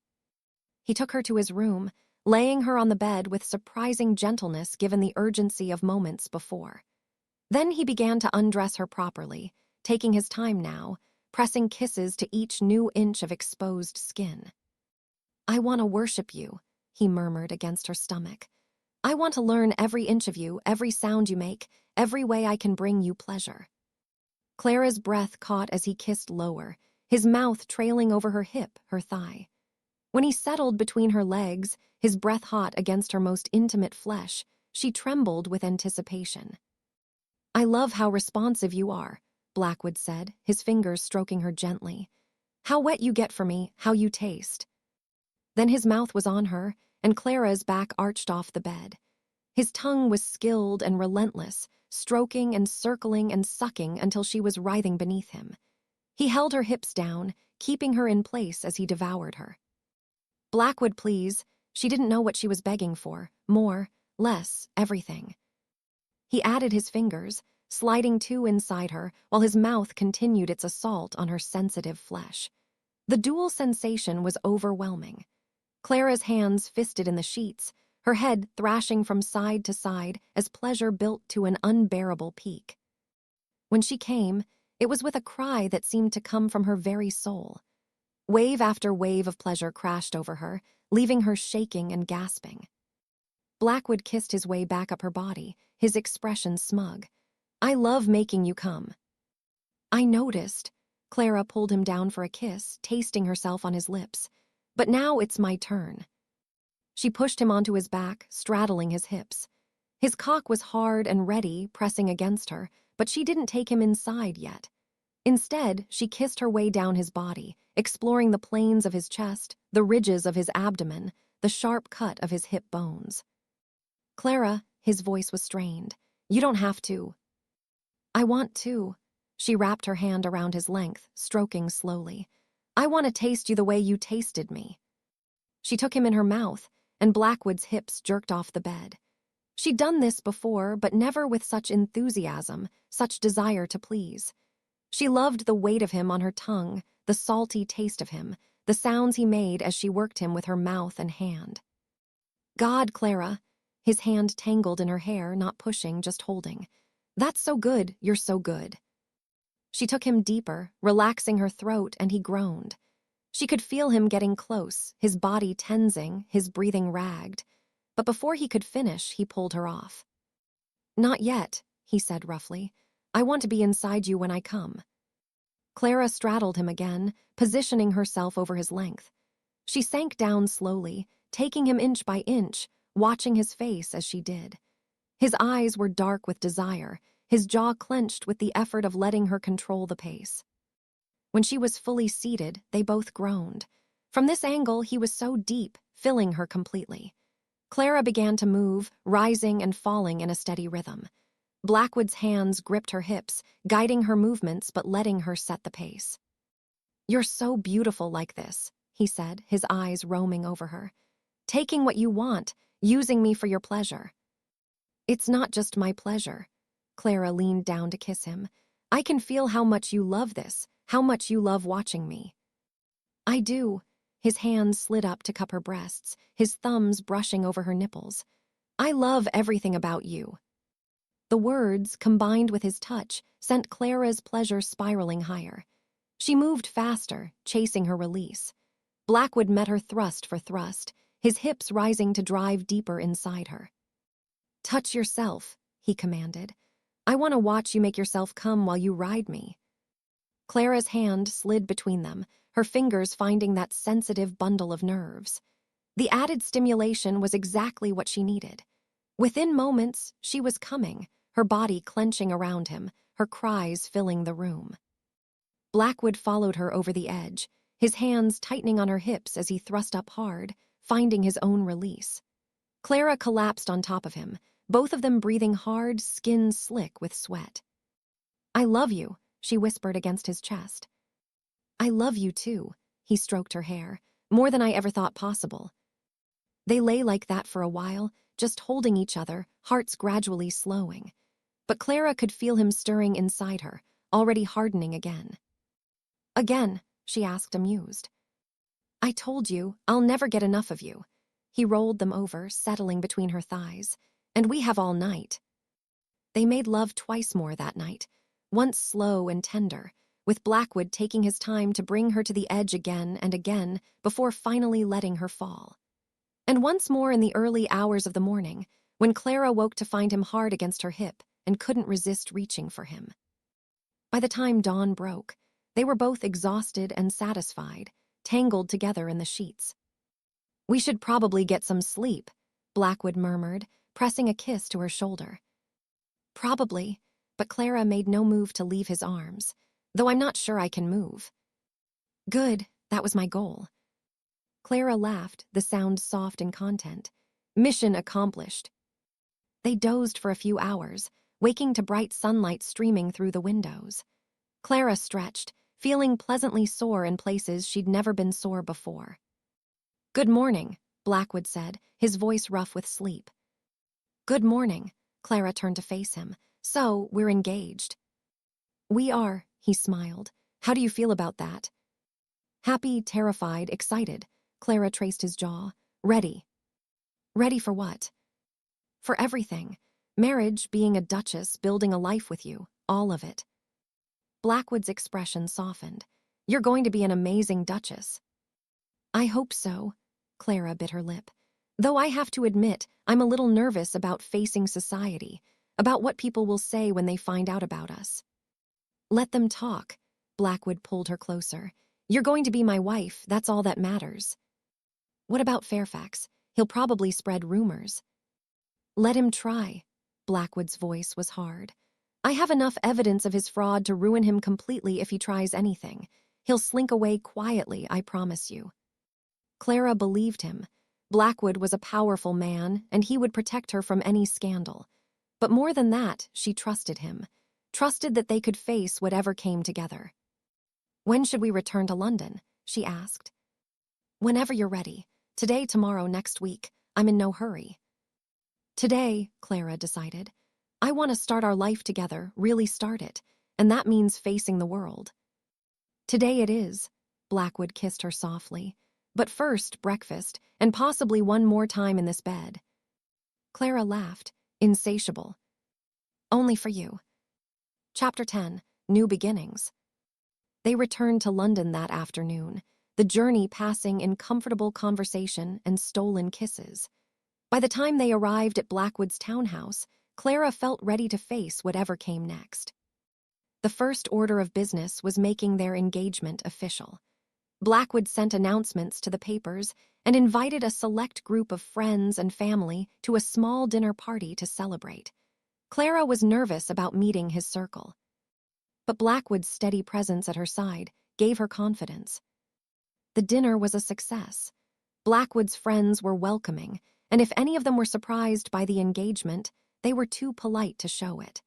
He took her to his room, laying her on the bed with surprising gentleness given the urgency of moments before. Then he began to undress her properly, taking his time now, pressing kisses to each new inch of exposed skin. "I want to worship you," he murmured against her stomach. "I want to learn every inch of you, every sound you make, every way I can bring you pleasure." Clara's breath caught as he kissed lower, his mouth trailing over her hip, her thigh. When he settled between her legs, his breath hot against her most intimate flesh, she trembled with anticipation. "I love how responsive you are," Blackwood said, his fingers stroking her gently. "How wet you get for me, how you taste." Then his mouth was on her, and Clara's back arched off the bed. His tongue was skilled and relentless, stroking and circling and sucking until she was writhing beneath him. He held her hips down, keeping her in place as he devoured her. "Blackwood, please." She didn't know what she was begging for. More, less, everything. He added his fingers, sliding 2 inside her, while his mouth continued its assault on her sensitive flesh. The dual sensation was overwhelming. Clara's hands fisted in the sheets, her head thrashing from side to side as pleasure built to an unbearable peak. When she came, it was with a cry that seemed to come from her very soul. Wave after wave of pleasure crashed over her, leaving her shaking and gasping. Blackwood kissed his way back up her body, his expression smug. "I love making you come." "I noticed." Clara pulled him down for a kiss, tasting herself on his lips. "But now it's my turn." She pushed him onto his back, straddling his hips. His cock was hard and ready, pressing against her, but she didn't take him inside yet. Instead, she kissed her way down his body, exploring the planes of his chest, the ridges of his abdomen, the sharp cut of his hip bones. "Clara," his voice was strained, "you don't have to." "I want to." She wrapped her hand around his length, stroking slowly. "I want to taste you the way you tasted me." She took him in her mouth, and Blackwood's hips jerked off the bed. She'd done this before, but never with such enthusiasm, such desire to please. She loved the weight of him on her tongue, the salty taste of him, the sounds he made as she worked him with her mouth and hand. God, Clara. His hand tangled in her hair, not pushing, just holding. That's so good, you're so good. She took him deeper, relaxing her throat, and he groaned. She could feel him getting close, his body tensing, his breathing ragged. But before he could finish, he pulled her off. Not yet, he said roughly. I want to be inside you when I come. Clara straddled him again, positioning herself over his length. She sank down slowly, taking him inch by inch, watching his face as she did. His eyes were dark with desire, his jaw clenched with the effort of letting her control the pace. When she was fully seated, they both groaned. From this angle, he was so deep, filling her completely. Clara began to move, rising and falling in a steady rhythm. Blackwood's hands gripped her hips, guiding her movements but letting her set the pace. You're so beautiful like this, he said, his eyes roaming over her. Taking what you want, using me for your pleasure. It's not just my pleasure. Clara leaned down to kiss him. I can feel how much you love this, how much you love watching me. I do. His hands slid up to cup her breasts, his thumbs brushing over her nipples. I love everything about you. The words, combined with his touch, sent Clara's pleasure spiraling higher. She moved faster, chasing her release. Blackwood met her thrust for thrust, his hips rising to drive deeper inside her. Touch yourself, he commanded. I want to watch you make yourself come while you ride me. Clara's hand slid between them, her fingers finding that sensitive bundle of nerves. The added stimulation was exactly what she needed. Within moments, she was coming, her body clenching around him, her cries filling the room. Blackwood followed her over the edge, his hands tightening on her hips as he thrust up hard, finding his own release. Clara collapsed on top of him, both of them breathing hard, skin slick with sweat. I love you, she whispered against his chest. I love you too, he stroked her hair, more than I ever thought possible. They lay like that for a while, just holding each other, hearts gradually slowing. But Clara could feel him stirring inside her, already hardening again. Again, she asked, amused. I told you, I'll never get enough of you. He rolled them over, settling between her thighs. And we have all night. They made love twice more that night, once slow and tender, with Blackwood taking his time to bring her to the edge again and again before finally letting her fall. And once more in the early hours of the morning, when Clara woke to find him hard against her hip and couldn't resist reaching for him. By the time dawn broke, they were both exhausted and satisfied, tangled together in the sheets. We should probably get some sleep, Blackwood murmured, pressing a kiss to her shoulder. Probably, but Clara made no move to leave his arms, though I'm not sure I can move. Good, that was my goal. Clara laughed, the sound soft in content. Mission accomplished. They dozed for a few hours, waking to bright sunlight streaming through the windows. Clara stretched, feeling pleasantly sore in places she'd never been sore before. Good morning, Blackwood said, his voice rough with sleep. Good morning, Clara turned to face him. So, we're engaged. We are, he smiled. How do you feel about that? Happy, terrified, excited. Clara traced his jaw. Ready. Ready for what? For everything. Marriage, being a duchess, building a life with you, all of it. Blackwood's expression softened. You're going to be an amazing duchess. I hope so, Clara bit her lip. Though I have to admit, I'm a little nervous about facing society, about what people will say when they find out about us. Let them talk. Blackwood pulled her closer. You're going to be my wife, that's all that matters. What about Fairfax? He'll probably spread rumors. Let him try. Blackwood's voice was hard. I have enough evidence of his fraud to ruin him completely if he tries anything. He'll slink away quietly, I promise you. Clara believed him. Blackwood was a powerful man, and he would protect her from any scandal. But more than that, she trusted him. Trusted that they could face whatever came together. When should we return to London? She asked. Whenever you're ready. Today, tomorrow, next week. I'm in no hurry. Today, Clara decided, I want to start our life together, really start it, and that means facing the world. Today it is, Blackwood kissed her softly, but first breakfast, and possibly one more time in this bed. Clara laughed, insatiable. Only for you. Chapter 10, New Beginnings. They returned to London that afternoon, the journey passing in comfortable conversation and stolen kisses. By the time they arrived at Blackwood's townhouse, Clara felt ready to face whatever came next. The first order of business was making their engagement official. Blackwood sent announcements to the papers and invited a select group of friends and family to a small dinner party to celebrate. Clara was nervous about meeting his circle. But Blackwood's steady presence at her side gave her confidence. The dinner was a success. Blackwood's friends were welcoming, and if any of them were surprised by the engagement, they were too polite to show it.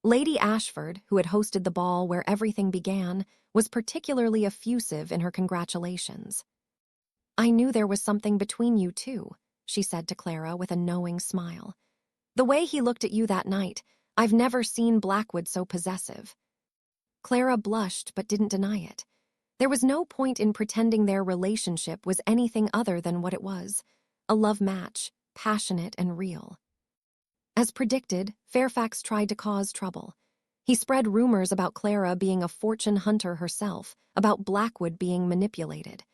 Lady Ashford, who had hosted the ball where everything began, was particularly effusive in her congratulations. I knew there was something between you two, she said to Clara with a knowing smile. The way he looked at you that night, I've never seen Blackwood so possessive. Clara blushed but didn't deny it. There was no point in pretending their relationship was anything other than what it was, a love match, passionate and real. As predicted, Fairfax tried to cause trouble. He spread rumors about Clara being a fortune hunter herself, about Blackwood being manipulated.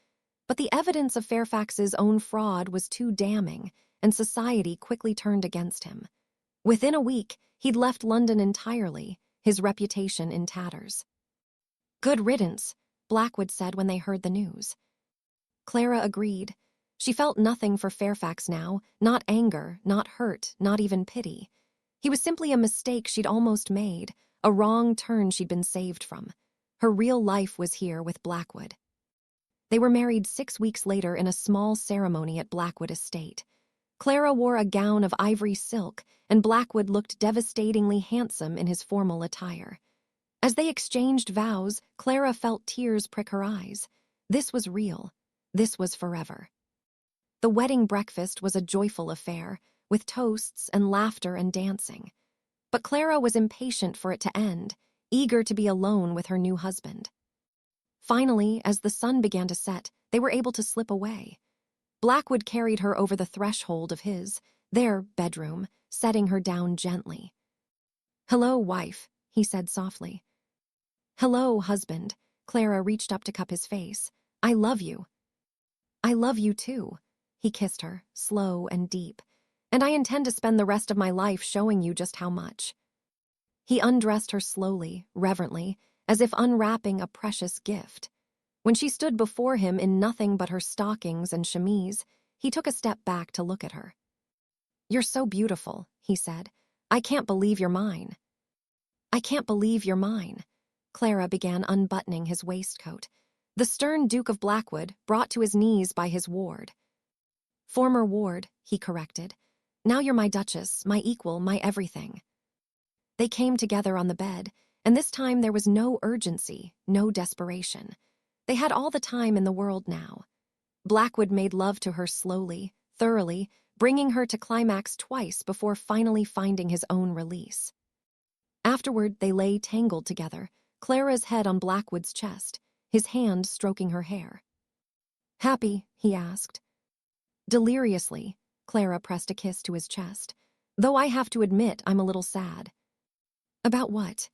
But the evidence of Fairfax's own fraud was too damning, and society quickly turned against him. Within a week, he'd left London entirely, his reputation in tatters. Good riddance, Blackwood said when they heard the news. Clara agreed. She felt nothing for Fairfax now, not anger, not hurt, not even pity. He was simply a mistake she'd almost made, a wrong turn she'd been saved from. Her real life was here with Blackwood. They were married 6 weeks later in a small ceremony at Blackwood Estate. Clara wore a gown of ivory silk, and Blackwood looked devastatingly handsome in his formal attire. As they exchanged vows, Clara felt tears prick her eyes. This was real. This was forever. The wedding breakfast was a joyful affair, with toasts and laughter and dancing. But Clara was impatient for it to end, eager to be alone with her new husband. Finally, as the sun began to set, they were able to slip away. Blackwood carried her over the threshold of their bedroom, setting her down gently. "Hello, wife," he said softly. "Hello, husband." Clara reached up to cup his face. "I love you." "I love you too." He kissed her, slow and deep. "And I intend to spend the rest of my life showing you just how much." He undressed her slowly, reverently, as if unwrapping a precious gift. When she stood before him in nothing but her stockings and chemise, he took a step back to look at her. "You're so beautiful," he said. "I can't believe you're mine." "I can't believe you're mine." Clara began unbuttoning his waistcoat. The stern Duke of Blackwood, brought to his knees by his ward. "Former ward," he corrected. "Now you're my Duchess, my equal, my everything." They came together on the bed, and this time there was no urgency, no desperation. They had all the time in the world now. Blackwood made love to her slowly, thoroughly, bringing her to climax twice before finally finding his own release. Afterward, they lay tangled together, Clara's head on Blackwood's chest, his hand stroking her hair. "Happy?" he asked. Deliriously, Clara pressed a kiss to his chest. "Though I have to admit I'm a little sad." "About what?"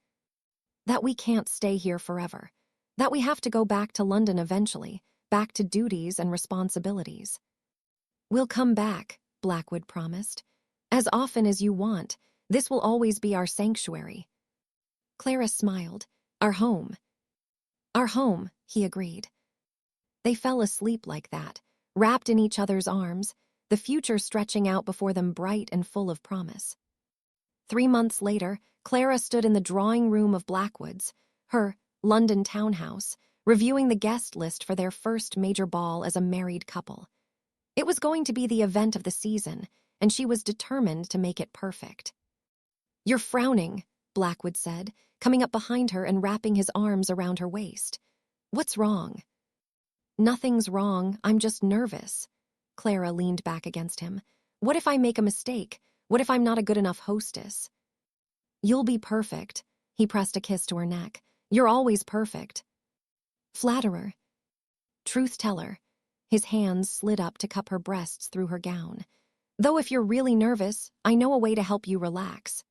"That we can't stay here forever. That we have to go back to London eventually, back to duties and responsibilities." "We'll come back," Blackwood promised. "As often as you want. This will always be our sanctuary." Clara smiled. "Our home." "Our home," he agreed. They fell asleep like that, wrapped in each other's arms, the future stretching out before them bright and full of promise. 3 months later, Clara stood in the drawing room of Blackwood's, her London townhouse, reviewing the guest list for their first major ball as a married couple. It was going to be the event of the season, and she was determined to make it perfect. "You're frowning," Blackwood said, coming up behind her and wrapping his arms around her waist. "What's wrong?" "Nothing's wrong, I'm just nervous." Clara leaned back against him. "What if I make a mistake? What if I'm not a good enough hostess? You'll be perfect. He pressed a kiss to her neck. You're always perfect. Flatterer. Truth teller. His hands slid up to cup her breasts through her gown. Though if you're really nervous, I know a way to help you relax.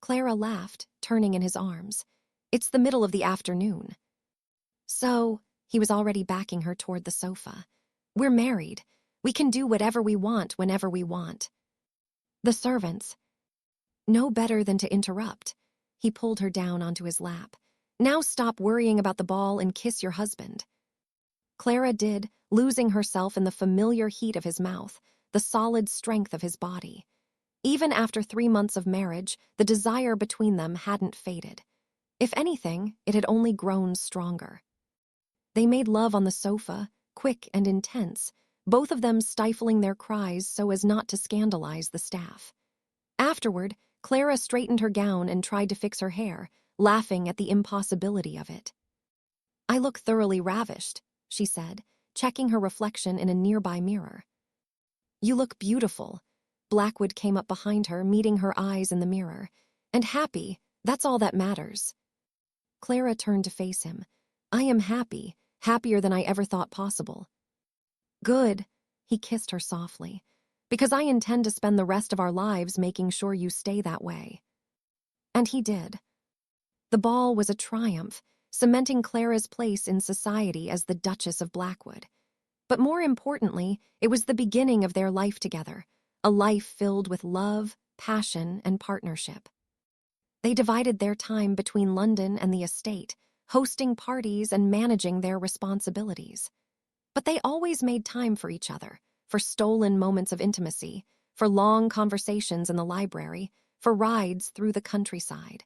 Clara laughed, turning in his arms. It's the middle of the afternoon. So, he was already backing her toward the sofa. We're married. We can do whatever we want whenever we want. The servants. No better than to interrupt. He pulled her down onto his lap. Now stop worrying about the ball and kiss your husband. Clara did, losing herself in the familiar heat of his mouth, the solid strength of his body. Even after 3 months of marriage, the desire between them hadn't faded. If anything, it had only grown stronger. They made love on the sofa, quick and intense, both of them stifling their cries so as not to scandalize the staff. Afterward, Clara straightened her gown and tried to fix her hair, laughing at the impossibility of it. I look thoroughly ravished, she said, checking her reflection in a nearby mirror. You look beautiful. Blackwood came up behind her, meeting her eyes in the mirror. And happy, that's all that matters. Clara turned to face him. I am happy, happier than I ever thought possible. Good, he kissed her softly, because I intend to spend the rest of our lives making sure you stay that way. And he did. The ball was a triumph, cementing Clara's place in society as the Duchess of Blackwood. But more importantly, it was the beginning of their life together, a life filled with love, passion, and partnership. They divided their time between London and the estate, hosting parties and managing their responsibilities. But they always made time for each other, for stolen moments of intimacy, for long conversations in the library, for rides through the countryside.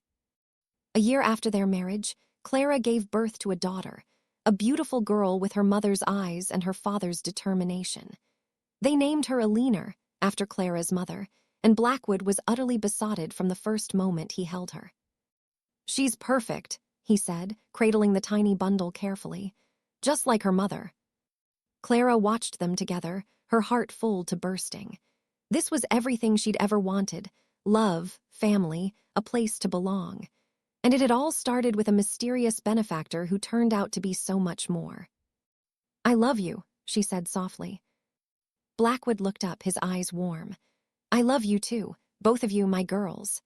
A year after their marriage, Clara gave birth to a daughter, a beautiful girl with her mother's eyes and her father's determination. They named her Alina, after Clara's mother, and Blackwood was utterly besotted from the first moment he held her. She's perfect, he said, cradling the tiny bundle carefully, just like her mother. Clara watched them together, her heart full to bursting. This was everything she'd ever wanted: love, family, a place to belong. And it had all started with a mysterious benefactor who turned out to be so much more. I love you, she said softly. Blackwood looked up, his eyes warm. I love you too, both of you my girls.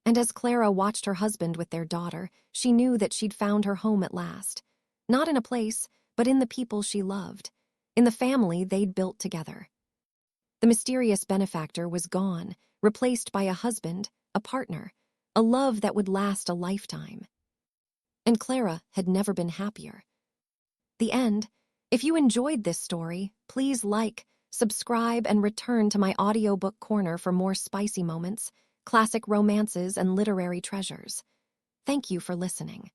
And as Clara watched her husband with their daughter, she knew that she'd found her home at last. Not in a place, but in the people she loved, in the family they'd built together. The mysterious benefactor was gone, replaced by a husband, a partner, a love that would last a lifetime. And Clara had never been happier. The end. If you enjoyed this story, please like, subscribe, and return to my audiobook corner for more spicy moments, classic romances, and literary treasures. Thank you for listening.